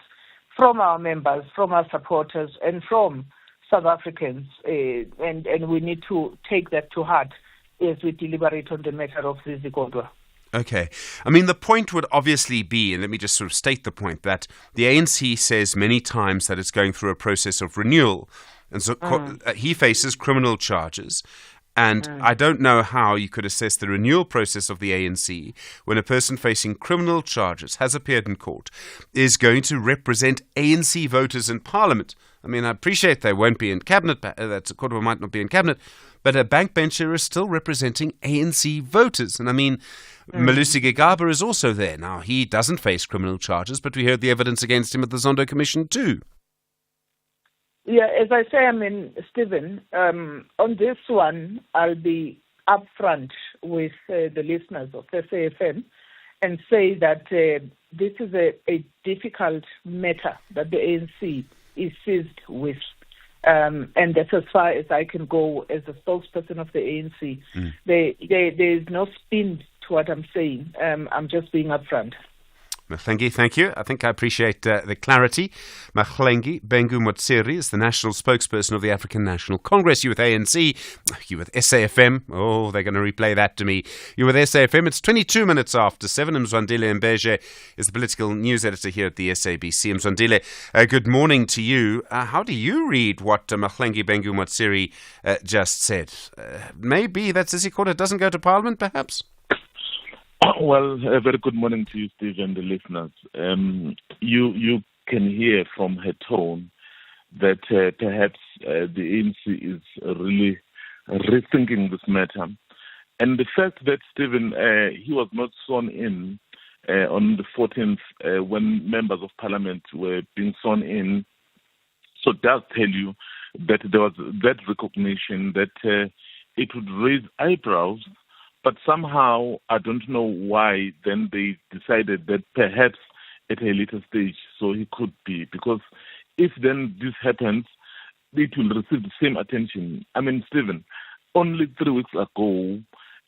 from our members, from our supporters, and from South Africans, and we need to take that to heart as we deliberate on the matter of Zizi Kodwa. Okay. I mean, the point would obviously be, and let me just sort of state the point, that the ANC says many times that it's going through a process of renewal. And so he faces criminal charges. And I don't know how you could assess the renewal process of the ANC when a person facing criminal charges, has appeared in court, is going to represent ANC voters in Parliament. I mean, I appreciate they won't be in cabinet, that Kodwa might not be in cabinet, but a backbencher is still representing ANC voters. And I mean, Malusi Gigaba is also there. Now, he doesn't face criminal charges, but we heard the evidence against him at the Zondo Commission too. Yeah, as I say, I mean, Stephen, on this one, I'll be upfront with the listeners of SAFM and say that this is a difficult matter that the ANC is seized with. And that's as far as I can go as a spokesperson of the ANC. There is no spin to what I'm saying. I'm just being upfront. Mahlengi, thank you. I think I appreciate the clarity. Mahlengi Bengu Motsiri is the national spokesperson of the African National Congress. You with ANC, you with SAFM. Oh, they're going to replay that to me. You with SAFM. It's 22 minutes after 7. Mzwandile Mbeje is the political news editor here at the SABC. Mzwandile, good morning to you. How do you read what Mahlengi Bengu Motsiri just said? Maybe that Zizi Kodwa doesn't go to Parliament, perhaps? Well, a very good morning to you, Steve, and the listeners. You can hear from her tone that perhaps the ANC is really rethinking this matter. And the fact that, Stephen, he was not sworn in on the 14th when members of parliament were being sworn in, so it does tell you that there was that recognition that it would raise eyebrows. But somehow, I don't know why, then they decided that perhaps at a later stage, so he could be. Because if then this happens, it will receive the same attention. I mean, Stephen, only 3 weeks ago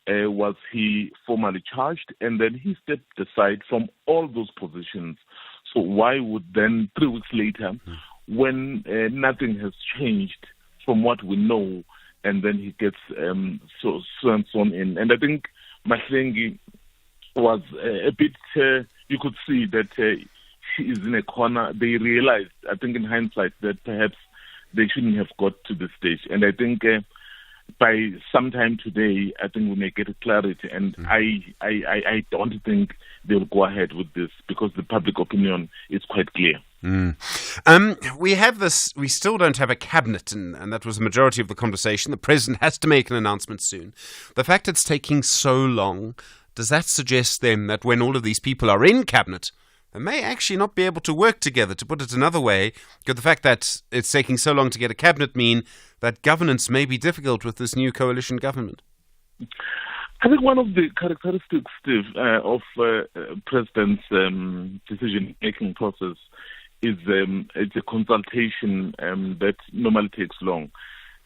was he formally charged, and then he stepped aside from all those positions. So why would then 3 weeks later, when nothing has changed from what we know, and then he gets sworn in. And I think Mahlengi was a bit, you could see that she is in a corner. They realized, I think in hindsight, that perhaps they shouldn't have got to this stage. And I think by sometime today, I think we may get a clarity. And I don't think they'll go ahead with this because the public opinion is quite clear. We have this, we still don't have a cabinet, and that was the majority of the conversation. The president has to make an announcement soon. The fact it's taking so long, does that suggest then that when all of these people are in cabinet, they may actually not be able to work together? To put it another way, could the fact that it's taking so long to get a cabinet mean that governance may be difficult with this new coalition government? I think one of the characteristics, Steve, of President's decision-making process is it's a consultation that normally takes long.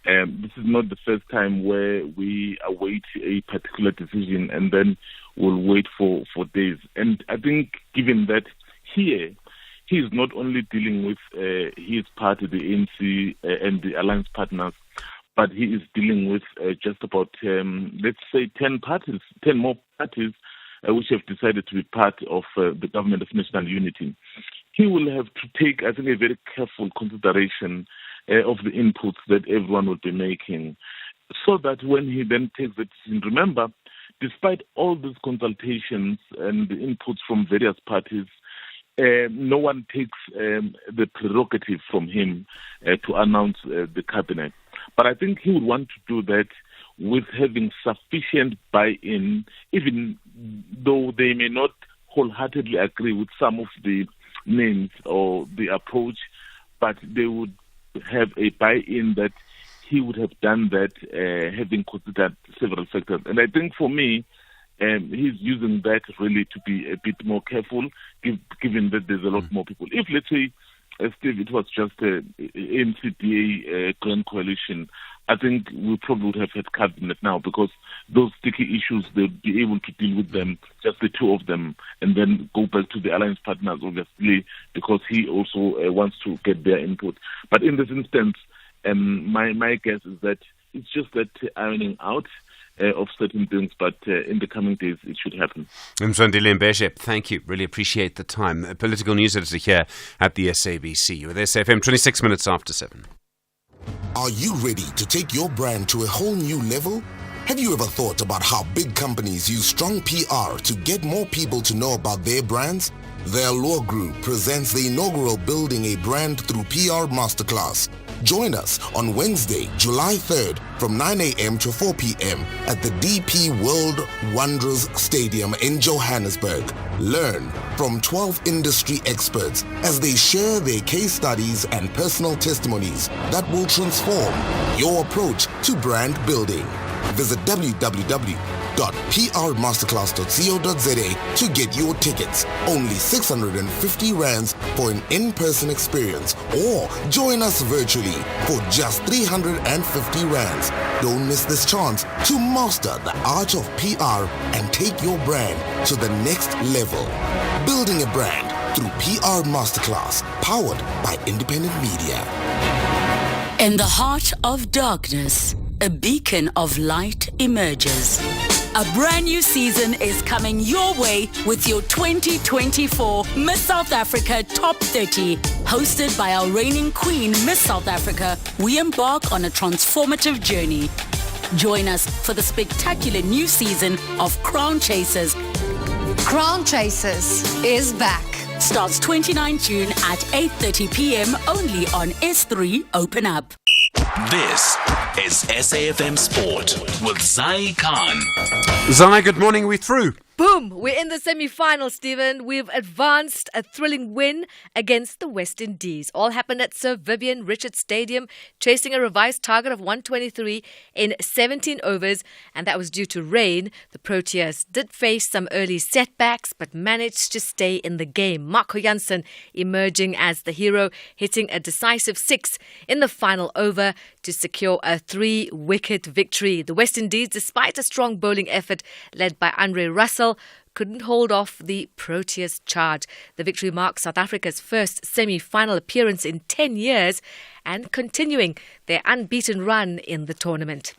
This is not the first time where we await a particular decision and then we'll wait for days. And I think given that here, he is not only dealing with his party, the ANC, and the alliance partners, but he is dealing with just about, let's say, 10 more parties which have decided to be part of the government of national unity. He will have to take, I think, a very careful consideration of the inputs that everyone will be making, so that when he then takes the decision, remember, despite all these consultations and the inputs from various parties, no one takes the prerogative from him to announce the cabinet. But I think he would want to do that with having sufficient buy-in, even though they may not wholeheartedly agree with some of the names or the approach, but they would have a buy-in that he would have done that, having considered several factors. And I think for me, he's using that really to be a bit more careful, given that there's a lot more people. If, let's say, Steve, it was just a NCDA Grand Coalition, I think we probably would have had cabinet now, because those sticky issues, they'd be able to deal with them, just the two of them, and then go back to the alliance partners, obviously, because he also wants to get their input. But in this instance, my guess is that it's just that ironing out of certain things, but in the coming days it should happen. Mzondile Mbeshe, thank you. Really appreciate the time. A political news editor here at the SABC with SFM 26 minutes after 7. Are you ready to take your brand to a whole new level? Have you ever thought about how big companies use strong PR to get more people to know about their brands? The Allure Group presents the inaugural Building a Brand Through PR Masterclass. Join us on Wednesday, July 3rd from 9 a.m. to 4 p.m. at the DP World Wanderers Stadium in Johannesburg. Learn from 12 industry experts as they share their case studies and personal testimonies that will transform your approach to brand building. Visit www.prmasterclass.co.za to get your tickets. Only 650 rands for an in-person experience, or join us virtually for just 350 rands. Don't miss this chance to master the art of PR and take your brand to the next level. Building a brand through PR Masterclass, powered by Independent Media. In the heart of darkness, a beacon of light emerges. A brand new season is coming your way with your 2024 Miss South Africa Top 30. Hosted by our reigning queen, Miss South Africa, we embark on a transformative journey. Join us for the spectacular new season of Crown Chasers. Crown Chasers is back. Starts 29 June at 8:30 p.m. only on S3 Open Up. This is SAFM Sport with Zai Khan. Zai, good morning. We're through. Boom! We're in the semi-final, Stephen. We've advanced a thrilling win against the West Indies. All happened at Sir Vivian Richards Stadium, chasing a revised target of 123 in 17 overs, and that was due to rain. The Proteas did face some early setbacks, but managed to stay in the game. Marco Jansen emerging as the hero, hitting a decisive 6 in the final over to secure a 3-wicket victory. The West Indies, despite a strong bowling effort led by Andre Russell, couldn't hold off the Proteas charge. The victory marks South Africa's first semi-final appearance in 10 years and continuing their unbeaten run in the tournament.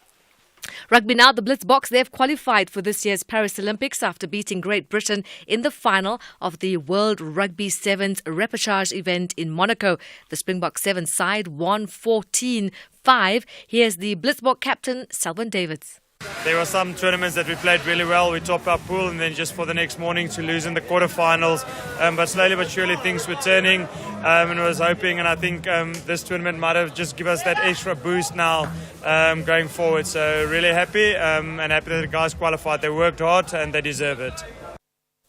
Rugby now, the Blitzboks, they've qualified for this year's Paris Olympics after beating Great Britain in the final of the World Rugby Sevens repechage event in Monaco. The Springbok Sevens side won 14-5. Here's the Blitzbok captain, Selwyn Davids. There were some tournaments that we played really well. We topped our pool, and then just for the next morning to lose in the quarterfinals. But slowly but surely things were turning, and I was hoping, and I think this tournament might have just given us that extra boost now going forward. So really happy, and happy that the guys qualified. They worked hard and they deserve it.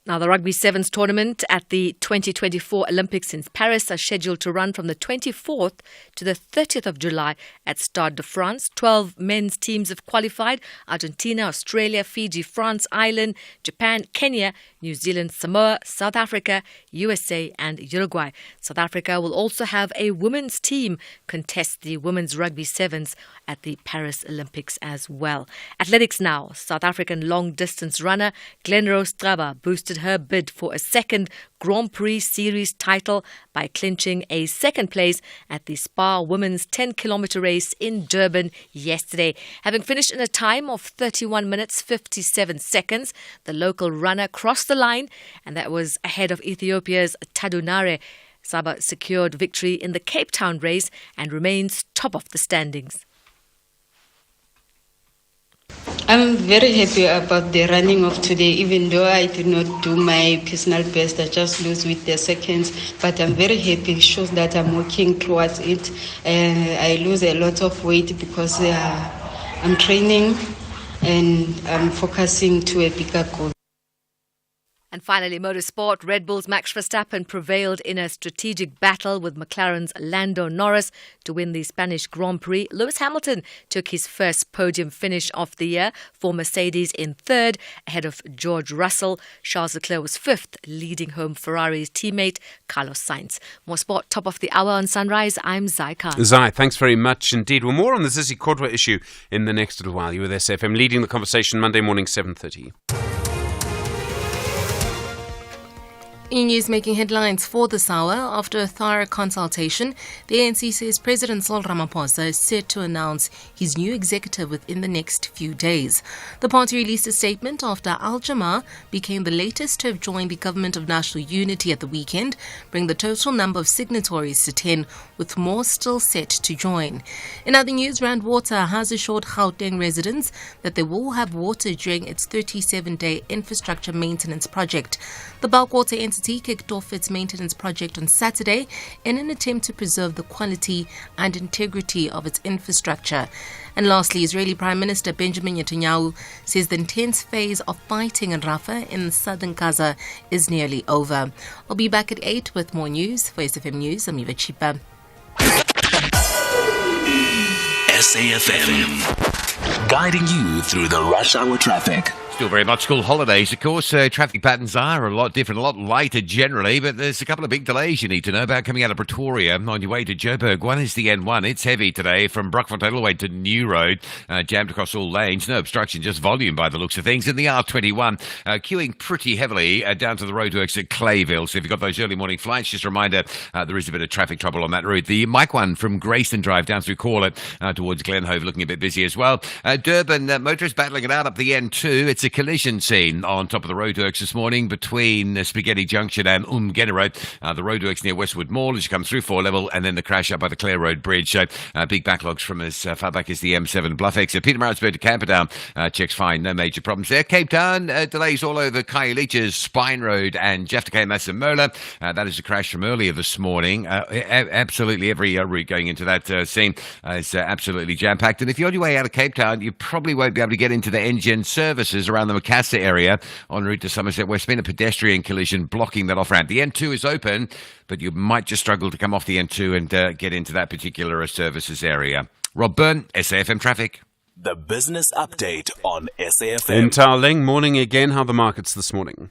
Now, the Rugby Sevens tournament at the 2024 Olympics in Paris are scheduled to run from the 24th to the 30th of July at Stade de France. 12 men's teams have qualified: Argentina, Australia, Fiji, France, Ireland, Japan, Kenya, New Zealand, Samoa, South Africa, USA and Uruguay. South Africa will also have a women's team contest the Women's Rugby Sevens at the Paris Olympics as well. Athletics now. South African long-distance runner Glenrose Straba boosted her bid for a second Grand Prix Series title by clinching a second place at the Spa Women's 10-kilometer race in Durban yesterday. Having finished in a time of 31 minutes 57 seconds, the local runner crossed the line, and that was ahead of Ethiopia's Tadunare. Saba secured victory in the Cape Town race and remains top of the standings. I'm very happy about the running of today, even though I did not do my personal best. I just lose with the seconds, but I'm very happy. It shows that I'm working towards it. I lose a lot of weight because I'm training and I'm focusing to a bigger goal. And finally, motorsport. Red Bull's Max Verstappen prevailed in a strategic battle with McLaren's Lando Norris to win the Spanish Grand Prix. Lewis Hamilton took his first podium finish of the year for Mercedes in third, ahead of George Russell. Charles Leclerc was fifth, leading home Ferrari's teammate Carlos Sainz. More sport, top of the hour on Sunrise. I'm Zai Khan. Zai, thanks very much indeed. Well, more on the Zizi Kodwa issue in the next little while. You with SFM, leading the conversation Monday morning, 7:30. News making headlines for this hour. After a thorough consultation, the ANC says President Cyril Ramaphosa is set to announce his new executive within the next few days. The party released a statement after Al-Jama became the latest to have joined the Government of National Unity at the weekend, bringing the total number of signatories to 10, with more still set to join. In other news, Rand Water has assured Gauteng residents that they will have water during its 37-day infrastructure maintenance project. The bulk water entity kicked off its maintenance project on Saturday in an attempt to preserve the quality and integrity of its infrastructure. And lastly, Israeli Prime Minister Benjamin Netanyahu says the intense phase of fighting in Rafah in southern Gaza is nearly over. I'll be back at 8 with more news. For SFM News, I'm Eva Chipa. SAFM, guiding you through the rush hour traffic. Still very much school holidays, of course. Traffic patterns are a lot different, a lot lighter generally, but there's a couple of big delays you need to know about coming out of Pretoria on your way to Joburg. One is the N1. It's heavy today from Brockfontein all the way to New Road, jammed across all lanes. No obstruction, just volume by the looks of things. And the R21 queuing pretty heavily down to the roadworks at Clayville. So if you've got those early morning flights, just a reminder, there is a bit of traffic trouble on that route. The Mike 1 from Grayston Drive down through Corlett towards Glenhove looking a bit busy as well. Durban, motorists battling it out up the N2. It's a collision scene on top of the roadworks this morning between Spaghetti Junction and Umgeni Road. The roadworks near Westwood Mall as you come through 4 level, and then the crash up by the Clare Road Bridge. So big backlogs from as far back as the M7 Bluff exit. Petermaritzburg to Camperdown, checks fine, no major problems there. Cape Town, delays all over Khayelitsha's Spine Road and Jafta Masemola. That is a crash from earlier this morning. Absolutely every route going into that scene is absolutely jam-packed. And if you're on your way out of Cape Town, you probably won't be able to get into the Engen services around the Macassar area en route to Somerset West. Been a pedestrian collision blocking that off-ramp. The N2 is open, but you might just struggle to come off the N2 and get into that particular services area. Rob Byrne, SAFM Traffic. The business update on SAFM. In Tarling, morning again. How are the markets this morning?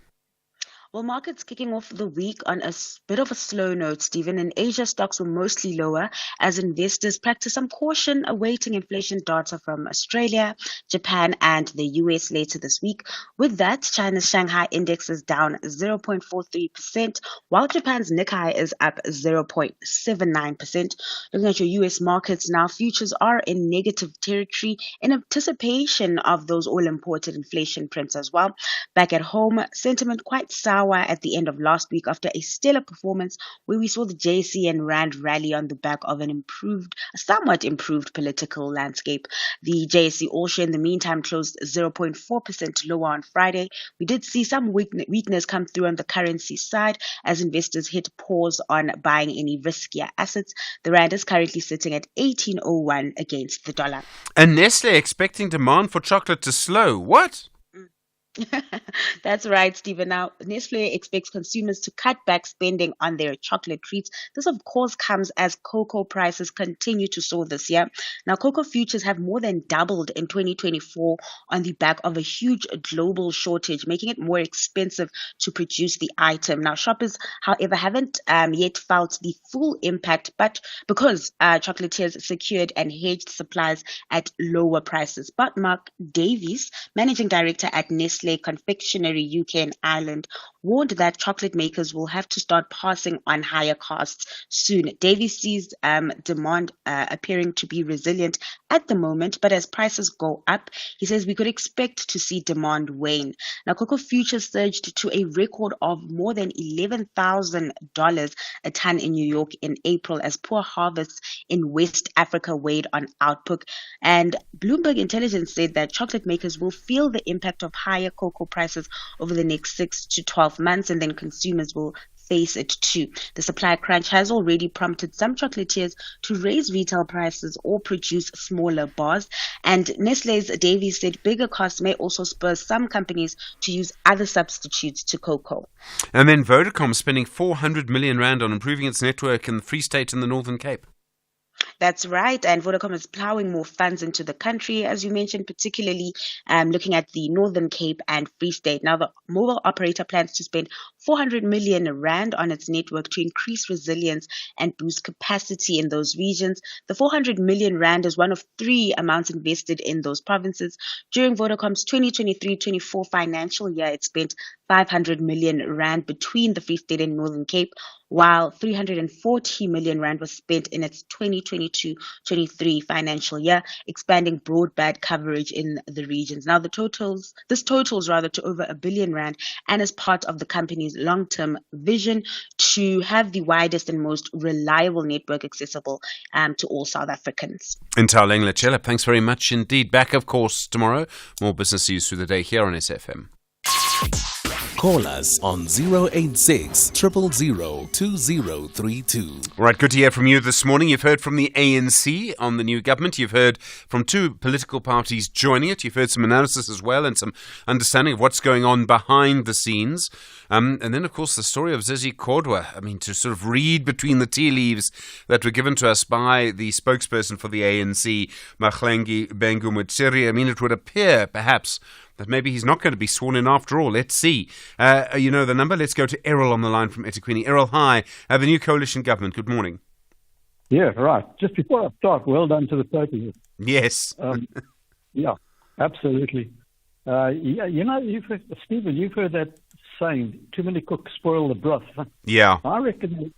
Well, markets kicking off the week on a bit of a slow note, Stephen. In Asia, stocks were mostly lower as investors practiced some caution awaiting inflation data from Australia, Japan, and the US later this week. With that, China's Shanghai index is down 0.43%, while Japan's Nikkei is up 0.79%. Looking at your US markets now, futures are in negative territory in anticipation of those all-important inflation prints as well. Back at home, sentiment quite sour at the end of last week after a stellar performance where we saw the JSE and Rand rally on the back of a somewhat improved political landscape. The JSE all-share in the meantime closed 0.4% lower on Friday. We did see some weakness come through on the currency side as investors hit pause on buying any riskier assets. The Rand is currently sitting at 18.01 against the dollar. And Nestle expecting demand for chocolate to slow. What? That's right, Stephen. Now, Nestle expects consumers to cut back spending on their chocolate treats. This, of course, comes as cocoa prices continue to soar this year. Now, cocoa futures have more than doubled in 2024 on the back of a huge global shortage, making it more expensive to produce the item. Now, shoppers, however, haven't yet felt the full impact, but because chocolatiers secured and hedged supplies at lower prices. But Mark Davies, managing director at Nestle Confectionery UK and Ireland, warned that chocolate makers will have to start passing on higher costs soon. Davies sees demand appearing to be resilient at the moment, but as prices go up, he says we could expect to see demand wane. Now, cocoa futures surged to a record of more than $11,000 a ton in New York in April as poor harvests in West Africa weighed on output. And Bloomberg Intelligence said that chocolate makers will feel the impact of higher cocoa prices over the next 6 to 12 months, and then consumers will face it too. The supply crunch has already prompted some chocolatiers to raise retail prices or produce smaller bars. And Nestle's Davies said bigger costs may also spur some companies to use other substitutes to cocoa. And then Vodacom spending 400 million rand on improving its network in the Free State and the Northern Cape. That's right. And Vodacom is plowing more funds into the country, as you mentioned, particularly looking at the Northern Cape and Free State. Now, the mobile operator plans to spend 400 million rand on its network to increase resilience and boost capacity in those regions. The 400 million rand is one of three amounts invested in those provinces. During Vodacom's 2023-24 financial year, it spent 500 million rand between the Free State and Northern Cape, while 340 million rand was spent in its 2022-23 financial year, expanding broadband coverage in the regions. Now, this totals to over R1 billion and is part of the company's long-term vision to have the widest and most reliable network accessible to all South Africans. Ntaleng Lechela, thanks very much indeed. Back, of course, tomorrow. More business news through the day here on SFM. Call us on 086 000 2032. All right, good to hear from you this morning. You've heard from the ANC on the new government. You've heard from two political parties joining it. You've heard some analysis as well and some understanding of what's going on behind the scenes. And then, of course, the story of Zizi Kodwa. I mean, to sort of read between the tea leaves that were given to us by the spokesperson for the ANC, Mahlengi Bengu Mutsiri. I mean, it would appear, perhaps, that maybe he's not going to be sworn in after all. Let's see. You know the number. Let's go to Errol on the line from eThekwini. Errol, hi. The new coalition government. Good morning. Yeah, right. Just before I start, well done to the protesters. Yes. Yeah, absolutely. You know, Stephen, you've heard that saying, too many cooks spoil the broth. Yeah. I reckon,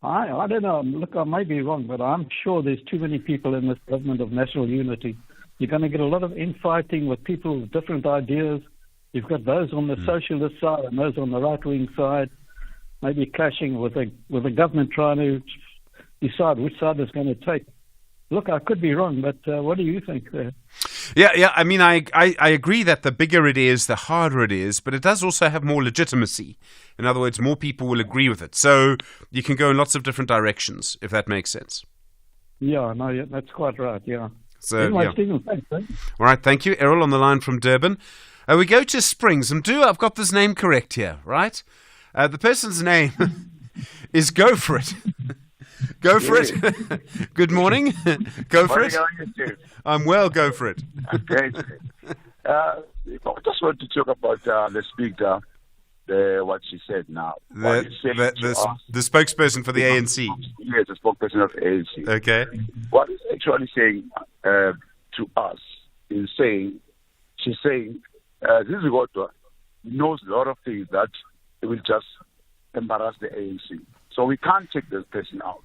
I don't know, look, I may be wrong, but I'm sure there's too many people in this government of national unity. You're going to get a lot of infighting with people with different ideas. You've got those on the socialist side and those on the right-wing side, maybe clashing with the government trying to decide which side it's going to take. Look, I could be wrong, but what do you think there? Yeah. I mean, I agree that the bigger it is, the harder it is, but it does also have more legitimacy. In other words, more people will agree with it. So you can go in lots of different directions, if that makes sense. Yeah, no, that's quite right, yeah. So, anyway, yeah. Stephen, thanks. Eh? All right, thank you. Errol on the line from Durban. We go to Springs. And I've got this name correct here, right? The person's name is Go For It. Go for it. Good morning. Go for it. I'm well. Go for it. Okay. I just want to talk about the speaker, what she said now. The spokesperson for the ANC. Yes, the spokesperson of the ANC. Okay. What is actually saying to us is saying, she's saying, this is what knows a lot of things that will just embarrass the ANC. So we can't take this person out.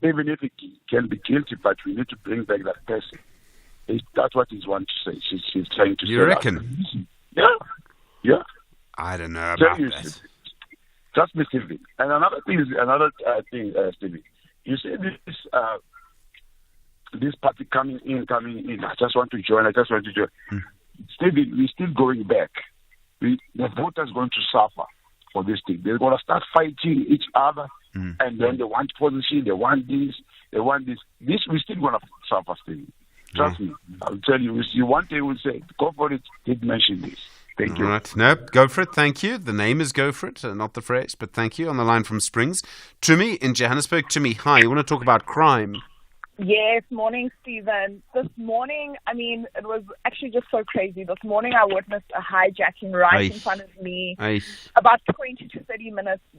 Even if he can be guilty, but we need to bring back that person. That's what he's wanting to say. She's trying to say. You reckon? Yeah. I don't know about that. Trust me, Stevie. And another thing, Stevie. You see this party coming in. I just want to join. Stevie, we're still going back. The voters going to suffer for this thing. They're going to start fighting each other. And then they want position, they want this. This we're still going to suffer, Stevie. Trust me. I'll tell you, one day we'll say, go for it, did mention this. Thank you. All right. Nope, go for it. Thank you. The name is Go For It, not the phrase, but thank you. On the line from Springs. Tumi in Johannesburg. Tumi, hi. You want to talk about crime? Yes, morning, Stephen. This morning, I mean, it was actually just so crazy. This morning I witnessed a hijacking right in front of me, about 20 to 30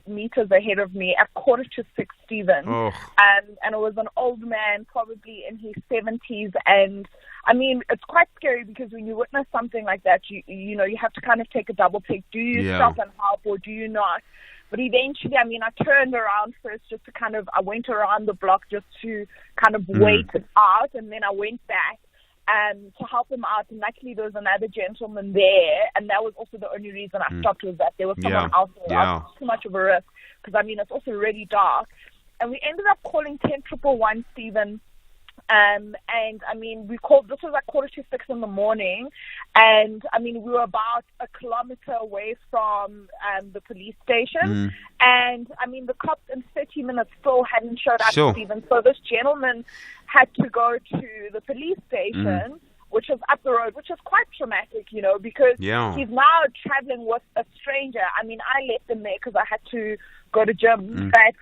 meters ahead of me at 5:45, Stephen. Oh. And it was an old man, probably in his 70s. And I mean, it's quite scary because when you witness something like that, you know, you have to kind of take a double take. Do you stop and help or do you not? But eventually, I mean, I turned around first just to I went around the block just to kind of wait it out, and then I went back to help him out. And luckily, there was another gentleman there, and that was also the only reason I stopped, was that there was someone else there. It was too much of a risk because, I mean, it's also really dark. And we ended up calling 10-111, Stephen. And I mean, this was like 5:45 in the morning, and I mean, we were about a kilometer away from the police station, and I mean, the cops in 30 minutes still hadn't showed up, Stephen. So this gentleman had to go to the police station, which is up the road, which is quite traumatic, because he's now traveling with a stranger. I mean, I left him there because I had to go to gym, but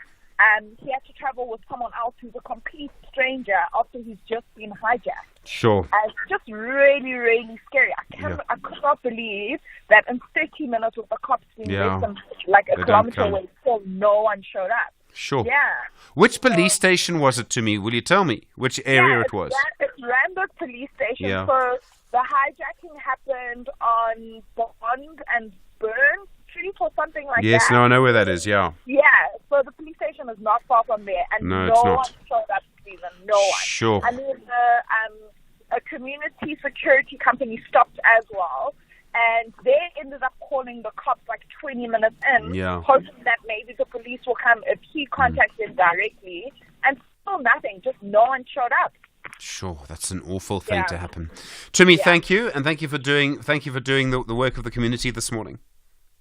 he had to travel with someone else who's a complete stranger after he's just been hijacked. Sure. It's just really, really scary. I could not believe that in 30 minutes with the cops being less than like a kilometer away, still no one showed up. Sure. Yeah. Which police station was it to me? Will you tell me which area it was? It's Randburg Police Station. Yeah. So the hijacking happened on Bond and Burn Street or something like that. Yes, no, I know where that is, yeah. Yeah, so the police station is not far from there, and No, no it's not. one showed up, Stephen. No one. Sure. I mean, a community security company stopped as well, and they ended up calling the cops like 20 minutes in, hoping that maybe the police will come if he contacts them directly, and still nothing. Just no one showed up. Sure, that's an awful thing to happen. Tumi, thank you, and thank you for doing the work of the community this morning.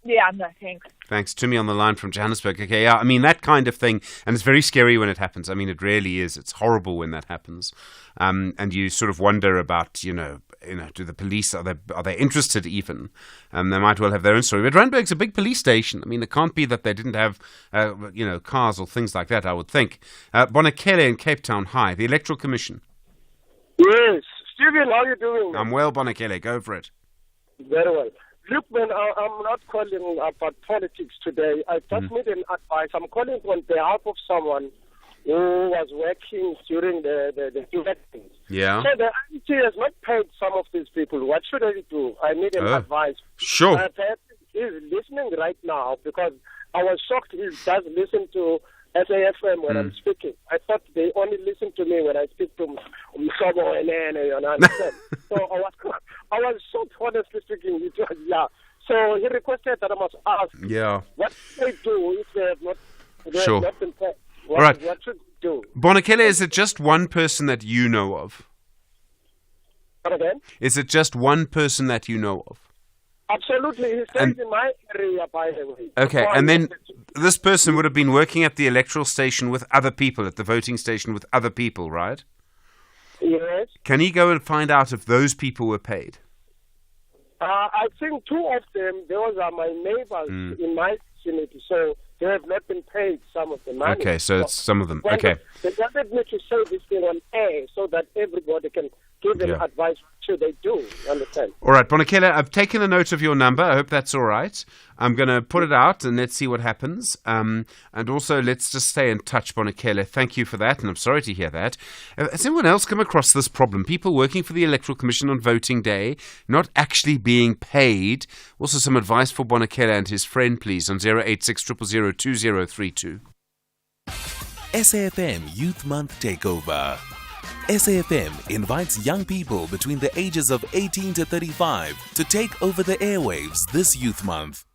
Yeah, no, thanks. Thanks. Tumi on the line from Johannesburg. Okay, yeah, I mean, that kind of thing, and it's very scary when it happens. I mean, it really is. It's horrible when that happens. And you sort of wonder about, do the police, are they interested even? They might well have their own story. But Randburg's a big police station. I mean, it can't be that they didn't have, cars or things like that, I would think. Bonakele in Cape Town, hi, the Electoral Commission. Yes. Stephen, how are you doing? I'm well, Bonakele, go for it. Very well. Look, man, I'm not calling about politics today. I just need an advice. I'm calling on behalf of someone who was working during the elections. Yeah. So the IET has not paid some of these people. What should I do? I need an advice. Sure. Perhaps he's listening right now because I was shocked he does listen to SAFM when I'm speaking. I thought they only listen to me when I speak to Msobo and you understand? So I was shocked, honestly speaking. So he requested that I must ask. Yeah. What should they do if they have not, Sure. not been paid? All right. What should they do? Bonakele, is it just one person that you know of? What again? Is it just one person that you know of? Absolutely. He stays in my area, by the way. Okay, and then this person would have been working at the electoral station with other people, at the voting station with other people, right? Yes. Can he go and find out if those people were paid? I think two of them, those are my neighbors in my vicinity, so they have not been paid some of the money. Okay, so it's some of them. Well, Okay. They wanted me to say this thing on air so that everybody can give them advice. What should they do? You understand? All right, Bonakele, I've taken a note of your number. I hope that's all right. I'm going to put it out and let's see what happens. And also, let's just stay in touch, Bonakele. Thank you for that, and I'm sorry to hear that. Has anyone else come across this problem? People working for the Electoral Commission on voting day, not actually being paid. Also, some advice for Bonakele and his friend, please, on 086 000 2032. SAFM Youth Month Takeover. SAFM invites young people between the ages of 18 to 35 to take over the airwaves this Youth Month.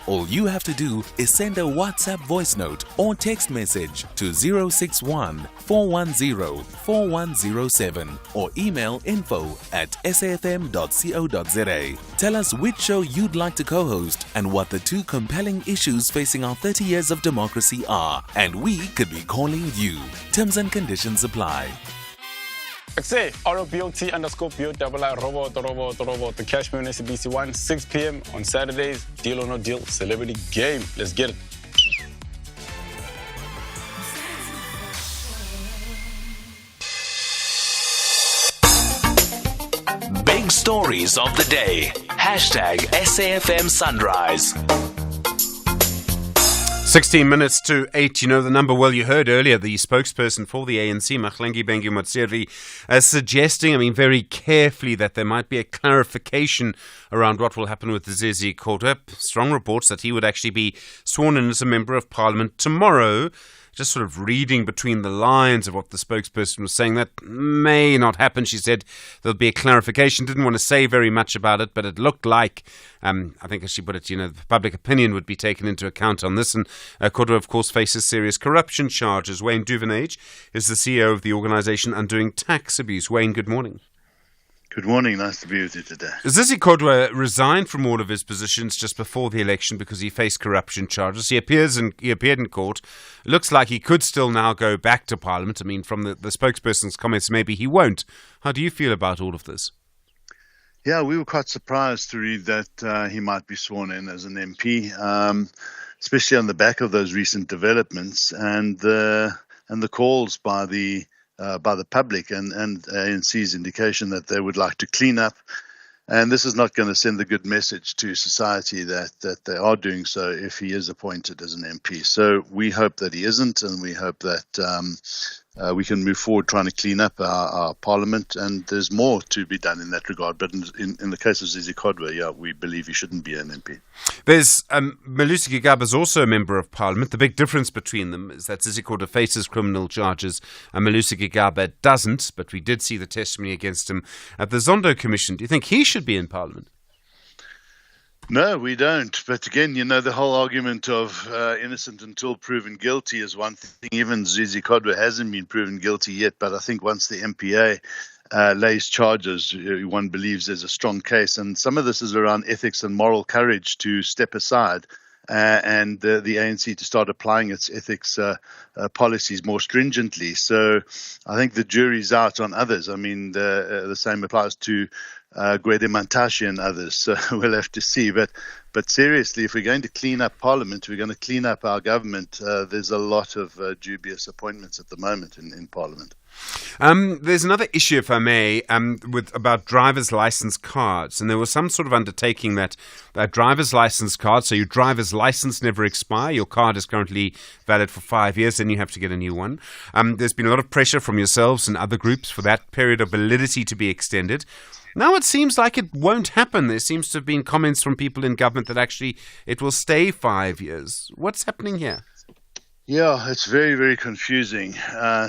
All you have to do is send a WhatsApp voice note or text message to 061 410 4107 or email info@safm.co.za. Tell us which show you'd like to co-host and what the two compelling issues facing our 30 years of democracy are, and we could be calling you. Terms and conditions apply. Say ROBOT the Cash Moon SBC 1 6 p.m. on Saturdays. Deal or no deal, celebrity game. Let's get it. Big stories of the day. #SAFM Sunrise. 16 minutes to 8. You know the number well. You heard earlier the spokesperson for the ANC, Mahlengi Bengi Motsevi, suggesting, very carefully, that there might be a clarification around what will happen with Zizi Kodwa. Strong reports that he would actually be sworn in as a member of parliament tomorrow. just sort of reading between the lines of what the spokesperson was saying, that may not happen. She said there'll be a clarification. Didn't want to say very much about it, but it looked like, I think as she put it, the public opinion would be taken into account on this. And Kodwa, of course, faces serious corruption charges. Wayne Duvenage is the CEO of the organisation Undoing Tax Abuse. Wayne, good morning. Good morning. Nice to be with you today. Zizi Kodwa resigned from all of his positions just before the election because he faced corruption charges. He appeared in court. Looks like he could still now go back to Parliament. I mean, from the spokesperson's comments, maybe he won't. How do you feel about all of this? Yeah, we were quite surprised to read that he might be sworn in as an MP, especially on the back of those recent developments and the calls by the public and ANC's indication that they would like to clean up. And this is not going to send a good message to society that they are doing so if he is appointed as an MP. So we hope that he isn't, and we hope that we can move forward trying to clean up our parliament. And there's more to be done in that regard. But in the case of Zizi Kodwa, yeah, we believe he shouldn't be an MP. There's Malusi Gigaba is also a member of Parliament. The big difference between them is that Zizi Kodwa faces criminal charges and Malusi Gigaba doesn't. But we did see the testimony against him at the Zondo Commission. Do you think he should be in Parliament? No, we don't. But again, the whole argument of innocent until proven guilty is one thing. Even Zizi Kodwa hasn't been proven guilty yet. But I think once the MPA lays charges, one believes there's a strong case. And some of this is around ethics and moral courage to step aside and the ANC to start applying its ethics policies more stringently. So I think the jury's out on others. I mean, the same applies to Gwede Mantashe and others. So we'll have to see. But seriously, if we're going to clean up Parliament, we're going to clean up our government. There's a lot of dubious appointments at the moment in Parliament. There's another issue, if I may, about driver's license cards. And there was some sort of undertaking that driver's license card, so your driver's license never expire. Your card is currently valid for 5 years, then you have to get a new one. There's been a lot of pressure from yourselves and other groups for that period of validity to be extended. Now it seems like it won't happen. There seems to have been comments from people in government that actually it will stay 5 years. What's happening here? Yeah, it's very, very confusing,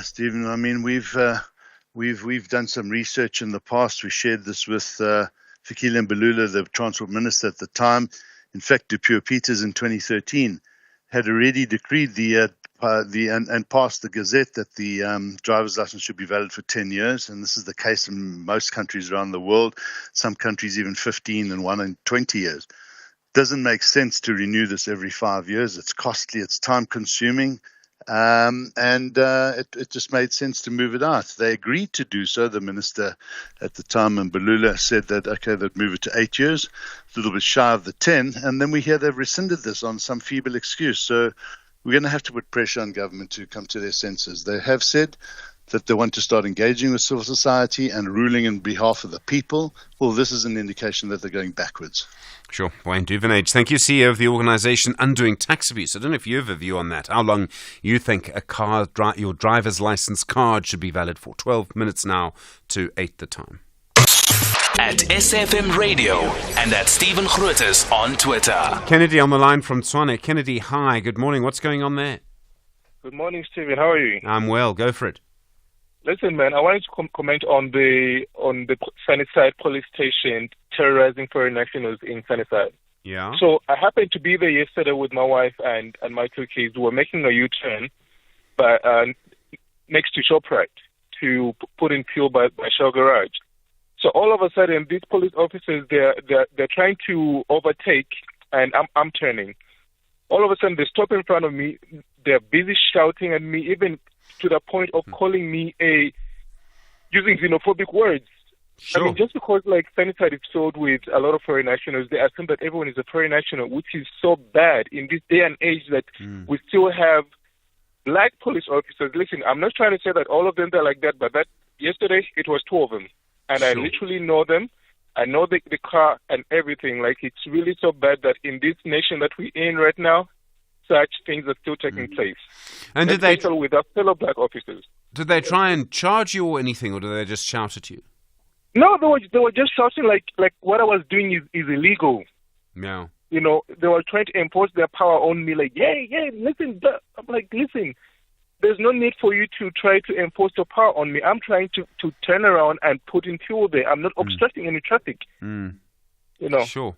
Stephen. I mean, we've done some research in the past. We shared this with Fikile Mbalula, the Transport Minister at the time. In fact, Dupuy Peters in 2013 had already decreed and passed the Gazette that the driver's license should be valid for 10 years. And this is the case in most countries around the world, some countries even 15 and one in 20 years. Doesn't make sense to renew this every 5 years. It's costly, it's time consuming. It just made sense to move it out. They agreed to do so. The minister at the time, Mbalula, said that, okay, they'd move it to 8 years, a little bit shy of the 10. And then we hear they've rescinded this on some feeble excuse. So we're going to have to put pressure on government to come to their senses. They have said that they want to start engaging with civil society and ruling on behalf of the people. Well, this is an indication that they're going backwards. Sure. Wayne Duvenage, thank you, CEO of the organisation Undoing Tax Abuse. I don't know if you have a view on that, how long you think your driver's licence card should be valid for. 12 minutes now to 8 the time. At SFM Radio and at Stephen Grootes on Twitter. Kennedy on the line from Tshwane. Kennedy, hi. Good morning. What's going on there? Good morning, Stephen. How are you? I'm well. Go for it. Listen, man, I wanted to comment on the Sunnyside police station terrorizing foreign nationals in Sunnyside. Yeah. So I happened to be there yesterday with my wife and my two kids. We were making a U-turn next to ShopRite to put in fuel by Shell Garage. So all of a sudden, these police officers, they're trying to overtake, and I'm turning. All of a sudden, they stop in front of me. They're busy shouting at me, even to the point of calling me using xenophobic words. Sure. I mean, just because Sunnyside is filled with a lot of foreign nationals, they assume that everyone is a foreign national, which is so bad in this day and age that we still have black police officers. Listen, I'm not trying to say that all of them are like that, but yesterday it was 2 of them. And I literally know them. I know the car and everything. It's really so bad that in this nation that we're in right now, such things are still taking place. And did they with our fellow black officers? Did they try and charge you or anything, or did they just shout at you? No, they were just shouting like what I was doing is illegal. Yeah. They were trying to enforce their power on me. Yeah, listen. I'm like, listen. there's no need for you to try to enforce your power on me. I'm trying to turn around and put in fuel there. I'm not obstructing any traffic. Sure.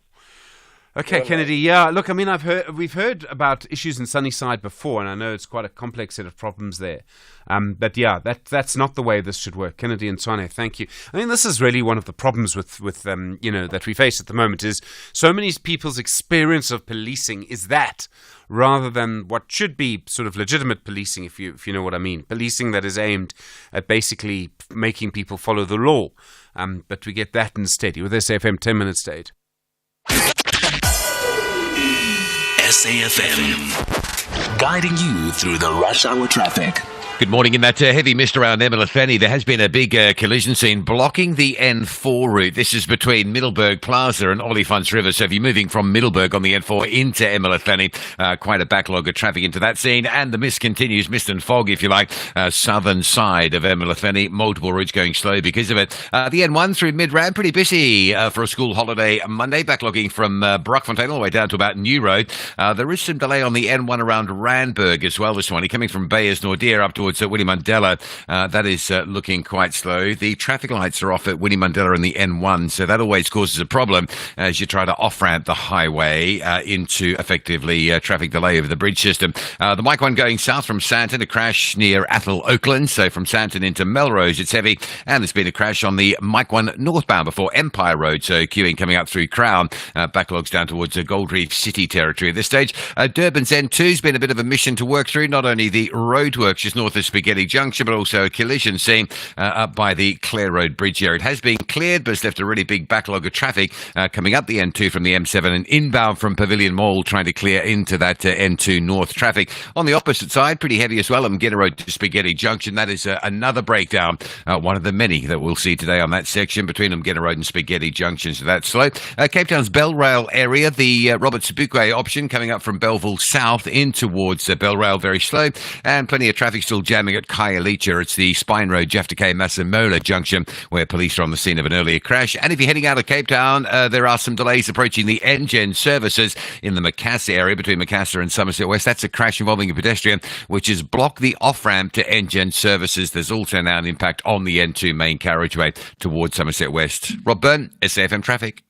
Okay, Kennedy. Yeah, look, I mean, we've heard about issues in Sunnyside before, and I know it's quite a complex set of problems there. But yeah, that's not the way this should work. Kennedy and Tswane, thank you. I mean, this is really one of the problems with that we face at the moment is so many people's experience of policing is that, rather than what should be sort of legitimate policing, if you know what I mean, policing that is aimed at basically making people follow the law. But we get that instead. With SAFM 10 minutes state. SAFM, guiding you through the rush hour traffic. Good morning. In that heavy mist around Emeletheni, there has been a big collision scene blocking the N4 route. This is between Middleburg Plaza and Olifants River. So if you're moving from Middleburg on the N4 into Emeletheni, quite a backlog of traffic into that scene. And the mist continues, mist and fog, if you like, southern side of Emeletheni. Multiple routes going slow because of it. The N1 through Midrand, pretty busy for a school holiday Monday. Backlogging from Brockfontein all the way down to about New Road. There is some delay on the N1 around Randburg as well this morning, coming from Bayers Nordier up towards Winnie Mandela. That is looking quite slow. The traffic lights are off at Winnie Mandela and the N1, so that always causes a problem as you try to off-ramp the highway into effectively traffic delay over the bridge system. The Mike 1 going south from Sandton, a crash near Athol, Oakland, so from Sandton into Melrose it's heavy, and there's been a crash on the Mike 1 northbound before Empire Road, so queuing coming up through Crown, backlogs down towards Gold Reef City territory at this stage. Durban's N2's been a bit of a mission to work through, not only the roadworks just north of Spaghetti Junction, but also a collision scene up by the Clare Road Bridge here. It has been cleared, but it's left a really big backlog of traffic coming up the N2 from the M7 and inbound from Pavilion Mall, trying to clear into that N2 north traffic. On the opposite side, pretty heavy as well, Mgina Road to Spaghetti Junction. That is another breakdown, one of the many that we'll see today on that section between Mgina Road and Spaghetti Junction, so that's slow. Cape Town's Belrail area, the Robert Sebukwe option coming up from Belleville South in towards Belrail, very slow, and plenty of traffic still jamming at Khayelitsha. It's the Spine Road, Jafta Masemola Junction, where police are on the scene of an earlier crash. And if you're heading out of Cape Town, there are some delays approaching the Engen services in the Macassar area between Macassar and Somerset West. That's a crash involving a pedestrian, which has blocked the off-ramp to Engen services. There's also now an impact on the N2 main carriageway towards Somerset West. Rob Byrne, SAFM Traffic.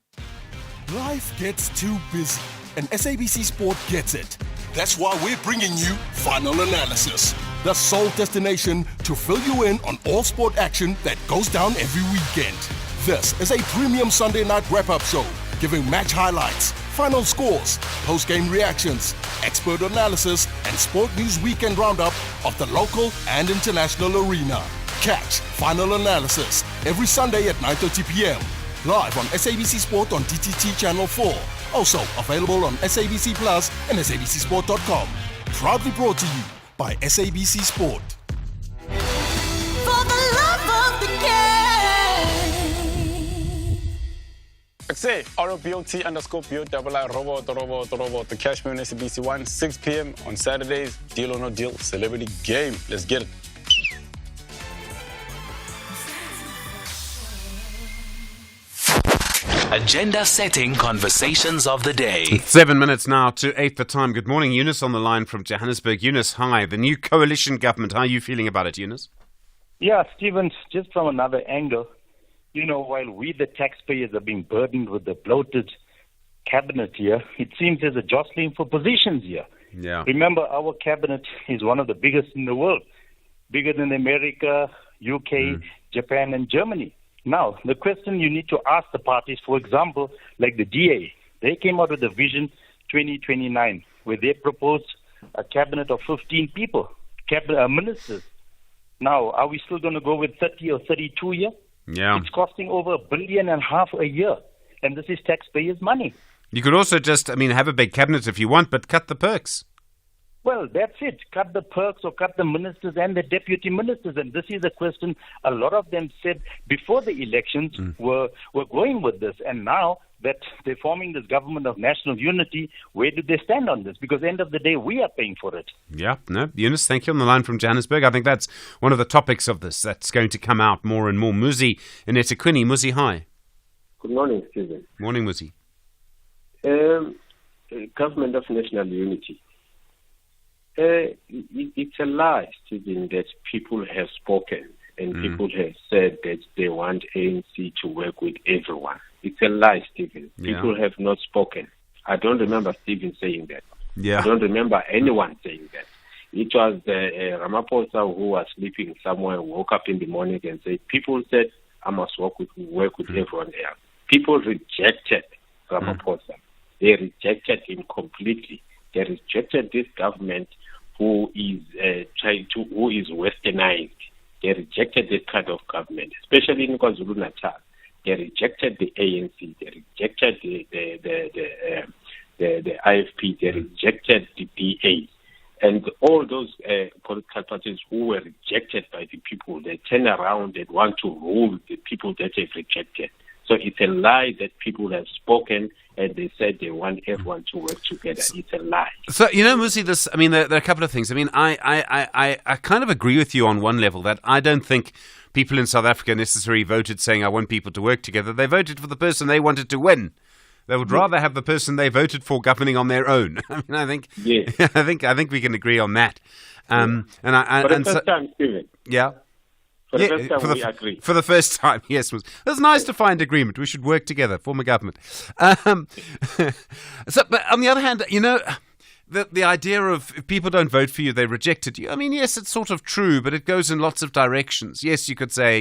Life gets too busy, and SABC Sport gets it. That's why we're bringing you Final Analysis, the sole destination to fill you in on all sport action that goes down every weekend. This is a premium Sunday night wrap-up show, giving match highlights, final scores, post-game reactions, expert analysis, and sport news weekend roundup of the local and international arena. Catch Final Analysis every Sunday at 9:30 p.m. live on SABC Sport on DTT Channel 4. Also available on SABC Plus and SABCSport.com. Proudly brought to you by SABC Sport. For the love of the game. Say ROBOT_BO_ROBOT. The Cashman SABC 1, 6 p.m. on Saturdays. Deal or no deal, celebrity game. Let's get it. Agenda-setting conversations of the day. It's 7 minutes now to 8 the time. Good morning, Eunice on the line from Johannesburg. Eunice, hi. The new coalition government. How are you feeling about it, Eunice? Yeah, Stephen, just from another angle, while we, the taxpayers, are being burdened with the bloated cabinet here, it seems there's a jostling for positions here. Yeah. Remember, our cabinet is one of the biggest in the world, bigger than America, UK, Japan, and Germany. Now, the question you need to ask the parties, for example, like the DA, they came out with a Vision 2029, where they proposed a cabinet of 15 people, ministers. Now, are we still going to go with 30 or 32 here? Yeah. It's costing over $1.5 billion a year, and this is taxpayers' money. You could also just, have a big cabinet if you want, but cut the perks. Well, that's it. Cut the perks or cut the ministers and the deputy ministers. And this is a question a lot of them said before the elections were going with this. And now that they're forming this government of national unity, where do they stand on this? Because at the end of the day, we are paying for it. Yeah, no, Eunice, thank you on the line from Johannesburg. I think that's one of the topics of this that's going to come out more and more. Muzi in eThekwini. Muzi, hi. Good morning, Stephen. Morning, Muzi. Government of national unity. It's a lie, Stephen, that people have spoken and people have said that they want ANC to work with everyone. It's a lie, Stephen. Yeah. People have not spoken. I don't remember Stephen saying that. Yeah. I don't remember anyone saying that. It was Ramaphosa who was sleeping somewhere, woke up in the morning and said, people said, I must work with everyone else. People rejected Ramaphosa. They rejected him completely. They rejected this government who is who is westernized. They rejected this kind of government, especially in KwaZulu-Natal. They rejected the ANC. They rejected the IFP. They rejected the DA. And all those political parties who were rejected by the people, they turn around and want to rule the people that they've rejected. So it's a lie that people have spoken and they said they want everyone to work together. It's a lie. So, Musi, there are a couple of things. I kind of agree with you on one level that I don't think people in South Africa necessarily voted saying, I want people to work together. They voted for the person they wanted to win. They would rather have the person they voted for governing on their own. I think we can agree on that. For the first time, Stephen. Yeah. For the first time, we agree. For the first time, yes. It's nice to find agreement. We should work together, form a government. But on the other hand, the idea of if people don't vote for you, they rejected you. Yes, it's sort of true, but it goes in lots of directions. Yes, you could say,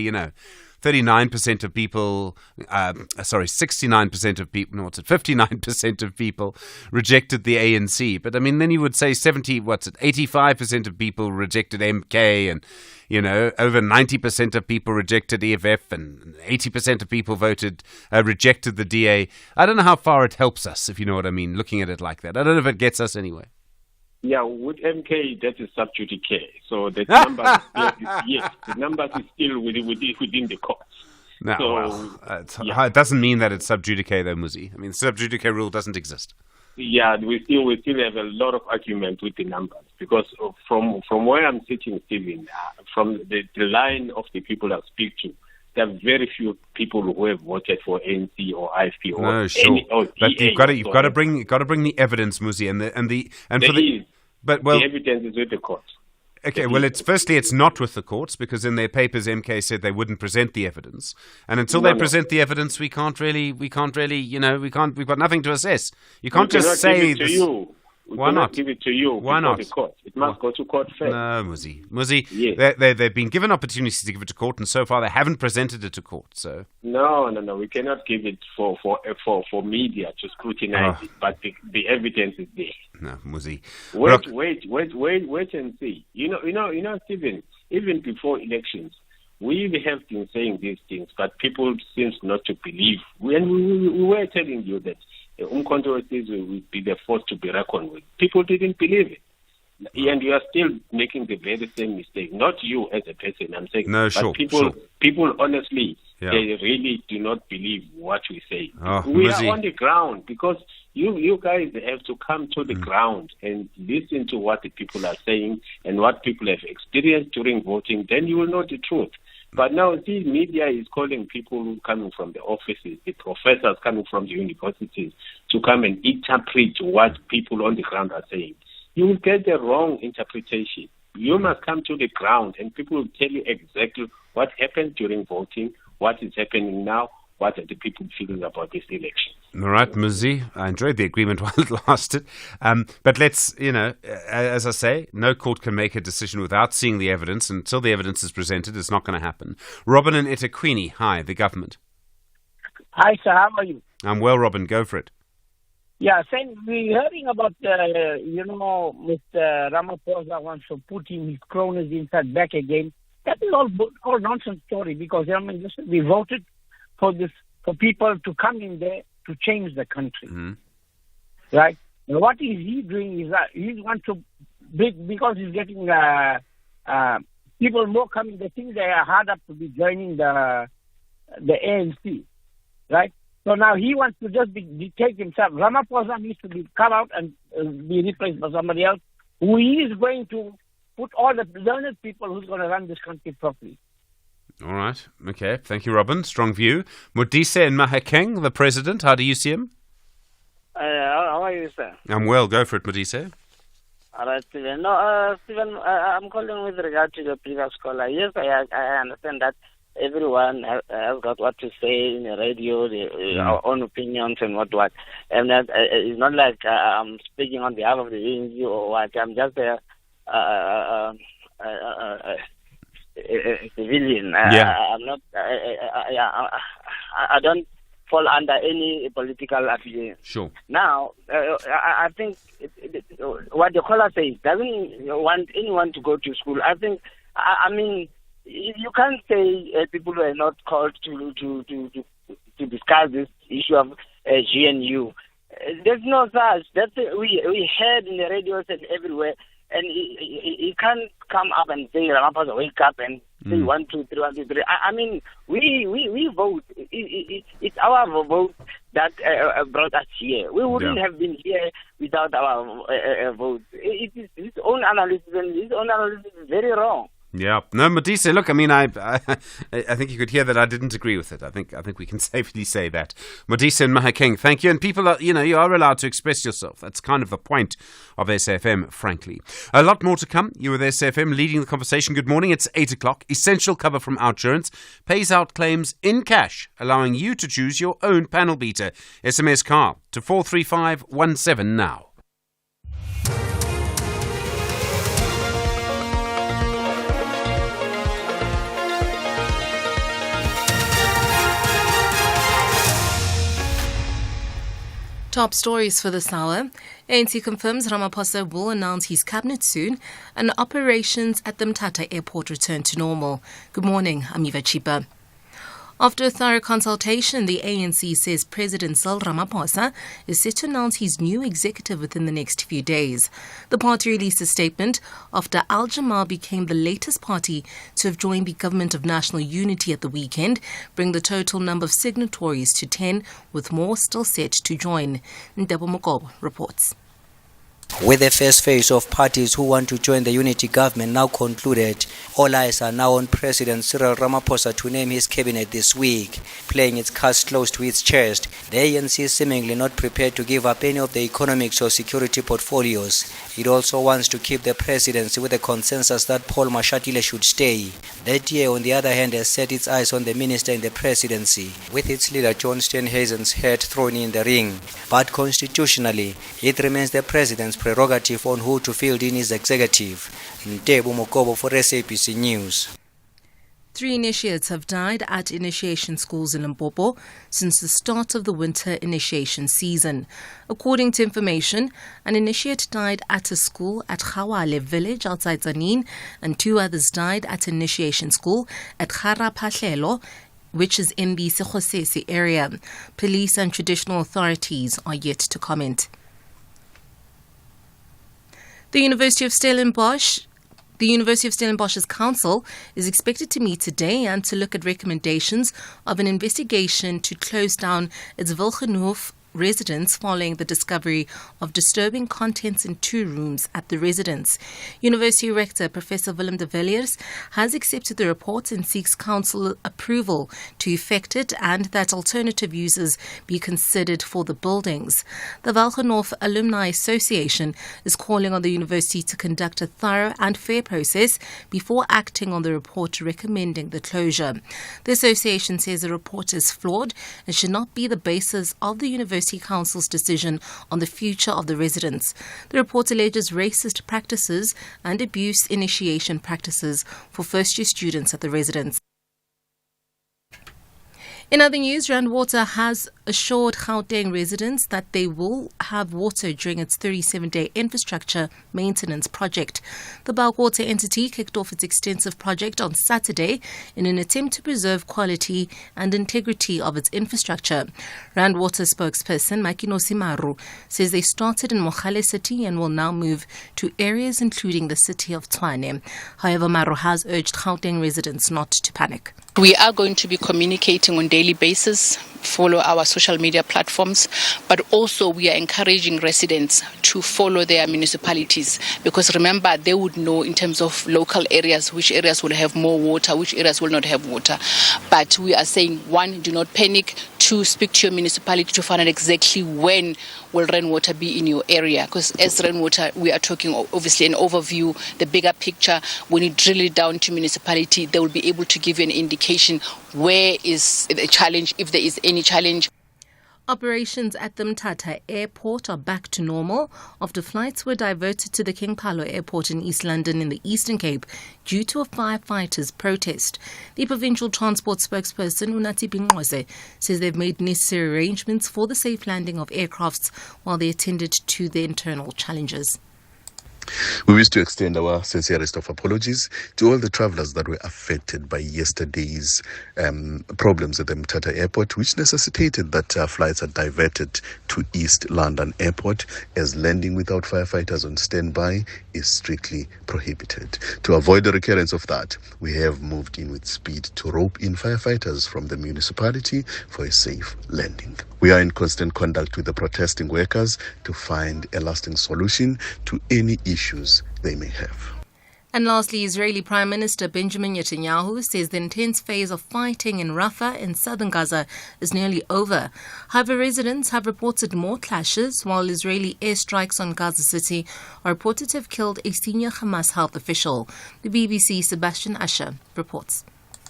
39% of people, 69% of people, 59% of people rejected the ANC. But then you would say 85% of people rejected MK and, over 90% of people rejected EFF and 80% of people rejected the DA. I don't know how far it helps us, if you know what I mean, looking at it like that. I don't know if it gets us anywhere. Yeah, with MK, that is sub judice. So the numbers, the numbers is still within the courts. No, it doesn't mean that it's sub judice, though, Muzi. Sub judice rule doesn't exist. Yeah, we still have a lot of argument with the numbers because from where I'm sitting, Stephen, from the line of the people I speak to, there are very few people who have voted for ANC or IFP or no, sure. any or but DA. You've got to bring the evidence, Muzi, the evidence is with the court. Okay, well, it's not with the courts because in their papers, MK said they wouldn't present the evidence, and until they present the evidence, we've got nothing to assess. You can't just say this. Why not? Give it to you. Why not? The court. It must go to court first. No, Muzi. Yes. They've been given opportunities to give it to court, and so far they haven't presented it to court. So no. We cannot give it for media to scrutinize it. But the evidence is there. No, Muzi. Wait and see. Stephen. Even before elections, we have been saying these things, but people seem not to believe. When we were telling you that controversies will be the force to be reckoned with, people didn't believe it. And you are still making the very same mistake. Not you as a person, I'm saying. No, but people honestly, they really do not believe what we say. We are on the ground because you guys have to come to the ground and listen to what the people are saying and what people have experienced during voting. Then you will know the truth. But now, see, media is calling people coming from the offices, the professors coming from the universities, to come and interpret what people on the ground are saying. You will get the wrong interpretation. You must come to the ground, and people will tell you exactly what happened during voting, what is happening now, what are the people feeling about this election. All right, Muzi, I enjoyed the agreement while it lasted. But let's, as I say, no court can make a decision without seeing the evidence. Until the evidence is presented, it's not going to happen. Robin and eThekwini, hi, the government. Hi, sir, how are you? I'm well, Robin, go for it. Yeah, saying we're hearing about, Mr. Ramaphosa wants to put in his cronies inside back again. That is all nonsense story because, we voted for people to come in there to change the country. Mm-hmm. Right? And what is he doing is that he wants to, because he's getting people more coming, they think they are hard up to be joining the ANC. Right? So now he wants to just take himself. Ramaphosa needs to be cut out and be replaced by somebody else who is going to put all the learned people who's going to run this country properly. All right. Okay. Thank you, Robin. Strong view. Modise and Mahakeng, the president, how do you see him? How are you, sir? I'm well. Go for it, Modise. All right, Stephen. No, Stephen, I'm calling with regard to the previous caller. Yes, I understand that everyone has got what to say in the radio, our own opinions and what. And that it's not like I'm speaking on behalf of the ANC or what. I'm just a civilian. I'm not. I don't fall under any political affiliation. Sure. Now, I think what the caller says doesn't want anyone to go to school. I think, I mean, you can't say people were not called to discuss this issue of GNU. There's no such. That's we heard in the radios and everywhere. And he can't come up and say Ramaphosa wake up and say 1, 2, 3, 1, 2, 3. I mean, we vote. It's our vote that brought us here. We wouldn't have been here without our vote. It is his own analysis, and his own analysis is very wrong. Yeah. No, Modise, look, I mean, I think you could hear that I didn't agree with it. I think we can safely say that. Modise and Mahakeng, thank you. And people are, you are allowed to express yourself. That's kind of the point of SFM, frankly. A lot more to come. You with SFM leading the conversation. Good morning. It's 8 o'clock. Essential cover from Outsurance pays out claims in cash, allowing you to choose your own panel beater. SMS car to 43517 now. Top stories for this hour. ANC confirms Ramaphosa will announce his cabinet soon and operations at the Mthatha airport return to normal. Good morning, I'm Eva Chipa. After a thorough consultation, the ANC says President Cyril Ramaphosa is set to announce his new executive within the next few days. The party released a statement after Al Jamal became the latest party to have joined the Government of National Unity at the weekend, bringing the total number of signatories to 10, with more still set to join. Ndebo Mokobo reports. With the first phase of parties who want to join the unity government now concluded, all eyes are now on President Cyril Ramaphosa to name his cabinet this week. Playing its cards close to its chest, the ANC is seemingly not prepared to give up any of the economics or security portfolios. It also wants to keep the presidency with a consensus that Paul Mashatile should stay. The DA, on the other hand, has set its eyes on the minister in the presidency, with its leader John Steenhuisen's head thrown in the ring. But constitutionally, it remains the president's prerogative on who to field in his executive. Ntebo Mokobo for SABC News. 3 initiates have died at initiation schools in Limpopo since the start of the winter initiation season. According to information, an initiate died at a school at Khawale village outside Zanin, and 2 others died at an initiation school at Kharapahlelo, which is in the Sekhosese area. Police and traditional authorities are yet to comment. The University of Stellenbosch's council is expected to meet today and to look at recommendations of an investigation to close down its Wilgenhof residence following the discovery of disturbing contents in 2 rooms at the residence. University Rector Professor Willem de Villiers has accepted the report and seeks council approval to effect it and that alternative uses be considered for the buildings. The Wilgenhof Alumni Association is calling on the university to conduct a thorough and fair process before acting on the report recommending the closure. The association says the report is flawed and should not be the basis of the University Council's decision on the future of the residents. The report alleges racist practices and abuse initiation practices for first-year students at the residence. In other news, Rand Water has assured Gauteng residents that they will have water during its 37-day infrastructure maintenance project. The bulk water entity kicked off its extensive project on Saturday in an attempt to preserve quality and integrity of its infrastructure. Rand Water spokesperson Makinosi Maru says they started in Mogale City and will now move to areas including the city of Tshwane. However, Maru has urged Gauteng residents not to panic. We are going to be communicating on daily daily basis, follow our social media platforms, but also we are encouraging residents to follow their municipalities, because remember, they would know in terms of local areas which areas will have more water, which areas will not have water. But we are saying, one, do not panic. Two, speak to your municipality to find out exactly when will rainwater be in your area, because as rainwater, we are talking obviously an overview, the bigger picture. When you drill it down to municipality, they will be able to give you an indication where is the challenge, if there is any challenge. Operations at the Mthatha Airport are back to normal after flights were diverted to the King Paulo Airport in East London in the Eastern Cape due to a firefighters' protest. The provincial transport spokesperson, Unati Bingqose, says they've made necessary arrangements for the safe landing of aircrafts while they attended to the internal challenges. We wish to extend our sincerest of apologies to all the travellers that were affected by yesterday's problems at the Mthatha Airport, which necessitated that flights are diverted to East London Airport, as landing without firefighters on standby is strictly prohibited. To avoid the recurrence of that, we have moved in with speed to rope in firefighters from the municipality for a safe landing. We are in constant contact with the protesting workers to find a lasting solution to any issues they may have. And lastly, Israeli Prime Minister Benjamin Netanyahu says the intense phase of fighting in Rafah in southern Gaza is nearly over. However, residents have reported more clashes, while Israeli airstrikes on Gaza City are reported to have killed a senior Hamas health official. The BBC Sebastian Asher reports.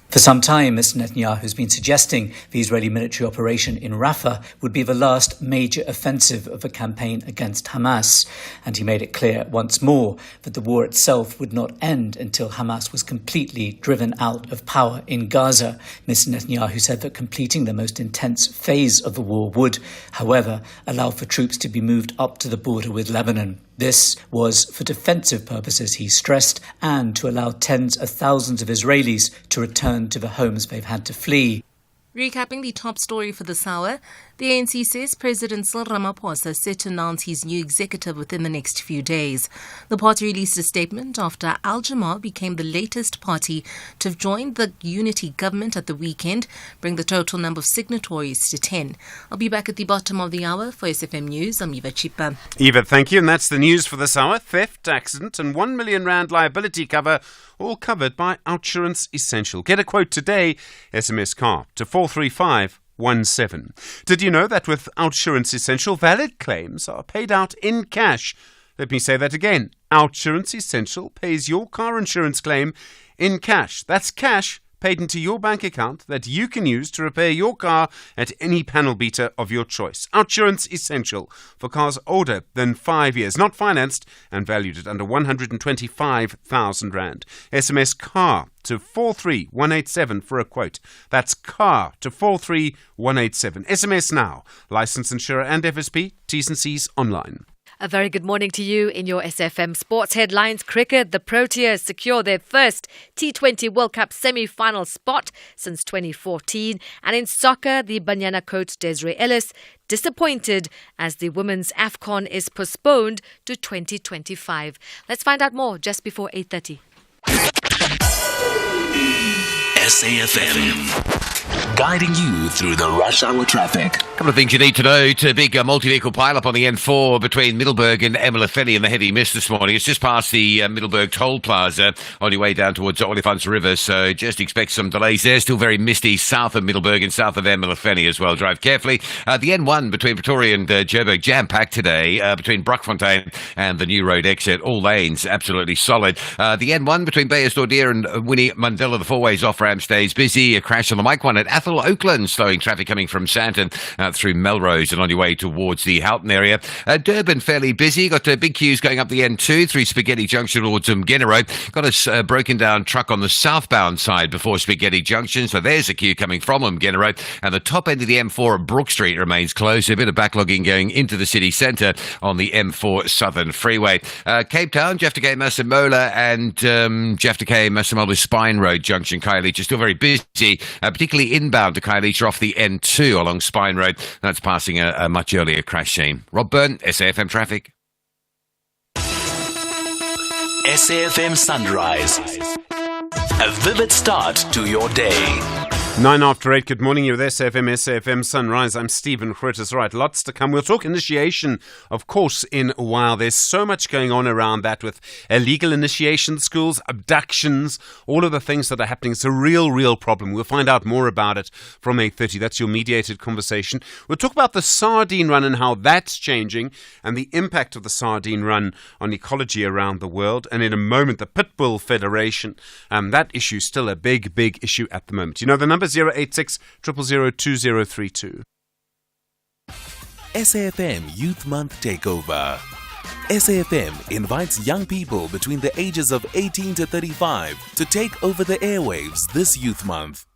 For some time, Mr. Netanyahu has been suggesting the Israeli military operation in Rafah would be the last major offensive of the campaign against Hamas. And he made it clear once more that the war itself would not end until Hamas was completely driven out of power in Gaza. Mr. Netanyahu said that completing the most intense phase of the war would, however, allow for troops to be moved up to the border with Lebanon. This was for defensive purposes, he stressed, and to allow tens of thousands of Israelis to return to the homes they've had to flee. Recapping the top story for this hour, the ANC says President Cyril Ramaphosa is set to announce his new executive within the next few days. The party released a statement after Al-Jama became the latest party to have joined the unity government at the weekend, bring the total number of signatories to 10. I'll be back at the bottom of the hour for SFM News. I'm Eva Chipa. Eva, thank you. And that's the news for this hour. Theft, accident and R1 million liability cover, all covered by Outsurance Essential. Get a quote today. SMS CAR to 43517. Did you know that with Outsurance Essential, valid claims are paid out in cash? Let me say that again. Outsurance Essential pays your car insurance claim in cash. That's cash paid into your bank account that you can use to repair your car at any panel beater of your choice. Outsurance Essential for cars older than 5 years, not financed and valued at under 125,000 Rand. SMS CAR to 43187 for a quote. That's CAR to 43187. SMS now. Licensed insurer and FSP. T's and C's online. A very good morning to you. In your SFM Sports headlines, cricket, the Proteas secure their first T20 World Cup semi-final spot since 2014. And in soccer, the Banyana coach Desiree Ellis disappointed as the women's AFCON is postponed to 2025. Let's find out more just before 8:30. SAFM. Guiding you through the rush hour traffic. A couple of things you need to know. A big multi-vehicle pile-up on the N4 between Middleburg and Emelafeni in the heavy mist this morning. It's just past the Middleburg Toll Plaza on your way down towards Olifants River, so just expect some delays there. Still very misty south of Middleburg and south of Emelafeni as well. Drive carefully. The N1 between Pretoria and Joburg, jam-packed today between Brockfontein and the New Road exit. All lanes absolutely solid. The N1 between Beyersdorp and Winnie Mandela, the four ways off-ramp stays busy. A crash on the Mike 1 at Athol Oakland, slowing traffic coming from Sandton through Melrose and on your way towards the Houghton area. Durban fairly busy. Got big queues going up the N2 through Spaghetti Junction towards Umgena. Got a broken down truck on the southbound side before Spaghetti Junction, so there's a queue coming from Umgena. And the top end of the M4 at Brook Street remains closed. A bit of backlogging going into the city centre on the M4 Southern Freeway. Cape Town, Jefferson Masemola and Jefferson Masemola Spine Road Junction, Khayelitsha are still very busy, particularly inbound to Khayelitsha off the N2 along Spine Road. That's passing a much earlier crash scene. Rob Byrne, SAFM Traffic. SAFM Sunrise. A vivid start to your day. 8:09. Good morning. You're with SAFM Sunrise. I'm Stephen Grootes. Right, lots to come. We'll talk initiation, of course, in a while. There's so much going on around that with illegal initiation schools, abductions, all of the things that are happening. It's a real problem. We'll find out more about it from 8:30. That's your mediated conversation. We'll talk about the sardine run and how that's changing and the impact of the sardine run on ecology around the world. And in a moment, the Pitbull Federation. That issue is still a big issue at the moment. You know the number 086 000 2032. SAFM Youth Month Takeover. SAFM invites young people between the ages of 18 to 35 to take over the airwaves this Youth Month.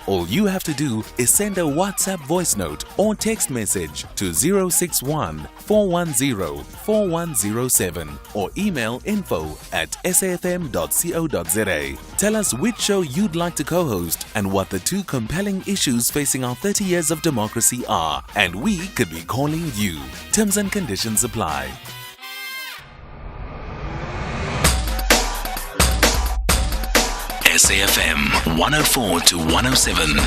All you have to do is send a WhatsApp voice note or text message to 061 410 4107 or email info@safm.co.za. Tell us which show you'd like to co-host and what the two compelling issues facing our 30 years of democracy are, and we could be calling you. Terms and conditions apply. SAFM 104 to 107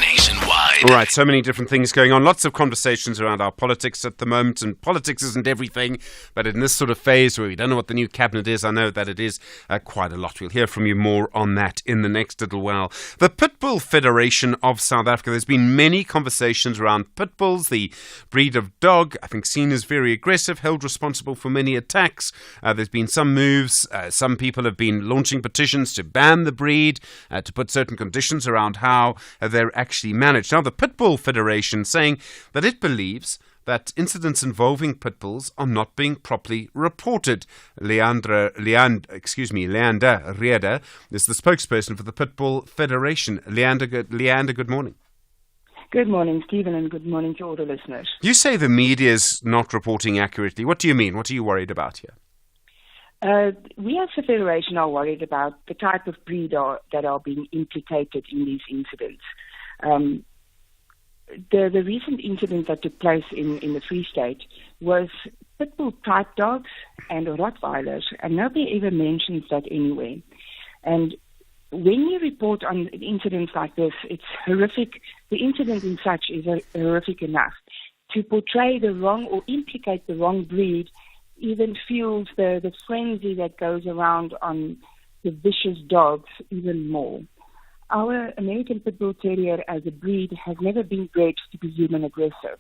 nationwide. All right, so many different things going on. Lots of conversations around our politics at the moment, and politics isn't everything, but in this sort of phase where we don't know what the new cabinet is, I know that it is quite a lot. We'll hear from you more on that in the next little while. The Pitbull Federation of South Africa. There's been many conversations around pit bulls, the breed of dog, I think seen as very aggressive, held responsible for many attacks. There's been some moves. Some people have been launching petitions to ban the breed, to put certain conditions around how they're actually managed. Now, the Pitbull Federation saying that it believes that incidents involving pit bulls are not being properly reported. Leander Rieder is the spokesperson for the Pitbull Federation. Leander, good morning. Good morning, Stephen, and good morning to all the listeners. You say the media is not reporting accurately. What do you mean? What are you worried about here? We as a federation are worried about the type of breed that are being implicated in these incidents. The recent incident that took place in the Free State was Pitbull type dogs and Rottweilers, and nobody ever mentions that anywhere. And when you report on incidents like this, it's horrific. The incident in such is horrific enough. To portray the wrong or implicate the wrong breed even fuels the frenzy that goes around on the vicious dogs even more. Our American Pit Bull Terrier as a breed has never been bred to be human aggressive.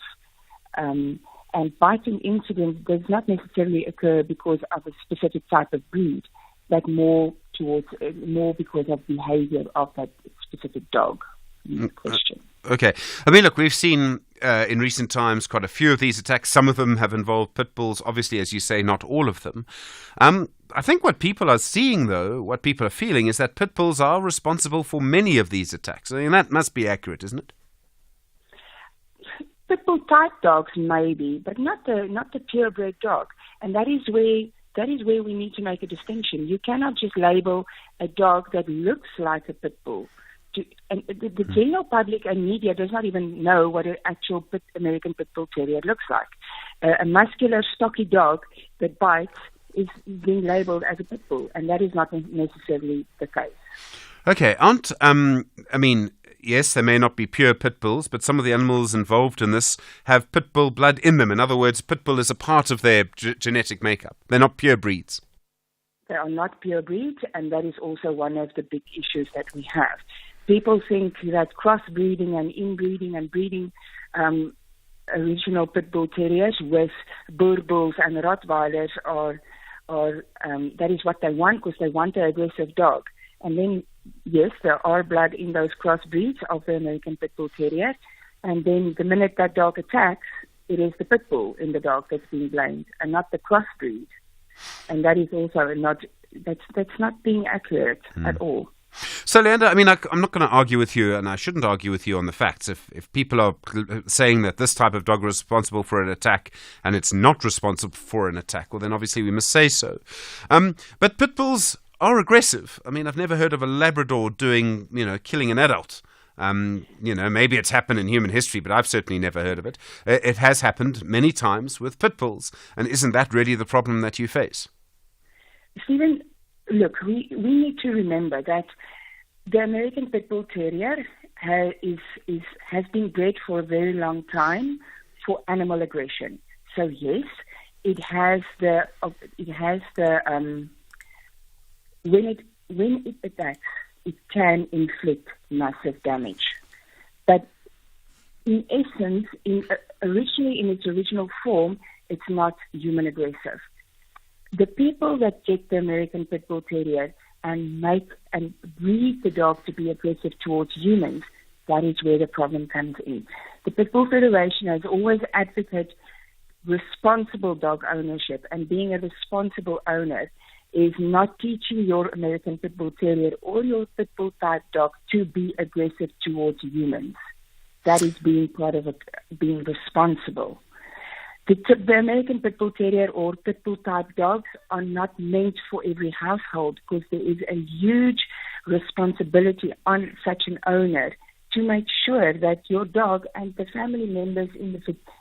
And biting incidents does not necessarily occur because of a specific type of breed, but more because of behavior of that specific dog. Question. Okay. I mean, look, we've seen in recent times quite a few of these attacks. Some of them have involved pit bulls. Obviously, as you say, not all of them. I think what people are seeing, though, what people are feeling, is that pit bulls are responsible for many of these attacks. I mean, that must be accurate, isn't it? Pit bull type dogs, maybe, but not the purebred dog. And that is where we need to make a distinction. You cannot just label a dog that looks like a pit bull. And the general public and media does not even know what an actual American Pit Bull Terrier looks like. A muscular, stocky dog that bites is being labeled as a pit bull, and that is not necessarily the case. Okay, yes, they may not be pure pit bulls, but some of the animals involved in this have pit bull blood in them. In other words, pit bull is a part of their genetic makeup. They're not pure breeds. They are not pure breeds, and that is also one of the big issues that we have. People think that crossbreeding and inbreeding and breeding original pit bull terriers with boer bulls and Rottweilers that is what they want because they want an aggressive dog. And then, yes, there are blood in those crossbreeds of the American Pit Bull Terrier. And then the minute that dog attacks, it is the pit bull in the dog that's being blamed and not the crossbreed. And that is also that's not being accurate at all. So, Leander, I mean, I'm not going to argue with you, and I shouldn't argue with you on the facts. If people are saying that this type of dog was responsible for an attack and it's not responsible for an attack, well, then obviously we must say so. But pit bulls are aggressive. I mean, I've never heard of a Labrador killing an adult. Maybe it's happened in human history, but I've certainly never heard of it. It has happened many times with pit bulls. And isn't that really the problem that you face? Stephen, look, we need to remember that the American Pit Bull Terrier has been bred for a very long time for animal aggression. So yes, it has the when it attacks, it can inflict massive damage. But in essence, originally in its original form, it's not human aggressive. The people that get the American Pit Bull Terrier and breed the dog to be aggressive towards humans, that is where the problem comes in. The Pit Bull Federation has always advocated responsible dog ownership, and being a responsible owner is not teaching your American Pit Bull Terrier or your Pit Bull type dog to be aggressive towards humans. That is being part of being responsible. The American Pit Bull Terrier or Pit Bull type dogs are not meant for every household, because there is a huge responsibility on such an owner to make sure that your dog and the family members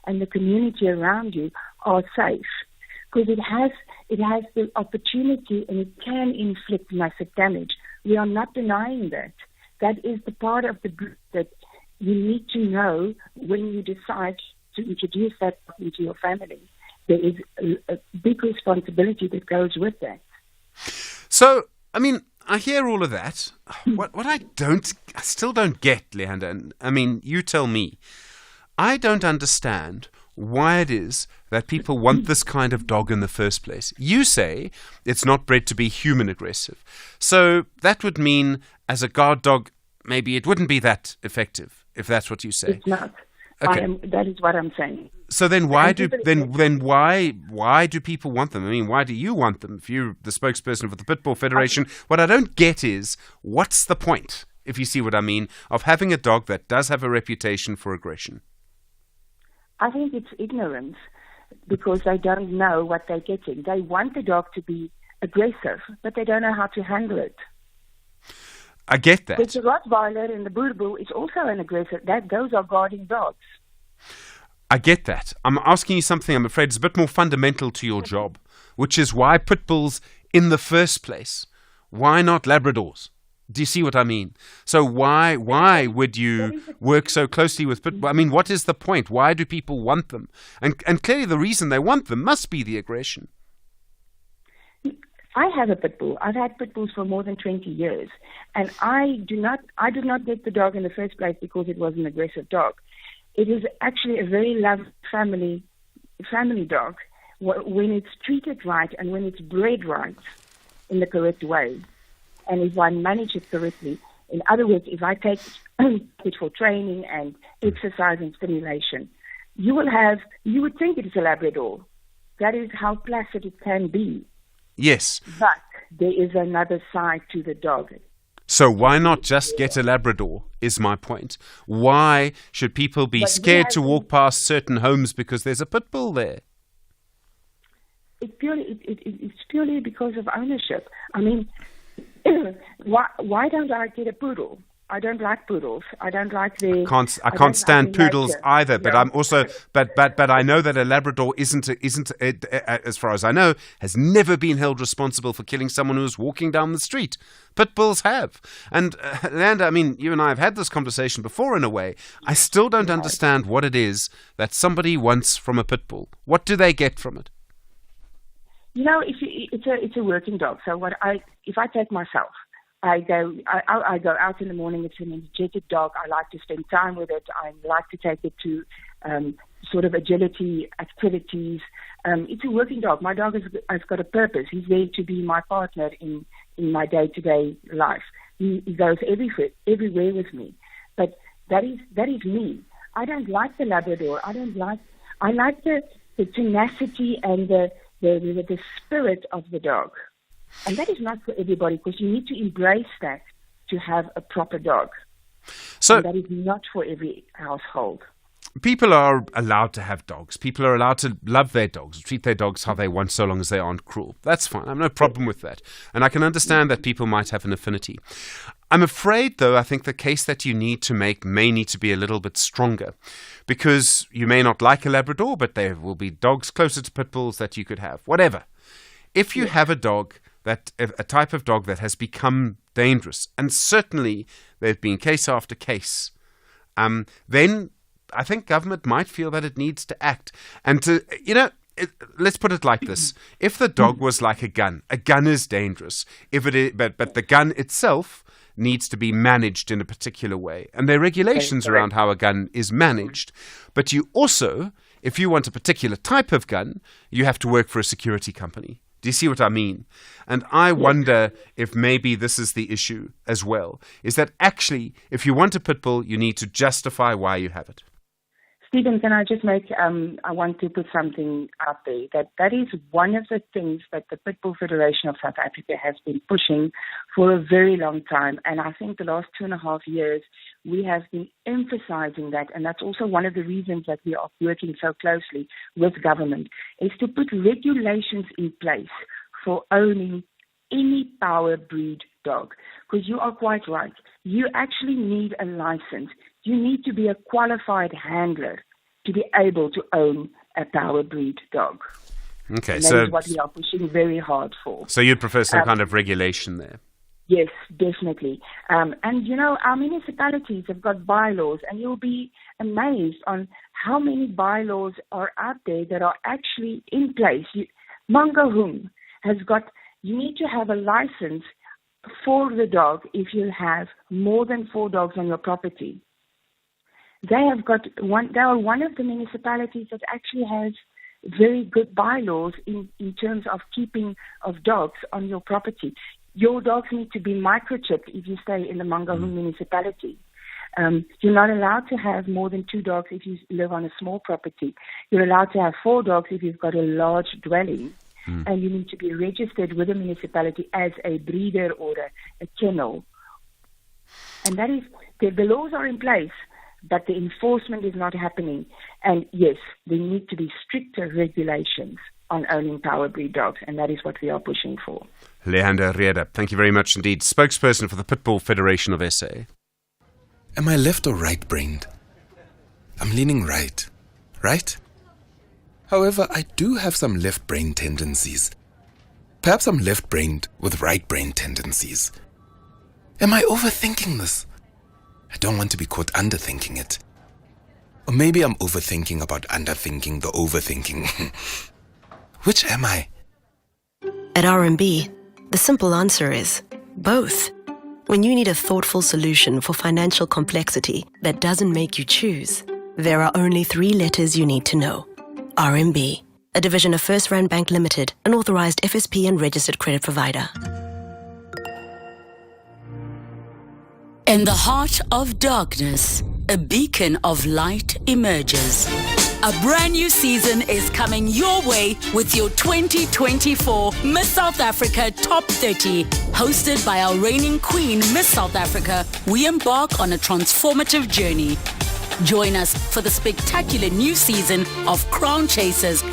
and the community around you are safe. Because it has the opportunity, and it can inflict massive damage. We are not denying that. That is the part of the group that you need to know when you decide to introduce that into your family. There is a big responsibility that goes with that. So, I mean, I hear all of that. What I still don't get, Leander, and I mean, you tell me, I don't understand why it is that people want this kind of dog in the first place. You say it's not bred to be human aggressive. So that would mean, as a guard dog, maybe it wouldn't be that effective, if that's what you say. It's not. Okay. That is what I'm saying. So then why do people want them? I mean, why do you want them? If you're the spokesperson for the Pit Bull Federation, what I don't get is, what's the point, if you see what I mean, of having a dog that does have a reputation for aggression? I think it's ignorance, because they don't know what they're getting. They want the dog to be aggressive, but they don't know how to handle it. I get that. Because the Rottweiler and the Boerboel is also an aggressive. Those are guarding dogs. I get that. I'm asking you something, I'm afraid, is a bit more fundamental to your job, which is why pit bulls in the first place? Why not Labradors? Do you see what I mean? So why would you work so closely with pit bulls? I mean, what is the point? Why do people want them? And clearly the reason they want them must be the aggression. I have a pit bull. I've had pit bulls for more than 20 years. And I did not get the dog in the first place because it was an aggressive dog. It is actually a very loved family dog when it's treated right and when it's bred right in the correct way. And if I manage it correctly, in other words, if I take it for training and exercise and stimulation, you would think it is a Labrador. That is how placid it can be. Yes. But there is another side to the dog. So why not just get a Labrador, is my point. Why should people be scared to walk past certain homes because there's a pit bull there? It's purely because of ownership. I mean, why don't I get a poodle? I don't like poodles. I don't like the. I can't stand poodles either. But I'm also. But I know that a Labrador isn't as far as I know, has never been held responsible for killing someone who was walking down the street. Pit bulls have. And Leander, I mean, you and I have had this conversation before in a way. I still don't understand what it is that somebody wants from a pit bull. What do they get from it? You know, it's a working dog. So if I take myself. I go out in the morning. It's an energetic dog. I like to spend time with it. I like to take it to sort of agility activities. It's a working dog. My dog has got a purpose. He's there to be my partner in my day-to-day life. He goes everywhere with me. But that is me. I don't like the Labrador. I like the tenacity and the spirit of the dog. And that is not for everybody, because you need to embrace that to have a proper dog. So and that is not for every household. People are allowed to have dogs. People are allowed to love their dogs, treat their dogs how they want, so long as they aren't cruel. That's fine. I have no problem with that. And I can understand that people might have an affinity. I'm afraid, though, I think the case that you need to make may need to be a little bit stronger, because you may not like a Labrador, but there will be dogs closer to pit bulls that you could have. Whatever. If you have a dog that a type of dog that has become dangerous, and certainly there have been case after case, then I think government might feel that it needs to act. And let's put it like this. If the dog was like a gun is dangerous. If it is, but the gun itself needs to be managed in a particular way. And there are regulations around how a gun is managed. But you also, if you want a particular type of gun, you have to work for a security company. Do you see what I mean? And I wonder if maybe this is the issue as well, is that actually, if you want a pit bull, you need to justify why you have it. Stephen, can I just make, I want to put something out there, that is one of the things that the Pit Bull Federation of South Africa has been pushing for a very long time. And I think the last 2.5 years, we have been emphasizing that. And that's also one of the reasons that we are working so closely with government, is to put regulations in place for owning any power breed dog. Because you are quite right. You actually need a license. You need to be a qualified handler to be able to own a power breed dog. Okay, and that is what we are pushing very hard for. So you'd prefer some kind of regulation there? Yes, definitely. And, our municipalities have got bylaws, and you'll be amazed on how many bylaws are out there that are actually in place. Mangaung has got, you need to have a license for the dog if you have more than 4 dogs on your property. They are one of the municipalities that actually has very good bylaws in terms of keeping of dogs on your property. Your dogs need to be microchipped if you stay in the Mangaung municipality. You're not allowed to have more than 2 dogs if you live on a small property. You're allowed to have 4 dogs if you've got a large dwelling. And you need to be registered with the municipality as a breeder or a kennel. And that is, the laws are in place, but the enforcement is not happening. And yes, there need to be stricter regulations on owning power breed dogs, and that is what we are pushing for. Leander Rieder, thank you very much indeed. Spokesperson for the Pit Bull Federation of SA. Am I left or right-brained? I'm leaning right. Right? However, I do have some left-brain tendencies. Perhaps I'm left-brained with right-brain tendencies. Am I overthinking this? I don't want to be caught underthinking it. Or maybe I'm overthinking about underthinking the overthinking. Which am I? At RMB, the simple answer is both. When you need a thoughtful solution for financial complexity that doesn't make you choose, there are only 3 letters you need to know. RMB, a division of First Rand Bank Limited, an authorized FSP and registered credit provider. In the heart of darkness, a beacon of light emerges. A brand new season is coming your way with your 2024 Miss South Africa Top 30. Hosted by our reigning queen, Miss South Africa, we embark on a transformative journey. Join us for the spectacular new season of Crown Chasers.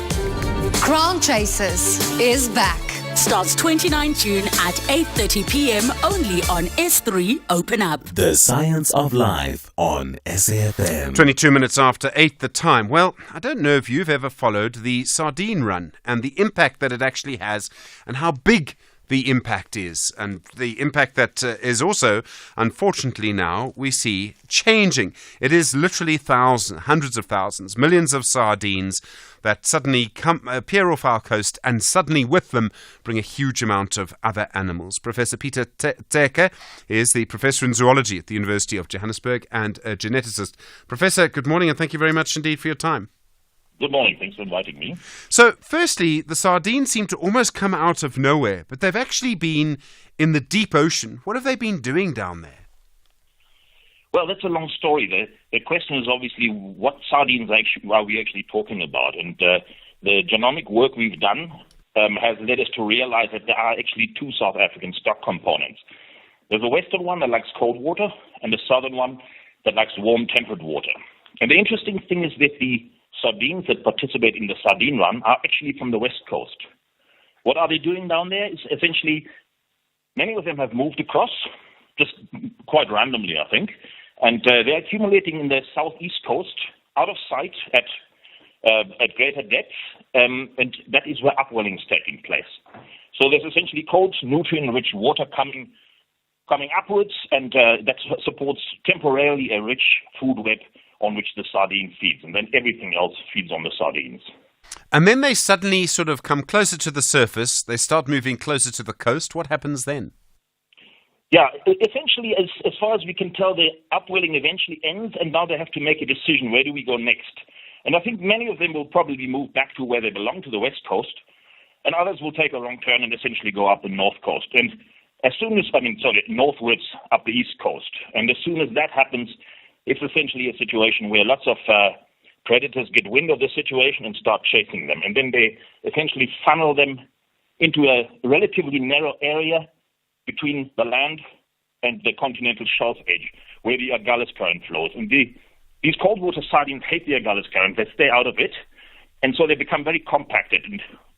Crown Chasers is back. Starts 29 June at 8:30 p.m. only on S3 Open Up. The Science of Life on SAFM. 22 minutes after 8 the time. Well, I don't know if you've ever followed the sardine run and the impact that it actually has and how big the impact is, and the impact that is also, unfortunately now, we see changing. It is literally thousands, hundreds of thousands, millions of sardines that suddenly appear off our coast and suddenly with them bring a huge amount of other animals. Professor Peter Teke is the professor in zoology at the University of Johannesburg and a geneticist. Professor, good morning and thank you very much indeed for your time. Good morning. Thanks for inviting me. So, firstly, the sardines seem to almost come out of nowhere, but they've actually been in the deep ocean. What have they been doing down there? Well, that's a long story. The question is obviously what sardines are we actually talking about? And the genomic work we've done has led us to realize that there are actually 2 South African stock components. There's a western one that likes cold water and a southern one that likes warm temperate water. And the interesting thing is that the sardines that participate in the sardine run are actually from the west coast. What are they doing down there? Is essentially, many of them have moved across, just quite randomly, I think, and they're accumulating in the southeast coast, out of sight at greater depth, and that is where upwelling is taking place. So there's essentially cold, nutrient-rich water coming upwards, and that supports temporarily a rich food web on which the sardine feeds, and then everything else feeds on the sardines. And then they suddenly sort of come closer to the surface, they start moving closer to the coast. What happens then? Yeah, essentially, as far as we can tell, the upwelling eventually ends, and now they have to make a decision, where do we go next? And I think many of them will probably move back to where they belong, to the west coast, and others will take a wrong turn and essentially go up the north coast. And northwards up the east coast. And as soon as that happens, it's essentially a situation where lots of predators get wind of the situation and start chasing them. And then they essentially funnel them into a relatively narrow area between the land and the continental shelf edge, where the Agulhas current flows. And these cold water sardines hate the Agulhas current. They stay out of it. And so they become very compacted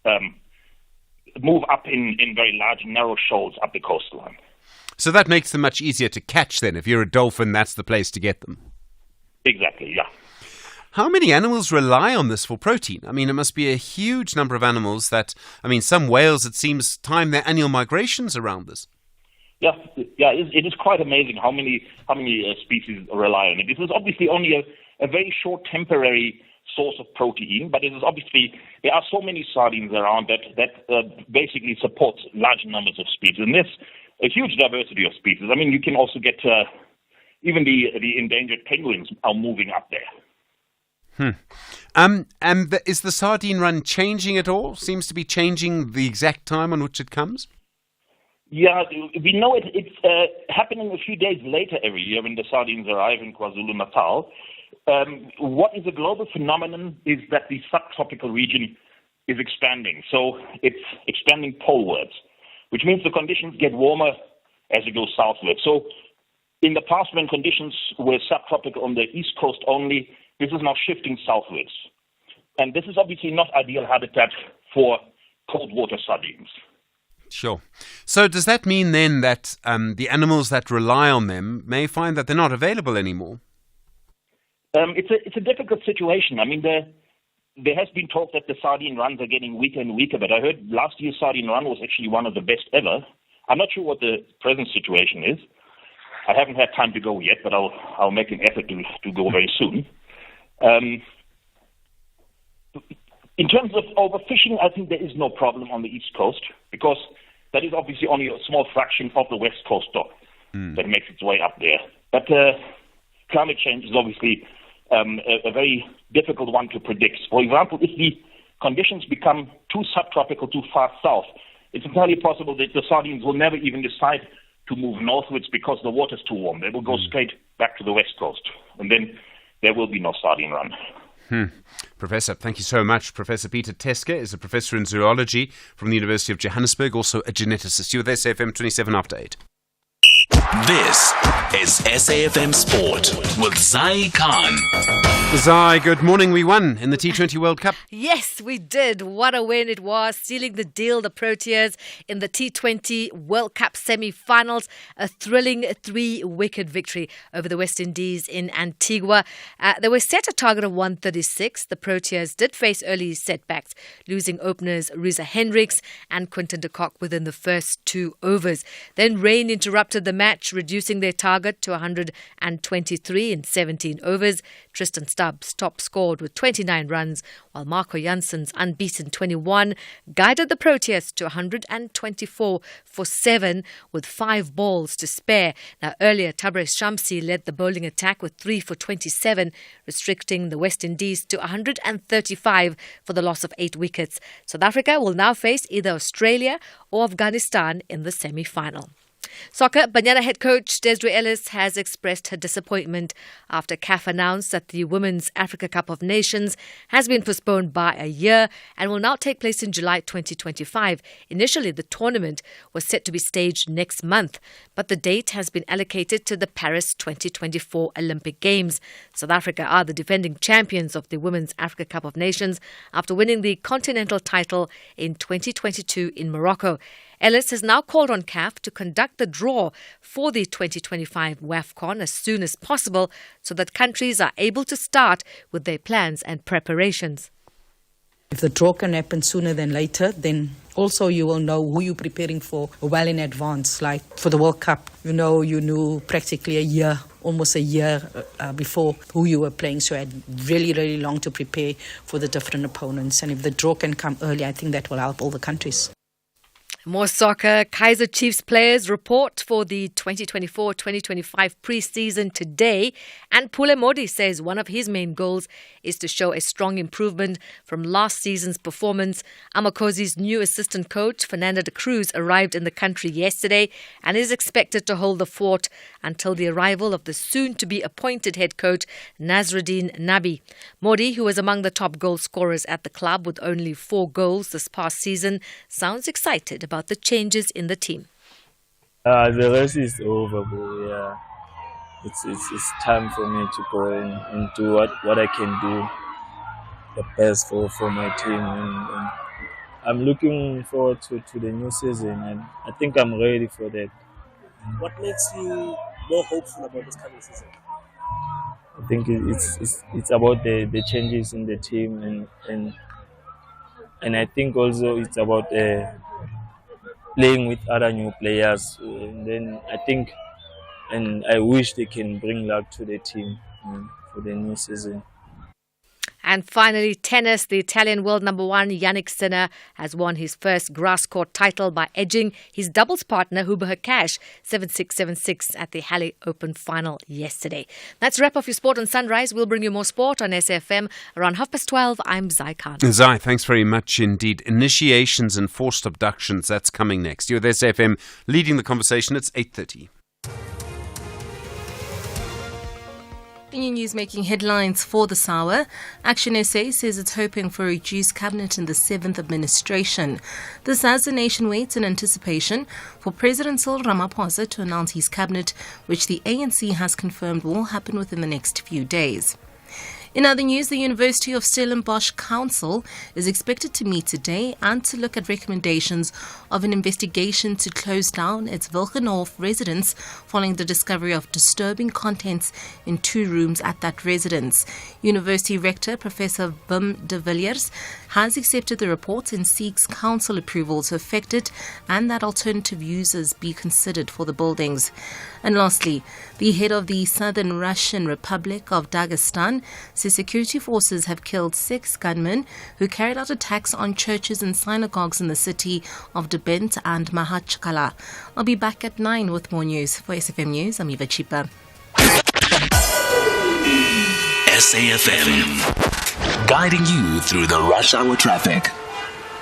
and move up in very large, narrow shoals up the coastline. So that makes them much easier to catch then. If you're a dolphin, that's the place to get them. Exactly, yeah. How many animals rely on this for protein? I mean, it must be a huge number of animals some whales, it seems, time their annual migrations around this. Yeah, it is quite amazing how many species rely on it. This is obviously only a very short temporary source of protein, but it is obviously, there are so many sardines around that basically supports large numbers of species. And there's a huge diversity of species. I mean, you can also get even the endangered penguins are moving up there. Is the sardine run changing at all? Seems to be changing the exact time on which it comes? Yeah, we know it's happening a few days later every year when the sardines arrive in KwaZulu-Natal. What is a global phenomenon is that the subtropical region is expanding. So it's expanding polewards, which means the conditions get warmer as you go southward. So in the past, when conditions were subtropical on the east coast only, this is now shifting southwards. And this is obviously not ideal habitat for cold water sardines. Sure. So does that mean then that the animals that rely on them may find that they're not available anymore? It's a difficult situation. I mean, there has been talk that the sardine runs are getting weaker and weaker, but I heard last year's sardine run was actually one of the best ever. I'm not sure what the present situation is. I haven't had time to go yet, but I'll make an effort to go very soon. In terms of overfishing, I think there is no problem on the East Coast because that is obviously only a small fraction of the West Coast stock that makes its way up there. But climate change is obviously a very difficult one to predict. For example, if the conditions become too subtropical, too far south, it's entirely possible that the sardines will never even decide to move northwards because the water's too warm. They will go straight back to the West Coast, and then there will be no sardine run. Professor, thank you so much. Professor Peter Teske is a professor in zoology from the University of Johannesburg, also a geneticist. You're with SAFM 27 after 8. This is SAFM Sport with Zai Khan. Zai, good morning. We won in the T20 World Cup. Yes, we did. What a win it was. Sealing the deal, the Proteas in the T20 World Cup semi-finals. A thrilling 3-wicket victory over the West Indies in Antigua. They were set a target of 136. The Proteas did face early setbacks, losing openers Reza Hendricks and Quinton de Kock within the first 2 overs. Then rain interrupted the match, reducing their target to 123 in 17 overs. Tristan Stubbs top scored with 29 runs, while Marco Janssen's unbeaten 21 guided the Proteas to 124 for 7 with 5 balls to spare. Now earlier, Tabraiz Shamsi led the bowling attack with 3 for 27, restricting the West Indies to 135 for the loss of 8 wickets. South Africa will now face either Australia or Afghanistan in the semi-final. Soccer, Banyana head coach Desiree Ellis has expressed her disappointment after CAF announced that the Women's Africa Cup of Nations has been postponed by a year and will now take place in July 2025. Initially, the tournament was set to be staged next month, but the date has been allocated to the Paris 2024 Olympic Games. South Africa are the defending champions of the Women's Africa Cup of Nations after winning the continental title in 2022 in Morocco. Ellis has now called on CAF to conduct the draw for the 2025 WAFCON as soon as possible so that countries are able to start with their plans and preparations. If the draw can happen sooner than later, then also you will know who you're preparing for well in advance. Like for the World Cup, you knew practically almost a year before who you were playing. So you had really, really long to prepare for the different opponents. And if the draw can come early, I think that will help all the countries. More soccer. Kaizer Chiefs players report for the 2024-2025 pre-season today. And Pule Modi says one of his main goals is to show a strong improvement from last season's performance. Amakozi's new assistant coach, Fernanda de Cruz, arrived in the country yesterday and is expected to hold the fort until the arrival of the soon-to-be appointed head coach, Nasruddin Nabi. Modi, who was among the top goal scorers at the club with only 4 goals this past season, sounds excited about the changes in the team. The race is over, bro. Yeah, it's time for me to go and do what I can do the best for my team, and I'm looking forward to the new season, and I think I'm ready for that. What makes you more hopeful about this coming season? I think it's about the changes in the team, and I think also it's about playing with other new players, and then I think and I wish they can bring luck to the team for the new season. And finally, tennis. The Italian world number 1, Yannick Sinner, has won his first grass court title by edging his doubles partner, Huber Hakash, 7-6, 7-6 at the Halle Open final yesterday. That's a wrap of your sport on Sunrise. We'll bring you more sport on SFM around 12:30. I'm Zai Khan. Zai, thanks very much indeed. Initiations and forced abductions, that's coming next. You're with SFM leading the conversation. It's 8:30. Opinion News making headlines for this hour. Action SA says it's hoping for a reduced cabinet in the 7th administration. This as the nation waits in anticipation for President Cyril Ramaphosa to announce his cabinet, which the ANC has confirmed will happen within the next few days. In other news, the University of Stellenbosch Council is expected to meet today and to look at recommendations of an investigation to close down its Wilgenhof residence following the discovery of disturbing contents in 2 rooms at that residence. University Rector Professor Wim de Villiers has accepted the report and seeks council approval to effect it and that alternative users be considered for the buildings. And lastly, the head of the Southern Russian Republic of Dagestan says security forces have killed 6 gunmen who carried out attacks on churches and synagogues in the city of Debent and Mahachkala. I'll be back at 9 with more news. For SFM News, I'm Eva Chipa. SAFM, guiding you through the rush hour traffic.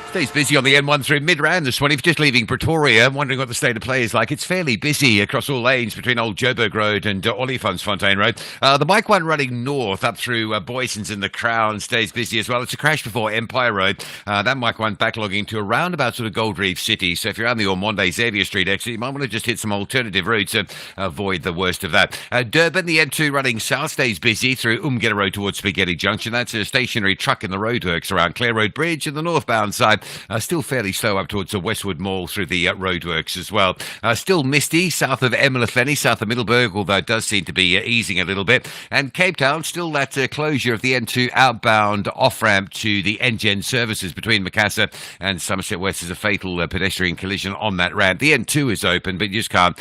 Stays busy on the N1 through Midrand this morning. If you're just leaving Pretoria, wondering what the state of play is like, it's fairly busy across all lanes between Old Joburg Road and Olifantsfontein Road. The bike one running north up through Boysons and the Crown stays busy as well. It's a crash before Empire Road. That bike one backlogging to around about sort of Gold Reef City. So if you're on the Ormonde Xavier Street exit, you might want to just hit some alternative routes and avoid the worst of that. Durban, the N2 running south stays busy through Umgera Road towards Spaghetti Junction. That's a stationary truck in the roadworks around Clare Road Bridge and the northbound side. Still fairly slow up towards the Westwood Mall through the roadworks as well. Still misty south of Emelacheni, south of Middleburg, although it does seem to be easing a little bit. And Cape Town, still that closure of the N2 outbound off-ramp to the NGen services between Macassar and Somerset West is a fatal pedestrian collision on that ramp. The N2 is open, but you just can't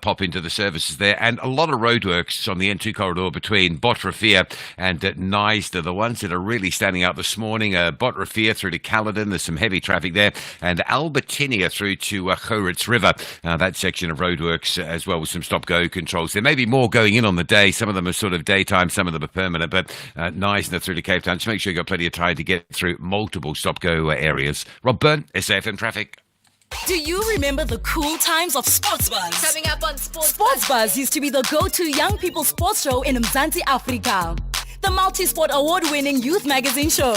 pop into the services there. And a lot of roadworks on the N2 corridor between Botrafia and Neisder, the ones that are really standing out this morning. Botrafia through to Caledon, there's some heavy traffic there, and Albertinia through to Goerits River. That section of roadworks as well with some stop-go controls. There may be more going in on the day. Some of them are sort of daytime, some of them are permanent, but Neisner through to Cape Town. Just make sure you've got plenty of time to get through multiple stop-go areas. Rob Byrne, SAFM Traffic. Do you remember the cool times of Sports Buzz? Coming up on Sports Buzz used to be the go-to young people sports show in Mzansi Africa. The multi-sport award-winning youth magazine show.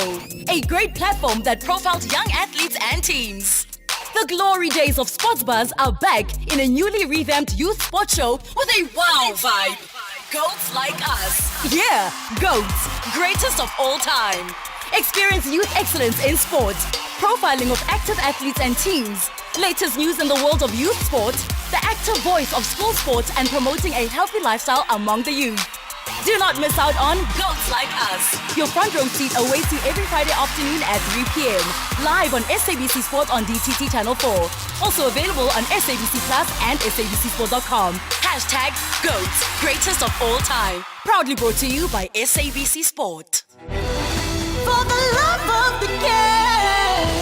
A great platform that profiled young athletes and teams. The glory days of Sports Buzz are back in a newly revamped youth sports show with a wow vibe. Goats like us. Yeah, Goats. Greatest of all time. Experience youth excellence in sports, profiling of active athletes and teams, latest news in the world of youth sport, the active voice of school sports and promoting a healthy lifestyle among the youth. Do not miss out on Goats Like Us. Your front row seat awaits you every Friday afternoon at 3 p.m. Live on SABC Sport on DTT Channel 4. Also available on SABC Plus and SABCSport.com. #Goats, greatest of all time. Proudly brought to you by SABC Sport. For the love of the game.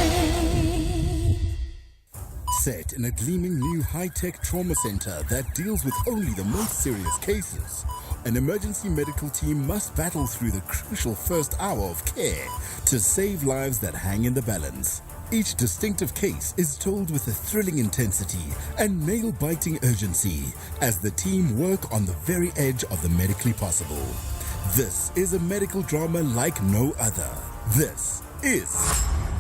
Set in a gleaming new high-tech trauma center that deals with only the most serious cases, an emergency medical team must battle through the crucial first hour of care to save lives that hang in the balance. Each distinctive case is told with a thrilling intensity and nail-biting urgency as the team work on the very edge of the medically possible. This is a medical drama like no other. This is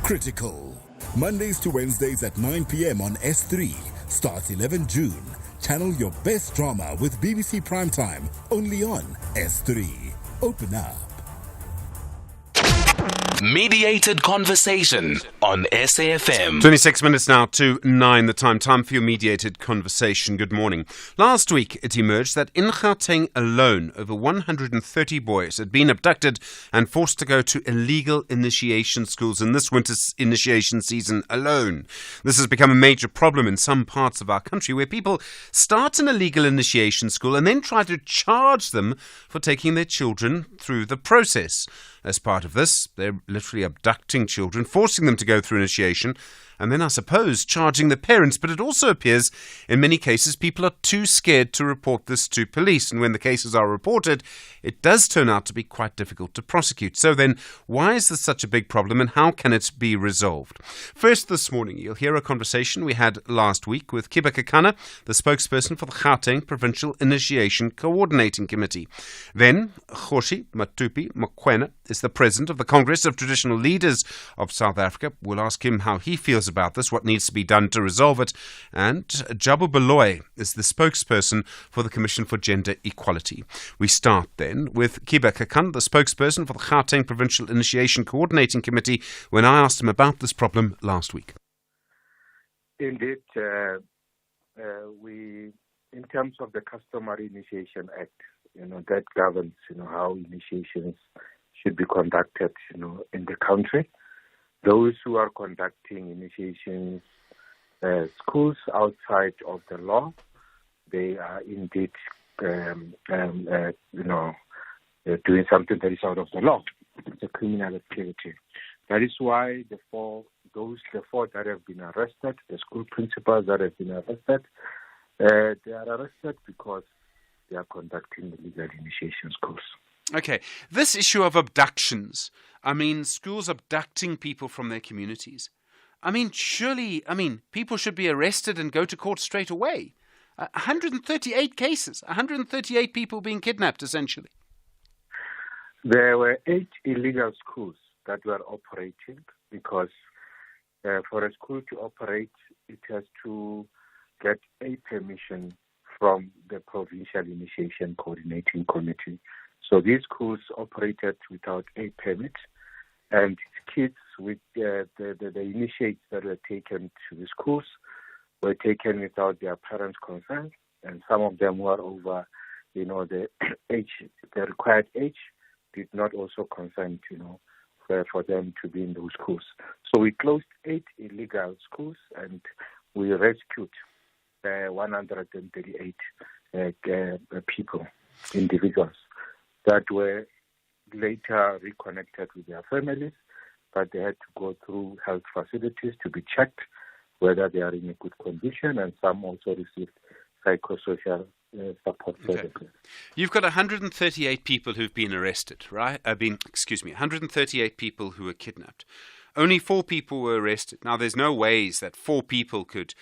Critical. Mondays to Wednesdays at 9 p.m. on S3. Starts 11 June. Channel your best drama with BBC Primetime. Only on S3. Open up. Mediated conversation on SAFM. 26 minutes now to 9 the time. Time for your mediated conversation. Good morning. Last week it emerged that in Gauteng alone, over 130 boys had been abducted and forced to go to illegal initiation schools in this winter's initiation season alone. This has become a major problem in some parts of our country where people start an illegal initiation school and then try to charge them for taking their children through the process. As part of this, they're literally abducting children, forcing them to go through initiation, and then, I suppose, charging the parents. But it also appears, in many cases, people are too scared to report this to police. And when the cases are reported, it does turn out to be quite difficult to prosecute. So then, why is this such a big problem, and how can it be resolved? First this morning, you'll hear a conversation we had last week with Kiba Kakana, the spokesperson for the Gauteng Provincial Initiation Coordinating Committee. Then, Khoshi Matupi Mokoena is the president of the Congress of Traditional Leaders of South Africa. We'll ask him how he feels about this, what needs to be done to resolve it. And Jabu Baloy is the spokesperson for the Commission for Gender Equality. We start then with Kiba Kakana, the spokesperson for the Gauteng Provincial Initiation Coordinating Committee, when I asked him about this problem last week. Indeed, we, in terms of the Customary Initiation Act, that governs, how initiations should be conducted, in the country. Those who are conducting initiation schools outside of the law, they are indeed, doing something that is out of the law. It's a criminal activity. That is why the four that have been arrested, the school principals that have been arrested, they are arrested because they are conducting illegal initiation schools. Okay, this issue of abductions, schools abducting people from their communities. Surely, people should be arrested and go to court straight away. 138 cases, 138 people being kidnapped, essentially. There were 8 illegal schools that were operating because for a school to operate, it has to get a permission from the Provincial Initiation Coordinating Committee. So these schools operated without a permit, and kids with the initiates that were taken to the schools were taken without their parents' consent, and some of them were over, the age, the required age, did not also consent, for them to be in those schools. So we closed 8 illegal schools, and we rescued 138 people, individuals, that were later reconnected with their families, but they had to go through health facilities to be checked whether they are in a good condition, and some also received psychosocial support services. You've got 138 people who've been arrested, right? 138 people who were kidnapped. Only 4 people were arrested. Now, there's no ways that 4 people could,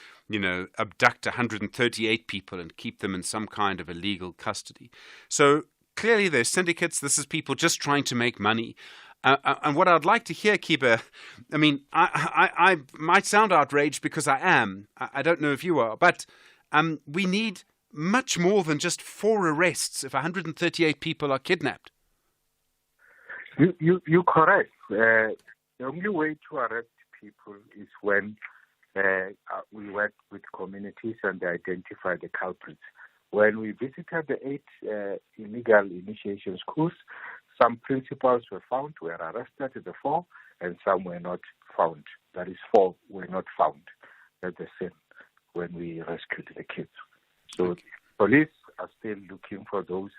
abduct 138 people and keep them in some kind of illegal custody. So clearly there's syndicates. This is people just trying to make money. And what I'd like to hear, Kiba, I might sound outraged because I am. I don't know if you are, but we need much more than just 4 arrests if 138 people are kidnapped. You're correct. The only way to arrest people is when we work with communities and they identify the culprits. when we visited the 8 illegal initiation schools, some principals were found, were arrested, the 4, and some were not found. That is, 4 were not found at the scene when we rescued the kids. So police are still looking for those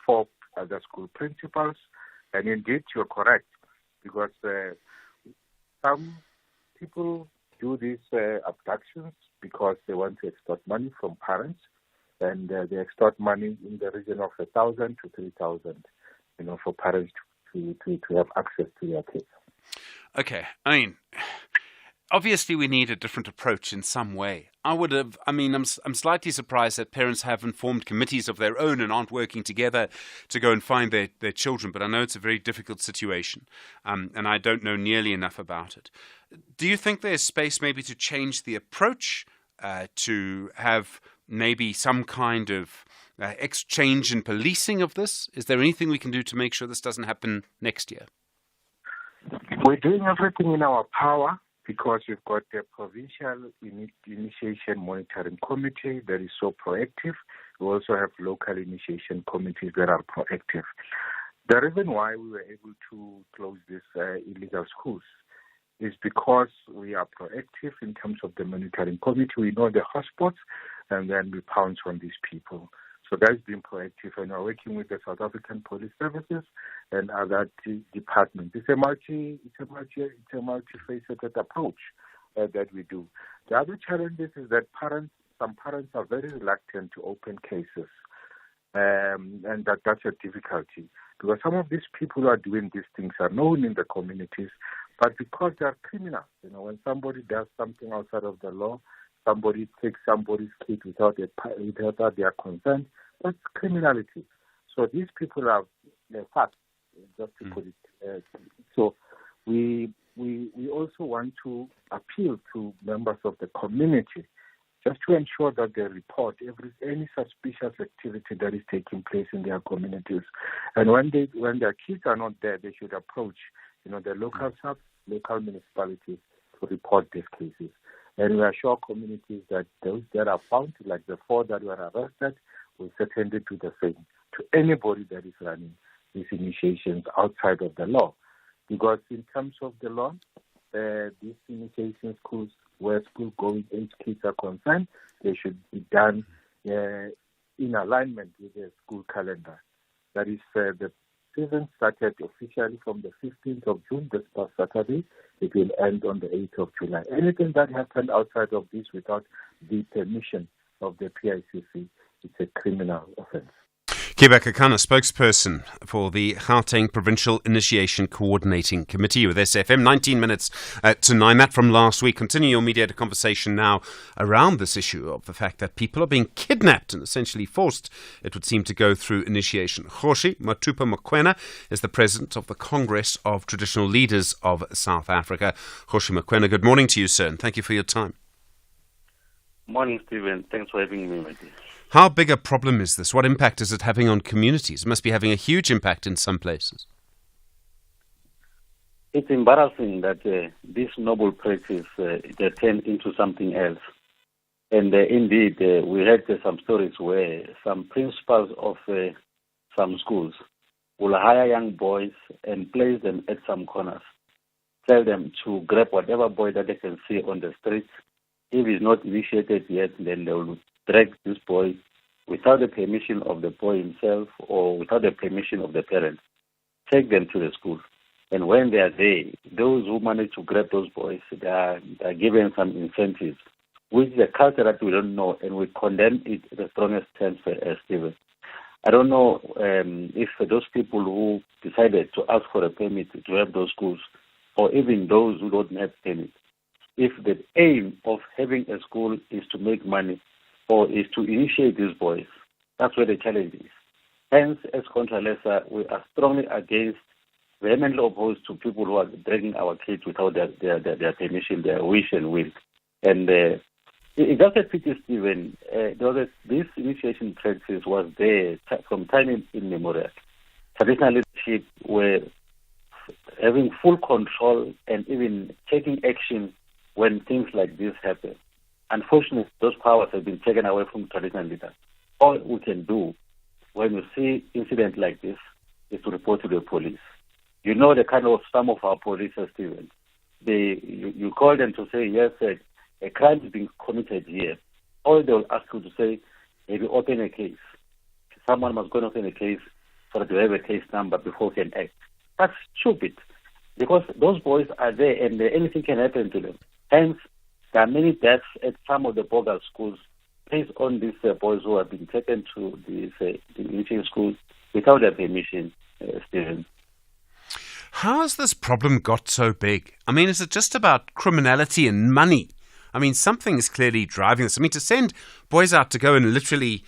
4 other school principals. And indeed, you're correct, because some people do these abductions because they want to extort money from parents, and they extort money in the region of 1,000 to 3,000, for parents to have access to their kids. Okay, I mean, obviously we need a different approach in some way. I'm slightly surprised that parents haven't formed committees of their own and aren't working together to go and find their children, but I know it's a very difficult situation, and I don't know nearly enough about it. Do you think there's space maybe to change the approach, to have maybe some kind of exchange in policing of this? Is there anything we can do to make sure this doesn't happen next year? We're doing everything in our power, because we've got the Provincial Initiation Monitoring Committee that is so proactive. We also have local initiation committees that are proactive. The reason why we were able to close these illegal schools is because we are proactive in terms of the monitoring committee. We know the hotspots, and then we pounce on these people. So that's been proactive, and we're working with the South African Police Services and other departments. It's a multifaceted approach that we do. The other challenge is that some parents are very reluctant to open cases, and that's a difficulty, because some of these people who are doing these things are known in the communities, but because they are criminals, when somebody does something outside of the law, somebody takes somebody's kid without their consent, that's criminality. So these people are fast, just to put it. So we also want to appeal to members of the community just to ensure that they report any suspicious activity that is taking place in their communities. And when their kids are not there, they should approach the local municipalities to report these cases. And we assure communities that those that are found, like the 4 that were arrested, will certainly do the same to anybody that is running these initiations outside of the law. Because in terms of the law, these initiation schools where school-going age kids are concerned, they should be done in alignment with the school calendar. That is, the season started officially from the 15th of June, this past Saturday. It will end on the 8th of July. Anything that happened outside of this without the permission of the PICC, it's a criminal offense. Kiba Kakana, spokesperson for the Gauteng Provincial Initiation Coordinating Committee with SFM. 19 minutes to 9. That from last week. Continue your mediated conversation now around this issue of the fact that people are being kidnapped and essentially forced, it would seem, to go through initiation. Kgoshi Mokwena is the president of the Congress of Traditional Leaders of South Africa. Kgoshi Mokwena, good morning to you, sir, and thank you for your time. Morning, Stephen. Thanks for having me, my dear. How big a problem is this? What impact is it having on communities? It must be having a huge impact in some places. It's embarrassing that this noble practice they turn into something else. And indeed, we heard some stories where some principals of some schools will hire young boys and place them at some corners. Tell them to grab whatever boy that they can see on the streets. If he's not initiated yet, then they will drag this boy without the permission of the boy himself or without the permission of the parents. Take them to the school. And when they are there, those who manage to grab those boys, they are given some incentives, which is a culture that we don't know, and we condemn it in the strongest terms, Stephen. I don't know if those people who decided to ask for a permit to have those schools, or even those who don't have permit, if the aim of having a school is to make money or is to initiate these boys, that's where the challenge is. Hence, as Contra Lesser, we are strongly against, vehemently opposed to people who are dragging our kids without their permission, their wish and will. And it's just a pity, Stephen. This initiation practice was there from time immemorial. Traditional leadership were having full control and even taking action when things like this happen. Unfortunately, those powers have been taken away from traditional leaders. all we can do when we see incident like this is to report to the police. You know the kind of some of our police, Stephen. You call them to say, yes, a crime is being committed here. All they will ask you to say, have you opened a case? Someone must go and open a case so that you have a case number before you can act. That's stupid, because those boys are there and anything can happen to them. Hence, there are many deaths at some of the bogus schools based on these boys who have been taken to the initial schools without their permission, Stephen. How has this problem got so big? I mean, is it just about criminality and money? I mean, something is clearly driving this. I mean, to send boys out to go and literally,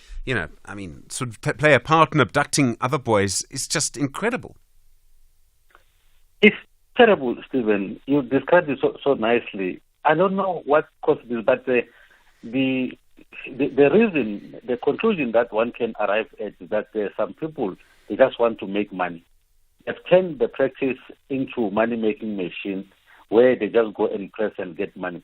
sort of play a part in abducting other boys is just incredible. It's terrible, Stephen. You described it so nicely. I don't know what caused this, but the reason, the conclusion that one can arrive at is that some people, they just want to make money. They've turned the practice into money-making machine where they just go and press and get money.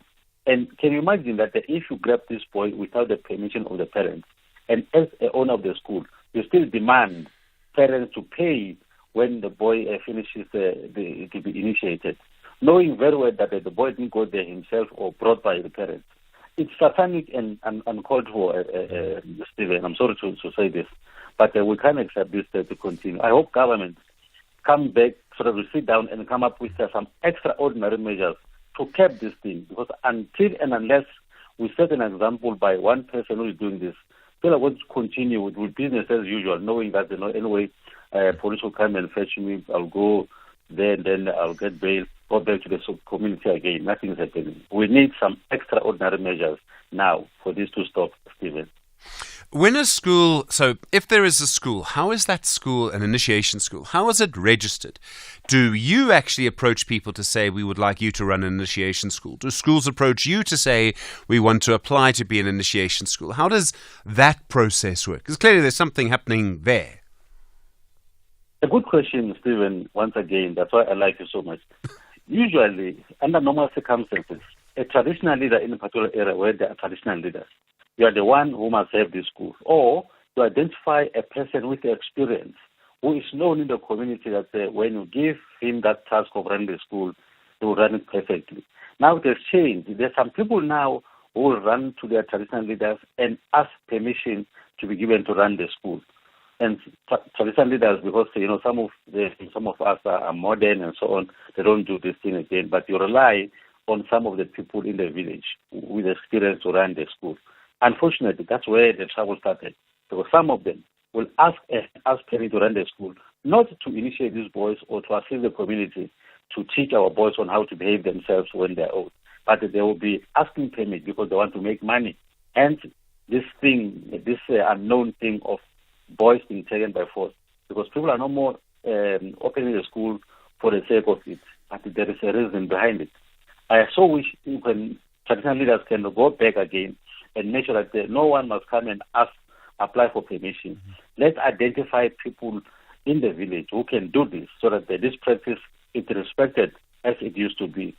And can you imagine that if you grab this boy without the permission of the parents, and as a owner of the school, you still demand parents to pay when the boy finishes to be initiated, knowing very well that the boy didn't go there himself or brought by the parents. It's satanic and uncalled for, Stephen. I'm sorry to say this, but we can't accept this to continue. I hope government come back so that we sit down and come up with some extraordinary measures to cap this thing, because until and unless we set an example by one person who is doing this, people are going to continue with business as usual, knowing that anyway, police will come and fetch me, I'll go there and then I'll get bail, go back to the community again. Nothing is happening. We need some extraordinary measures now for this to stop, Stephen. When a school, so if there is a school, how is that school an initiation school? How is it registered? Do you actually approach people to say, we would like you to run an initiation school? Do schools approach you to say, we want to apply to be an initiation school? How does that process work? Because clearly there's something happening there. A good question, Stephen, once again. That's why I like you so much. Usually, under normal circumstances, a traditional leader in a particular area where there are traditional leaders, you are the one who must have this school. Or you identify a person with experience who is known in the community that when you give him that task of running the school, he will run it perfectly. Now it has changed. There are some people now who will run to their traditional leaders and ask permission to be given to run the school. And traditional leaders, because some of us are modern and so on, they don't do this thing again. But you rely on some of the people in the village with experience to run the school. Unfortunately, that's where the trouble started. Because some of them will ask parents to run the school, not to initiate these boys or to assist the community to teach our boys on how to behave themselves when they're old. But they will be asking permit because they want to make money. And this unknown thing of boys being taken by force, because people are no more opening the school for the sake of it, but there is a reason behind it. I so wish traditional leaders can go back again and make sure that no one must come and apply for permission. Let's identify people in the village who can do this so that this practice is respected as it used to be.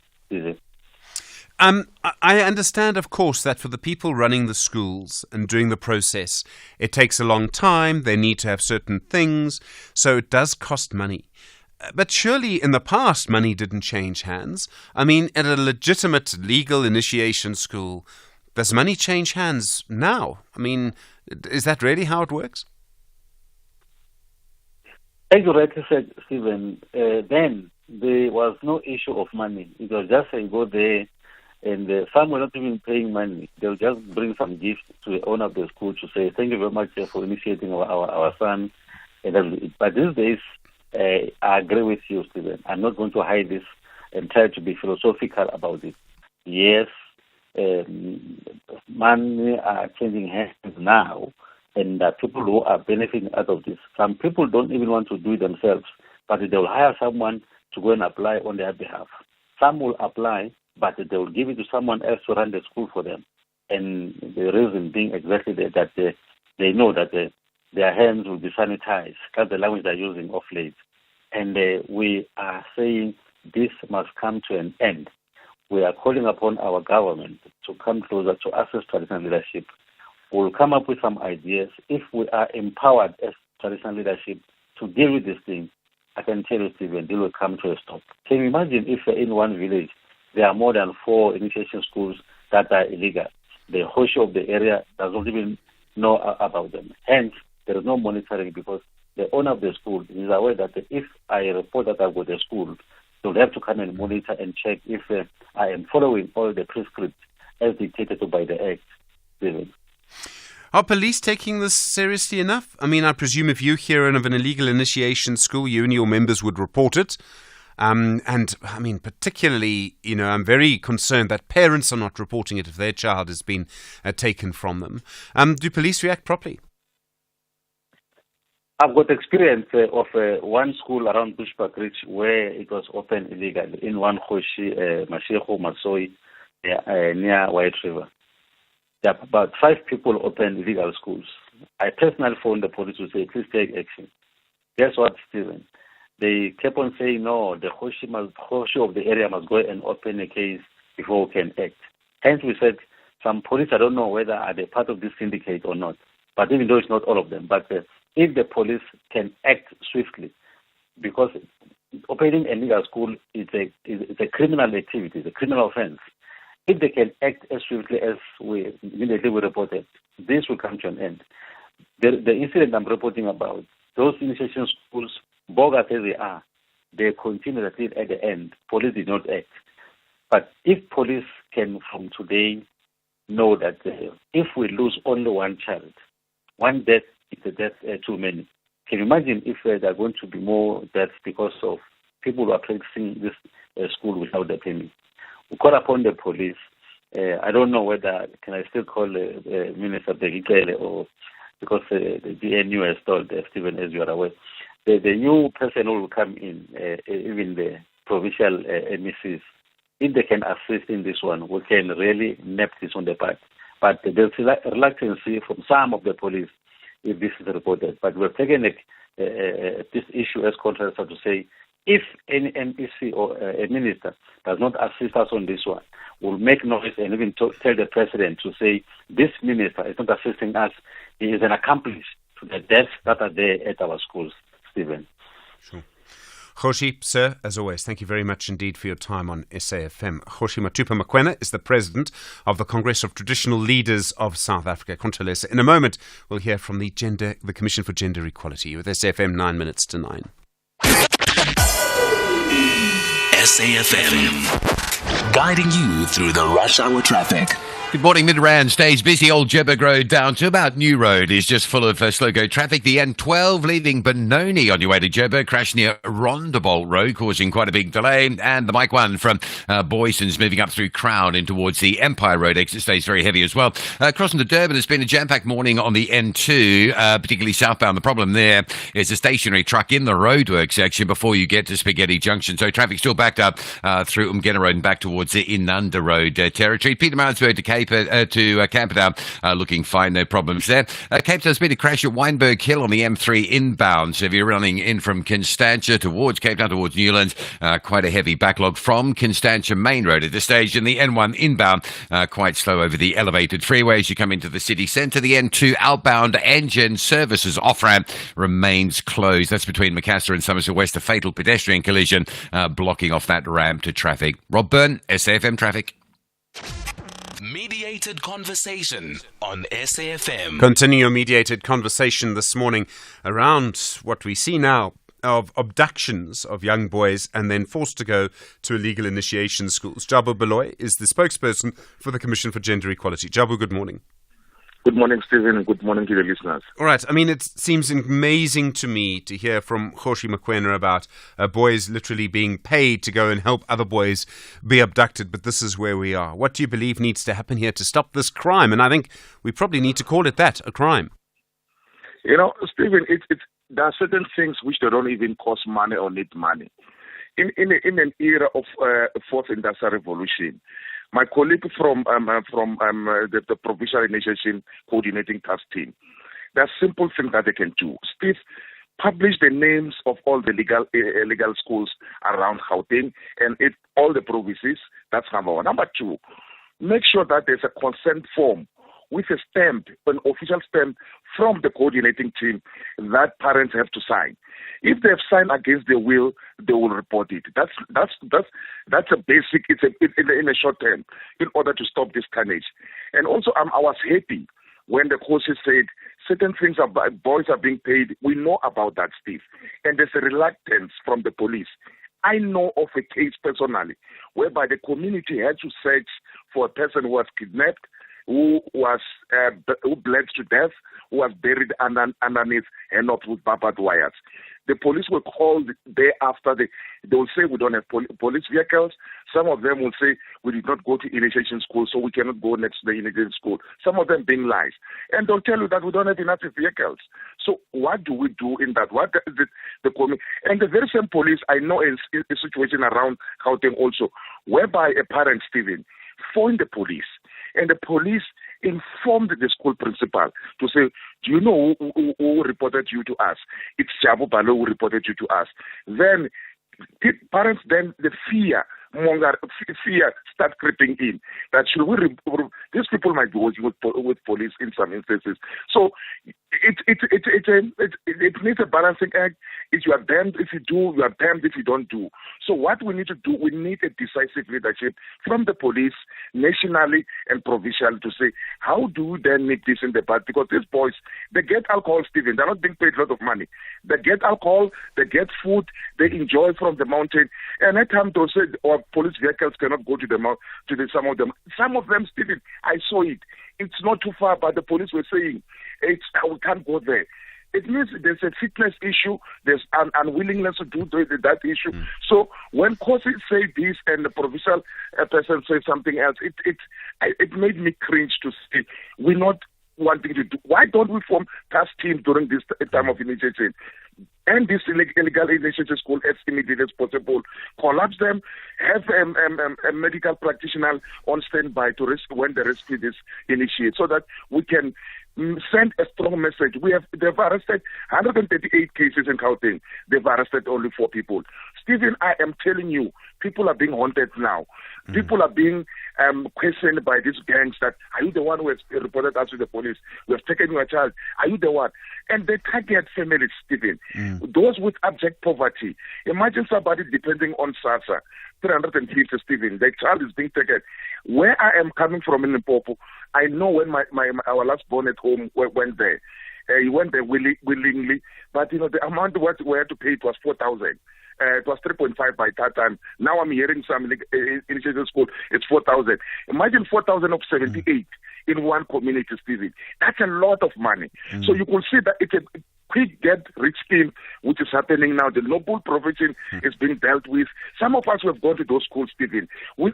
I understand, of course, that for the people running the schools and doing the process, it takes a long time. They need to have certain things, so it does cost money. But surely in the past, money didn't change hands. I mean, at a legitimate legal initiation school, does money change hands now? I mean, is that really how it works? As you rightly said, Stephen, then there was no issue of money. It was just you go there, and some were not even paying money. They'll just bring some gifts to the owner of the school to say, thank you very much for initiating our son. But these days, I agree with you, Stephen. I'm not going to hide this and try to be philosophical about it. Yes, money are changing hands now, and people who are benefiting out of this. Some people don't even want to do it themselves, but they will hire someone to go and apply on their behalf. Some will apply, but they will give it to someone else to run the school for them. And the reason being exactly that they know that their hands will be sanitized. That's the language they're using of late. And we are saying this must come to an end. We are calling upon our government to come closer to assist traditional leadership we'll come up with some ideas. If we are empowered as traditional leadership to deal with this thing, I can tell you, Stephen, they will come to a stop. Can you imagine if in one village there are more than 4 initiation schools that are illegal? The Hoshi of the area does not even know about them. Hence, there is no monitoring because the owner of the school is aware that if I report that I go to school, they'll have to come and monitor and check if I am following all the prescripts as dictated by the Act. Stephen. Are police taking this seriously enough? I mean, I presume if you hear of an illegal initiation school, you and your members would report it. And I mean, particularly, I'm very concerned that parents are not reporting it if their child has been taken from them. Do police react properly? I've got experience of one school around Bushbuck Ridge where it was open illegal in one Hoshi, Mashego, Masoi, near White River. There are about 5 people open illegal schools. I personally phoned the police to say, please take action. Guess what, Stephen? They kept on saying, no, the Hoshi of the area must go and open a case before we can act. Hence, we said, some police, I don't know whether are they part of this syndicate or not, but even though it's not all of them, but if the police can act swiftly, because opening a legal school is a criminal activity, it's a criminal offense. If they can act as swiftly as we immediately reported, this will come to an end. The incident I'm reporting about, those initiation schools, bogus as they are, they continue at the end. Police did not act. But if police can from today know that if we lose only one child, one death is a death too many. Can you imagine if there are going to be more deaths because of people who are practicing this school without the permit? We call upon the police. I don't know whether can I still call Minister Begikele or because the GNU has told Stephen, as you are aware, the new person who will come in, even the provincial MECs, if they can assist in this one, we can really nip this on the bud. But there's reluctance from some of the police if this is reported. But we're taking this issue as contractor to say, if any MEC or a minister does not assist us on this one, we'll make noise and even tell the president to say, this minister is not assisting us. He is an accomplice to the deaths that are there at our schools, Stephen. Sure. Hoshi, sir, as always, thank you very much indeed for your time on SAFM. Hoshi Matupa Mokoena is the president of the Congress of Traditional Leaders of South Africa, Controlesa. In a moment, we'll hear from the Commission for Gender Equality with SAFM 9 minutes to 9. SAFM, guiding you through the rush hour traffic. Good morning. Midrand stays busy. Old Joburg Road down to about New Road is just full of slow-go traffic. The N12 leaving Benoni on your way to Joburg, crash near Rondebolt Road, causing quite a big delay. And the Mike 1 from Boyson's moving up through Crown in towards the Empire Road exit stays very heavy as well. Crossing to Durban, it's been a jam-packed morning on the N2, particularly southbound. The problem there is a stationary truck in the roadwork section before you get to Spaghetti Junction. So traffic still backed up through Umgena Road and back towards the Inanda Road territory. Pietermaritzburg to Camperdown, looking fine, no problems there. Cape Town's been a crash at Wynberg Hill on the M3 inbound. So if you're running in from Constantia towards Cape Town, towards Newlands, quite a heavy backlog from Constantia Main Road at this stage. And the N1 inbound, quite slow over the elevated freeways. You come into the city centre. The N2 outbound engine services off-ramp remains closed. That's between Macassar and Somerset West. A fatal pedestrian collision blocking off that ramp to traffic. Rob Byrne, SAFM Traffic. Mediated conversation on SAFM. Continue your mediated conversation this morning around what we see now of abductions of young boys and then forced to go to illegal initiation schools. Jabu Beloy is the spokesperson for the Commission for Gender Equality. Jabu, good morning. Good morning, Stephen, and good morning to the listeners. All right. I mean, it seems amazing to me to hear from Hoshi Mokoena about boys literally being paid to go and help other boys be abducted, but this is where we are. What do you believe needs to happen here to stop this crime? And I think we probably need to call it that, a crime. You know, Stephen, there are certain things which they don't even cost money or need money. In an era of fourth industrial revolution, my colleague from the Provincial Initiation Coordinating Task Team, there are simple things that they can do. Steve, publish the names of all the legal schools around Gauteng and all the provinces. That's number one. Number two, make sure that there's a consent form with a stamp, an official stamp from the coordinating team that parents have to sign. If they have signed against their will, they will report it. That's a basic. It's in a short term in order to stop this carnage. And also, I was happy when the coaches said certain things boys are being paid. We know about that, Steve, and there's a reluctance from the police. I know of a case personally whereby the community had to search for a person who was kidnapped, who bled to death, who was buried underneath and not with barbed wires. The police were called there after. They will say we don't have police vehicles. Some of them will say we did not go to initiation school, so we cannot go next to the initiation school. Some of them being lies. And they'll tell you that we don't have enough vehicles. So what do we do in that? What is the community? And the very same police, I know in a situation around Gauteng also, whereby a parent, Stephen, phoned the police. And the police informed the school principal to say, do you know who reported you to us? It's Jabu Balo who reported you to us. Then the parents, the fear start creeping in. That should we these people might be working with police in some instances. So it needs a balancing act. If you are damned if you do, you are damned if you don't do. So what we need to do, we need a decisive leadership from the police, nationally and provincial, to say, how do we then nip this in the bud? Because these boys, they get alcohol, Stephen. They're not being paid a lot of money. They get alcohol, they get food, they enjoy from the mountain. And at times they'll say, or police vehicles cannot go to some of them. Some of them, Stephen, I saw it. It's not too far, but the police were saying, we can't go there. It means there's a fitness issue, there's an unwillingness to do that issue. So when courts say this and the provincial person says something else, it made me cringe to see we're not wanting to do. Why don't we form task team during this time of initiation? And this illegal initiation school as immediately as possible. Collapse them, have a medical practitioner on standby to rescue when the rescue is initiated, so that we can send a strong message. They've arrested 138 cases in Gauteng. They've arrested only 4 people. Stephen, I am telling you, people are being haunted now. People are being questioned by these gangs that, are you the one who has reported us to the police? We have taken your child. Are you the one? And they target families, Stephen. Those with abject poverty. Imagine somebody depending on SASA. 350, Stephen. Their child is being taken. Where I am coming from in Limpopo, I know when our last born at home went there. He went there willingly, but the amount what we had to pay, it was 4,000. It was 3.5 by that time. Now I'm hearing some initiation school, it's 4,000. Imagine 4,000 of 78 in one community, Stephen. That's a lot of money. So you could see that it's a quick get-rich scheme which is happening now. The noble profession is being dealt with. Some of us who have gone to those schools, Stephen, we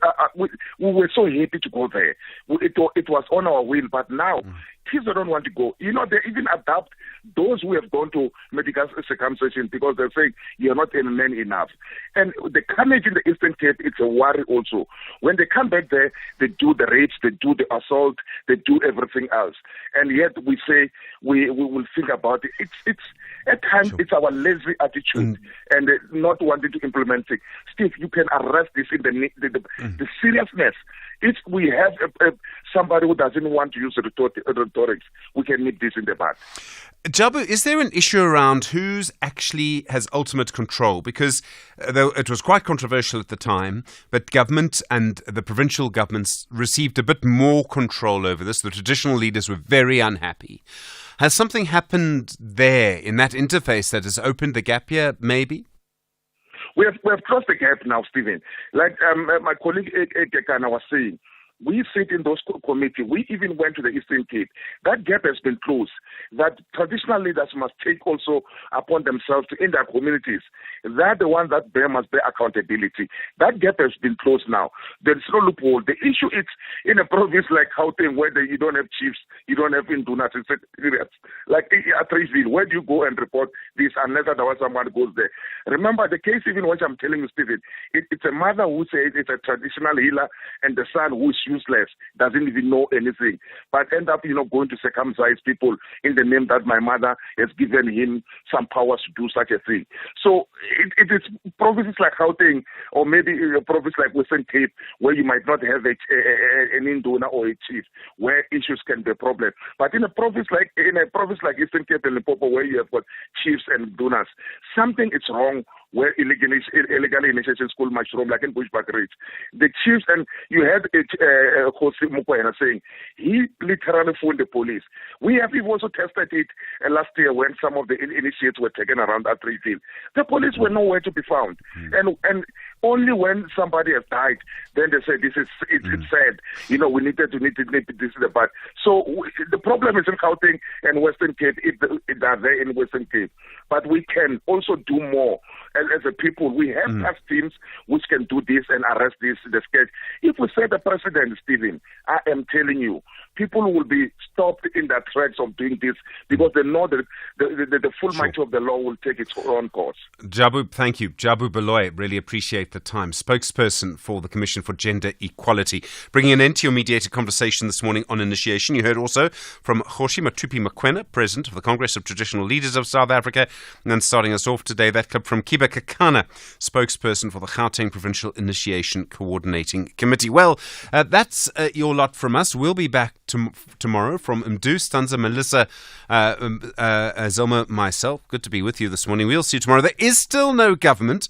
were so happy to go there. It was on our will, but now kids don't want to go. They even adopt those who have gone to medical circumcision because they're saying you're not a man enough. And the carnage in the Eastern Cape, it's a worry also. When they come back there, they do the rapes, they do the assault, they do everything else. And yet we say we will think about it. It's at times it's our lazy attitude and not wanting to implement it. Steve, you can arrest this in the seriousness. If we have somebody who doesn't want to use rhetorics, we can nip this in the bud. Jabu, is there an issue around who's actually has ultimate control? Because though it was quite controversial at the time, but government and the provincial governments received a bit more control over this. The traditional leaders were very unhappy. Has something happened there in that interface that has opened the gap here, maybe? We have crossed the gap now, Stephen. Like my colleague Gekana was saying, we sit in those committees. We even went to the Eastern Cape. That gap has been closed. That traditional leaders must take also upon themselves in their communities. They're the ones that must bear accountability. That gap has been closed now. There is no loophole. The issue is in a province like Gauteng where you don't have chiefs, you don't have indunas, like at Raceville, where do you go and report this unless otherwise someone goes there? Remember the case even which I'm telling you, Stephen, it's a mother who says it's a traditional healer and the son who is useless, doesn't even know anything, but end up, going to circumcise people in the name that my mother has given him some powers to do such a thing. So it is provinces like Gauteng, or maybe a province like Western Cape, where you might not have an induna or a chief, where issues can be a problem. But in a province like Eastern Cape and Limpopo, where you have got chiefs and dunas, something is wrong. Where illegal initiation school mushroom, like in Bushbuck Ridge, the chiefs, and you had Jose Mokoena saying he literally fooled the police. We've also tested it last year when some of the initiates were taken around at Refield. The police were nowhere to be found, and only when somebody has died, then they say it's sad. We needed to nip this in the bud. So the problem is in Gauteng and Western Cape. It are there in Western Cape, but we can also do more. As a people, we have task teams which can do this and arrest the sketch. If we set a precedent, Stephen, I am telling you, people will be stopped in their tracks of doing this because they know that the full might of the law will take its own course. Jabu, thank you. Jabu Beloy, really appreciate the time. Spokesperson for the Commission for Gender Equality. Bringing an end to your mediated conversation this morning on initiation. You heard also from Kgoshi Matupi-Mokoena, President of the Congress of Traditional Leaders of South Africa. And then starting us off today, that clip from Kiba Kakana, spokesperson for the Gauteng Provincial Initiation Coordinating Committee. Well, that's your lot from us. We'll be back tomorrow from Mdu, Stanza, Melissa, Zelma, myself. Good to be with you this morning. We'll see you tomorrow. There is still no government.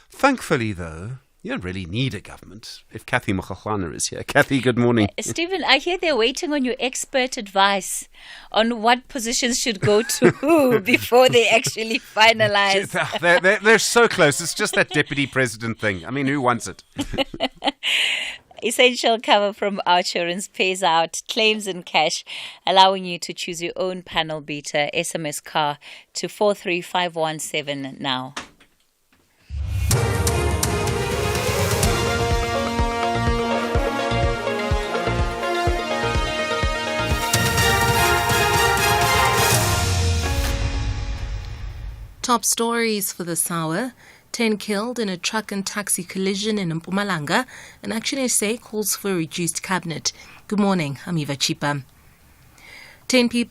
Thankfully, though, you don't really need a government if Kathy Mokhohlana is here. Kathy, good morning. Stephen, I hear they're waiting on your expert advice on what positions should go to who before they actually finalize. They're so close. It's just that deputy president thing. I mean, who wants it? Essential cover from Outsurance pays out claims in cash, allowing you to choose your own panel beater. SMS car to 43517 now. Top stories for this hour. 10 killed in a truck and taxi collision in Mpumalanga. An Action SA calls for a reduced cabinet. Good morning, I'm Eva Chipa. 10 people